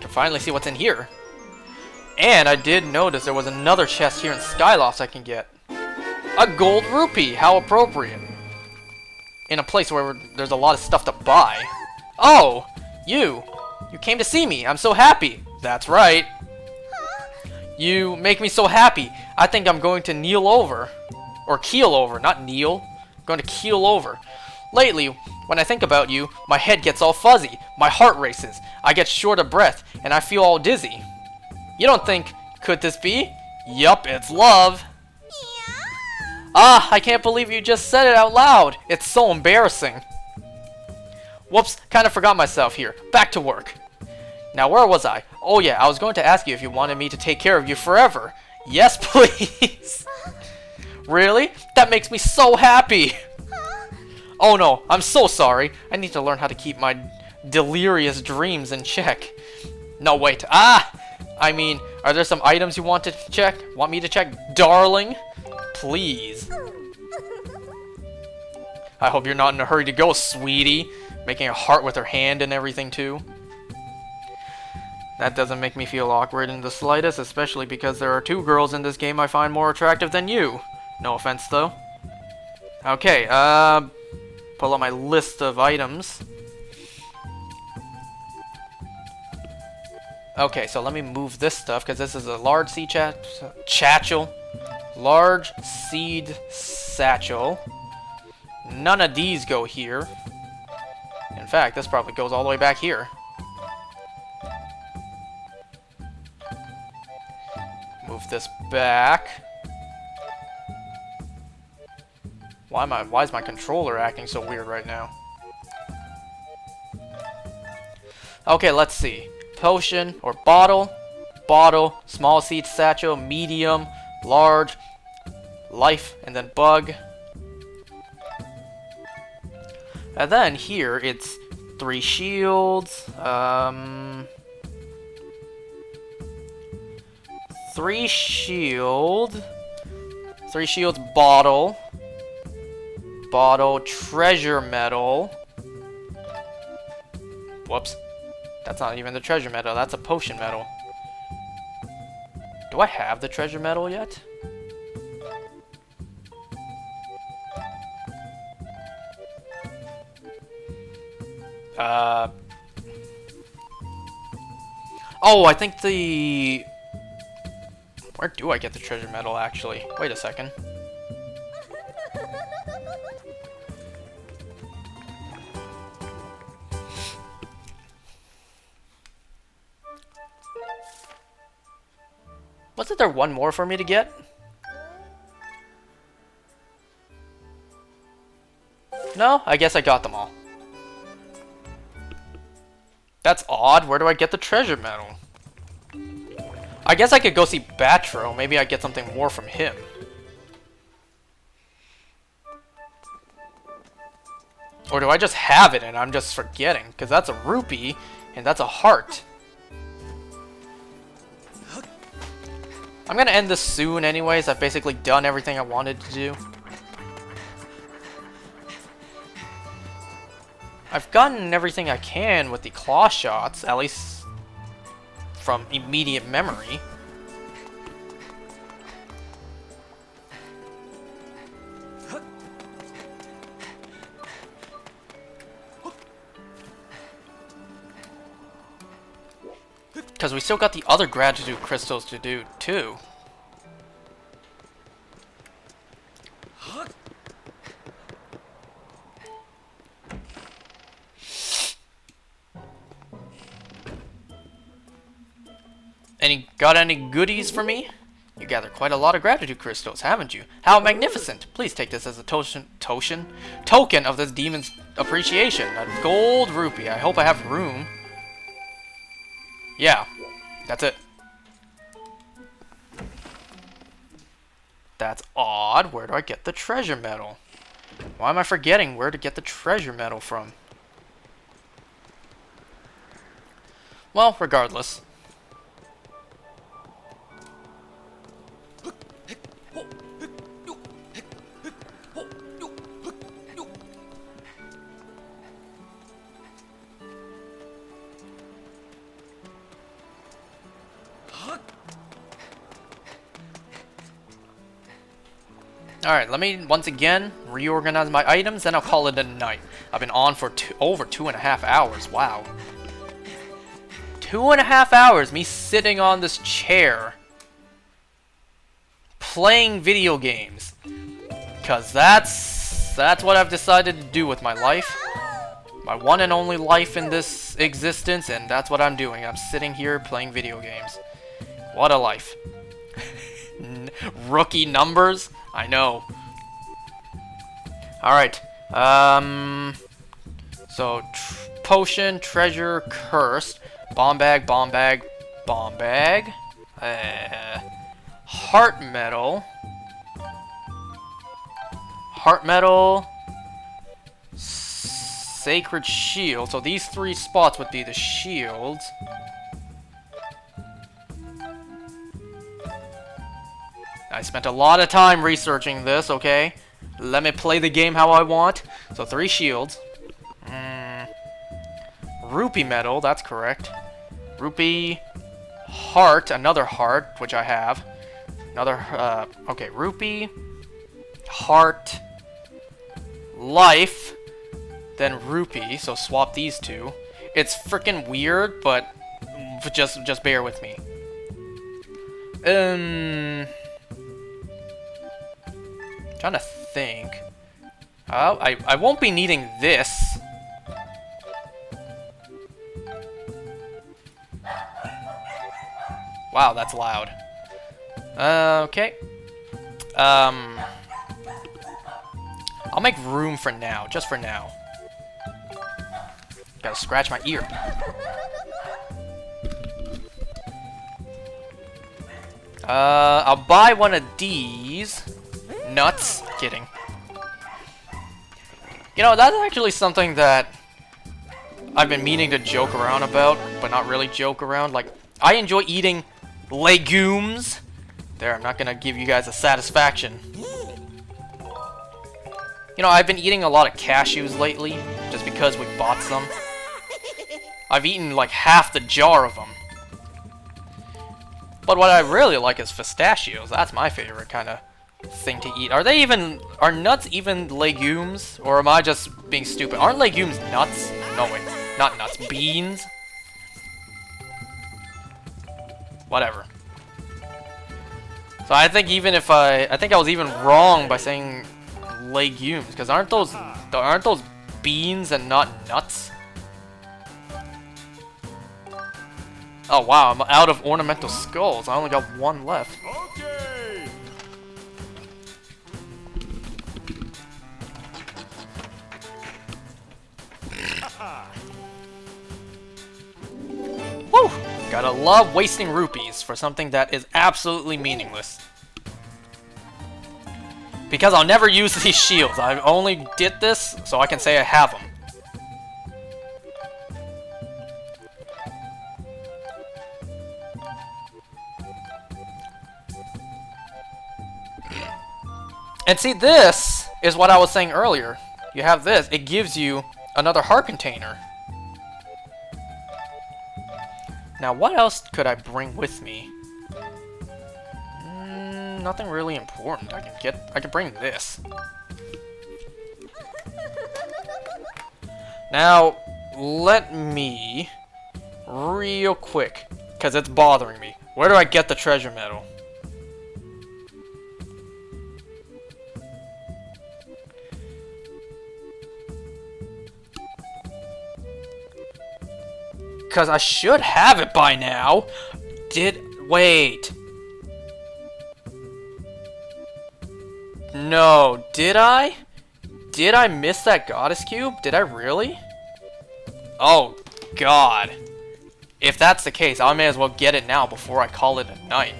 To finally see what's in here. And I did notice there was another chest here in Skylofts I can get. A gold rupee! How appropriate. In a place where there's a lot of stuff to buy. Oh! You! You came to see me! I'm so happy! That's right! You make me so happy! I think I'm going to kneel over. Or keel over, not kneel. I'm going to keel over. Lately, when I think about you, my head gets all fuzzy. My heart races. I get short of breath, and I feel all dizzy. You don't think, could this be? Yup, it's love! Ah, I can't believe you just said it out loud. It's so embarrassing. Whoops, kind of forgot myself here. Back to work. Now, where was I? Oh yeah, I was going to ask you if you wanted me to take care of you forever. Yes, please. Really? That makes me so happy. Oh no, I'm so sorry. I need to learn how to keep my delirious dreams in check. No, wait. I mean, are there some items you want to check? Want me to check? Darling? Please. I hope you're not in a hurry to go, sweetie. Making a heart with her hand and everything, too. That doesn't make me feel awkward in the slightest, especially because there are two girls in this game I find more attractive than you. No offense, though. Okay, pull up my list of items. Okay, so let me move this stuff, because this is a large seed satchel. Large seed satchel. None of these go here. In fact, this probably goes all the way back here. Move this back. Why is my controller acting so weird right now? Okay, let's see. Potion or bottle. Bottle, small seed satchel, medium, large, life, and then bug. And then here it's 3 shields, 3 shields, bottle, treasure medal. Whoops. That's not even the treasure medal, that's a potion medal. Do I have the treasure medal yet? Oh, I think the... Where do I get the treasure medal, actually? Wait a second. Wasn't there one more for me to get? No? I guess I got them all. That's odd. Where do I get the treasure medal? I guess I could go see Batro. Maybe I get something more from him. Or do I just have it and I'm just forgetting? Because that's a rupee and that's a heart. I'm gonna end this soon anyways. I've basically done everything I wanted to do. I've gotten everything I can with the claw shots, at least from immediate memory. Because we still got the other gratitude crystals to do, too. Got any goodies for me? You gathered quite a lot of gratitude crystals, haven't you? How magnificent! Please take this as a token of this demon's appreciation. A gold rupee. I hope I have room. Yeah, that's it. That's odd. Where do I get the treasure medal? Why am I forgetting where to get the treasure medal from? Well, regardless. Alright, let me once again reorganize my items, then I'll call it a night. I've been on for over 2.5 hours. Wow. 2.5 hours, me sitting on this chair. Playing video games. Because that's what I've decided to do with my life. My one and only life in this existence, and that's what I'm doing. I'm sitting here playing video games. What a life. Rookie numbers? I know. Alright. So, potion, treasure, cursed. Bomb bag, bomb bag, bomb bag. Heart metal. Heart metal. Sacred shield. So these 3 spots would be the shields. I spent a lot of time researching this, okay? Let me play the game how I want. So 3 shields. Rupee metal, that's correct. Rupee, heart, another heart, which I have. Another, okay, rupee, heart, life, then rupee, so swap these 2. It's freaking weird, but just bear with me. Trying to think. I won't be needing this. Wow, that's loud. Okay. I'll make room for now, just for now. Gotta scratch my ear. I'll buy one of these. Nuts. Kidding. You know, that's actually something that I've been meaning to joke around about, but not really joke around. Like, I enjoy eating legumes. There, I'm not gonna give you guys a satisfaction. You know, I've been eating a lot of cashews lately, just because we bought some. I've eaten like half the jar of them. But what I really like is pistachios. That's my favorite kind of thing to eat. Are nuts even legumes? Or am I just being stupid? Aren't legumes nuts? No, wait, not nuts, beans? Whatever. So I think even if I think I was even wrong by saying legumes, because aren't those beans and not nuts? Oh wow, I'm out of ornamental skulls. I only got 1 left. Okay. Woo! Gotta love wasting rupees for something that is absolutely meaningless. Because I'll never use these shields. I only did this so I can say I have them. And see, this is what I was saying earlier. You have this. It gives you another heart container. Now, what else could I bring with me? Nothing really important. I can bring this. Now, let me real quick, because it's bothering me. Where do I get the treasure medal? Because I should have it by now. Wait. No, did I? Did I miss that goddess cube? Did I really? Oh, God. If that's the case, I may as well get it now before I call it a night.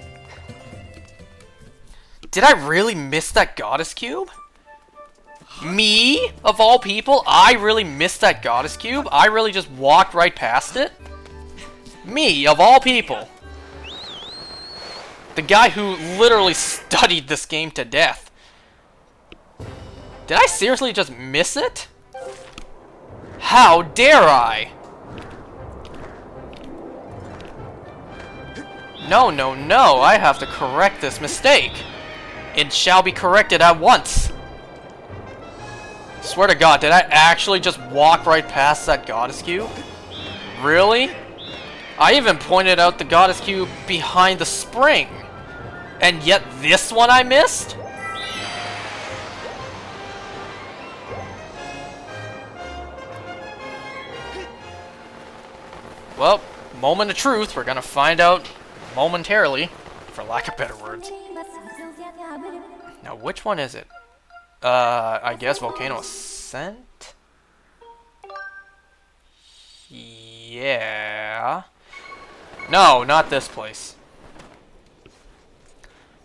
Did I really miss that goddess cube? Me? Of all people? I really missed that goddess cube? I really just walked right past it? Me, of all people. The guy who literally studied this game to death. Did I seriously just miss it? How dare I? No, no, no. I have to correct this mistake. It shall be corrected at once. Swear to God, did I actually just walk right past that goddess cube? Really? I even pointed out the goddess cube behind the spring. And yet this one I missed? Well, moment of truth. We're gonna find out momentarily, for lack of better words. Now, which one is it? I guess Volcano Ascent? Yeah. No, not this place.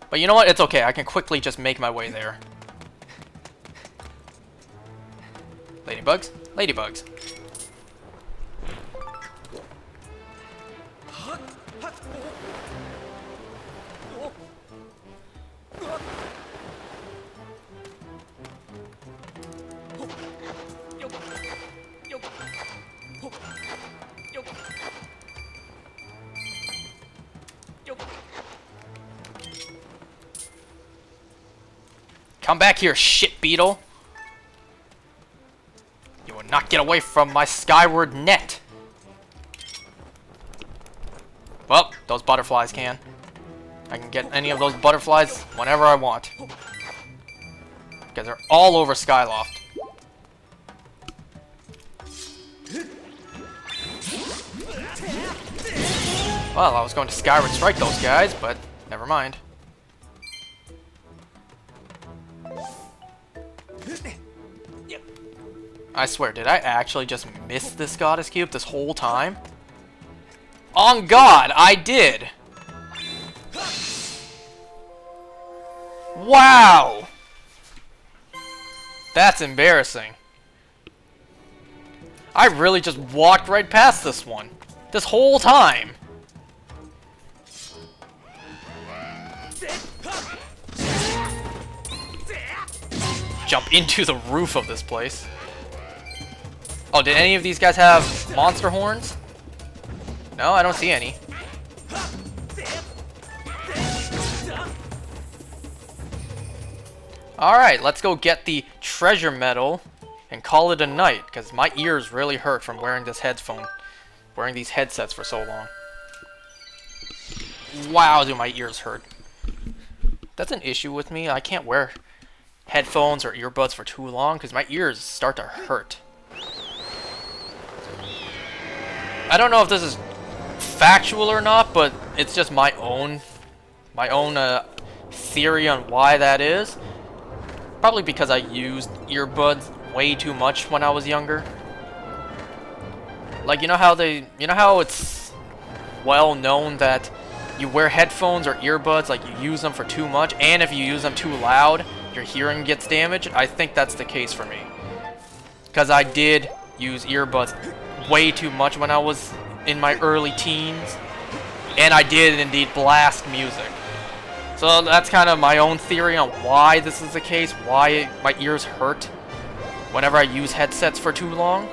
But you know what? It's okay. I can quickly just make my way there. Ladybugs? Ladybugs. Come back here, shit beetle! You will not get away from my Skyward net! Well, those butterflies can. I can get any of those butterflies whenever I want. Because they're all over Skyloft. Well, I was going to Skyward strike those guys, but never mind. I swear, did I actually just miss this goddess cube this whole time? On God, I did! Wow! That's embarrassing. I really just walked right past this one. This whole time. Jump into the roof of this place. Oh, did any of these guys have monster horns? No, I don't see any. Alright, let's go get the treasure medal and call it a night, because my ears really hurt from wearing this wearing these headsets for so long. Wow, do my ears hurt. That's an issue with me. I can't wear headphones or earbuds for too long, because my ears start to hurt. I don't know if this is factual or not, but it's just my own theory on why that is. Probably because I used earbuds way too much when I was younger. Like, you know how it's well known that you wear headphones or earbuds, like you use them for too much, and if you use them too loud, your hearing gets damaged? I think that's the case for me. Because I did use earbuds way too much when I was in my early teens, and I did indeed blast music. So that's kind of my own theory on why this is the case, why my ears hurt whenever I use headsets for too long.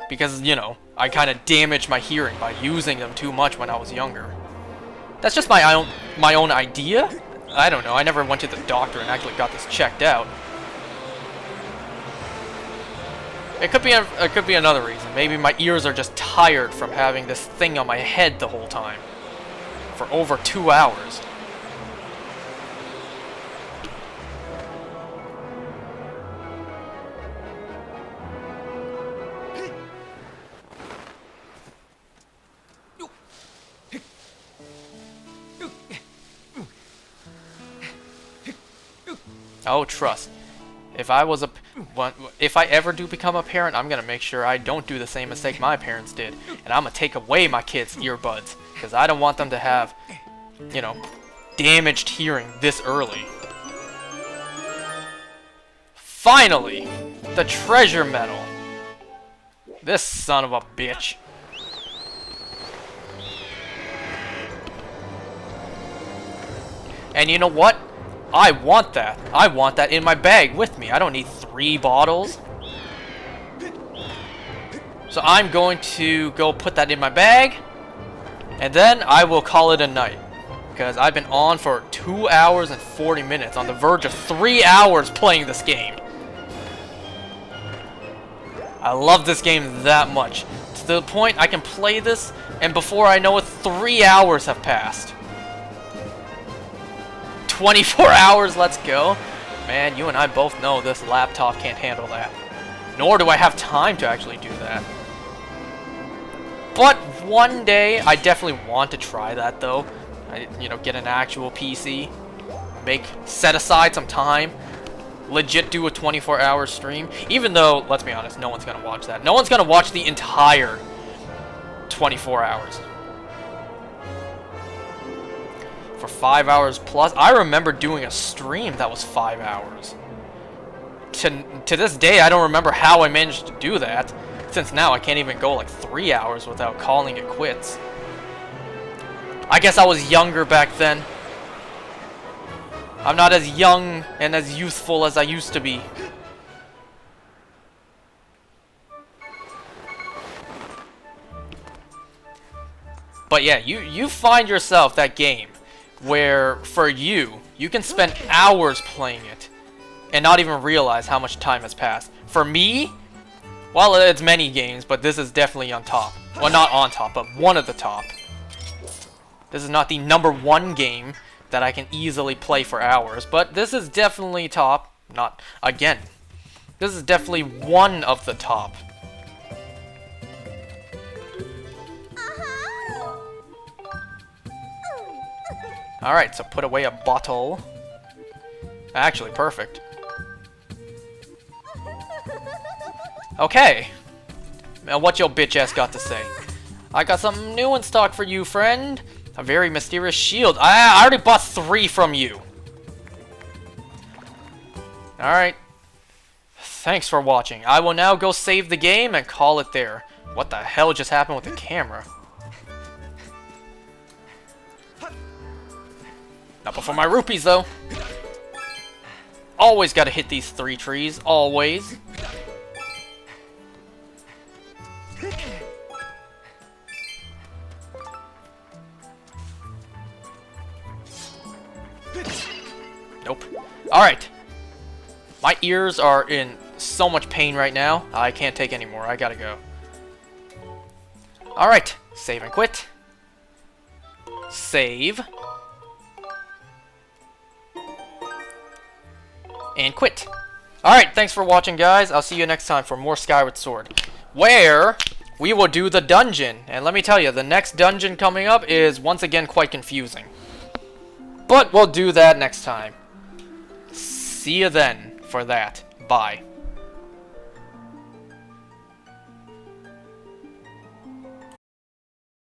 Because, you know, I kind of damaged my hearing by using them too much when I was younger. That's just my own idea. I don't know, I never went to the doctor and actually got this checked out. It could be another reason. Maybe my ears are just tired from having this thing on my head the whole time. For over 2 hours. Oh, trust. If I ever do become a parent, I'm gonna make sure I don't do the same mistake my parents did, and I'm gonna take away my kids' earbuds, because I don't want them to have, you know, damaged hearing this early. Finally, the treasure medal. This son of a bitch. And you know what? I want that. I want that in my bag with me. I don't need 3 bottles. So I'm going to go put that in my bag. And then I will call it a night. Because I've been on for 2 hours and 40 minutes, on the verge of 3 hours playing this game. I love this game that much. To the point I can play this, and before I know it, 3 hours have passed. 24 hours, let's go. Man, you and I both know this laptop can't handle that. Nor do I have time to actually do that. But one day, I definitely want to try that though. You know, get an actual PC. Set aside some time. Legit do a 24-hour stream. Even though, let's be honest, no one's gonna watch that. No one's gonna watch the entire 24 hours. For 5 hours plus. I remember doing a stream that was 5 hours. To this day, I don't remember how I managed to do that. Since now I can't even go like 3 hours without calling it quits. I guess I was younger back then. I'm not as young and as youthful as I used to be. But yeah, you find yourself that game where for you can spend hours playing it and not even realize how much time has passed. For me, well, it's many games, but this is definitely on top. Well, not on top, but one of the top. This is not the #1 game that I can easily play for hours, but this is definitely top. Not, again, this is definitely one of the top. Alright, so put away a bottle. Actually, perfect. Okay. Now, what your bitch ass got to say? I got something new in stock for you, friend. A very mysterious shield. I already bought 3 from you. Alright. Thanks for watching. I will now go save the game and call it there. What the hell just happened with the camera? Not before my rupees, though. Always gotta hit these 3 trees. Always. Nope. Alright. My ears are in so much pain right now. I can't take any more. I gotta go. Alright. Save and quit. Save. And quit. Alright, thanks for watching, guys. I'll see you next time for more Skyward Sword, where we will do the dungeon. And let me tell you, the next dungeon coming up is once again quite confusing. But we'll do that next time. See you then for that. Bye.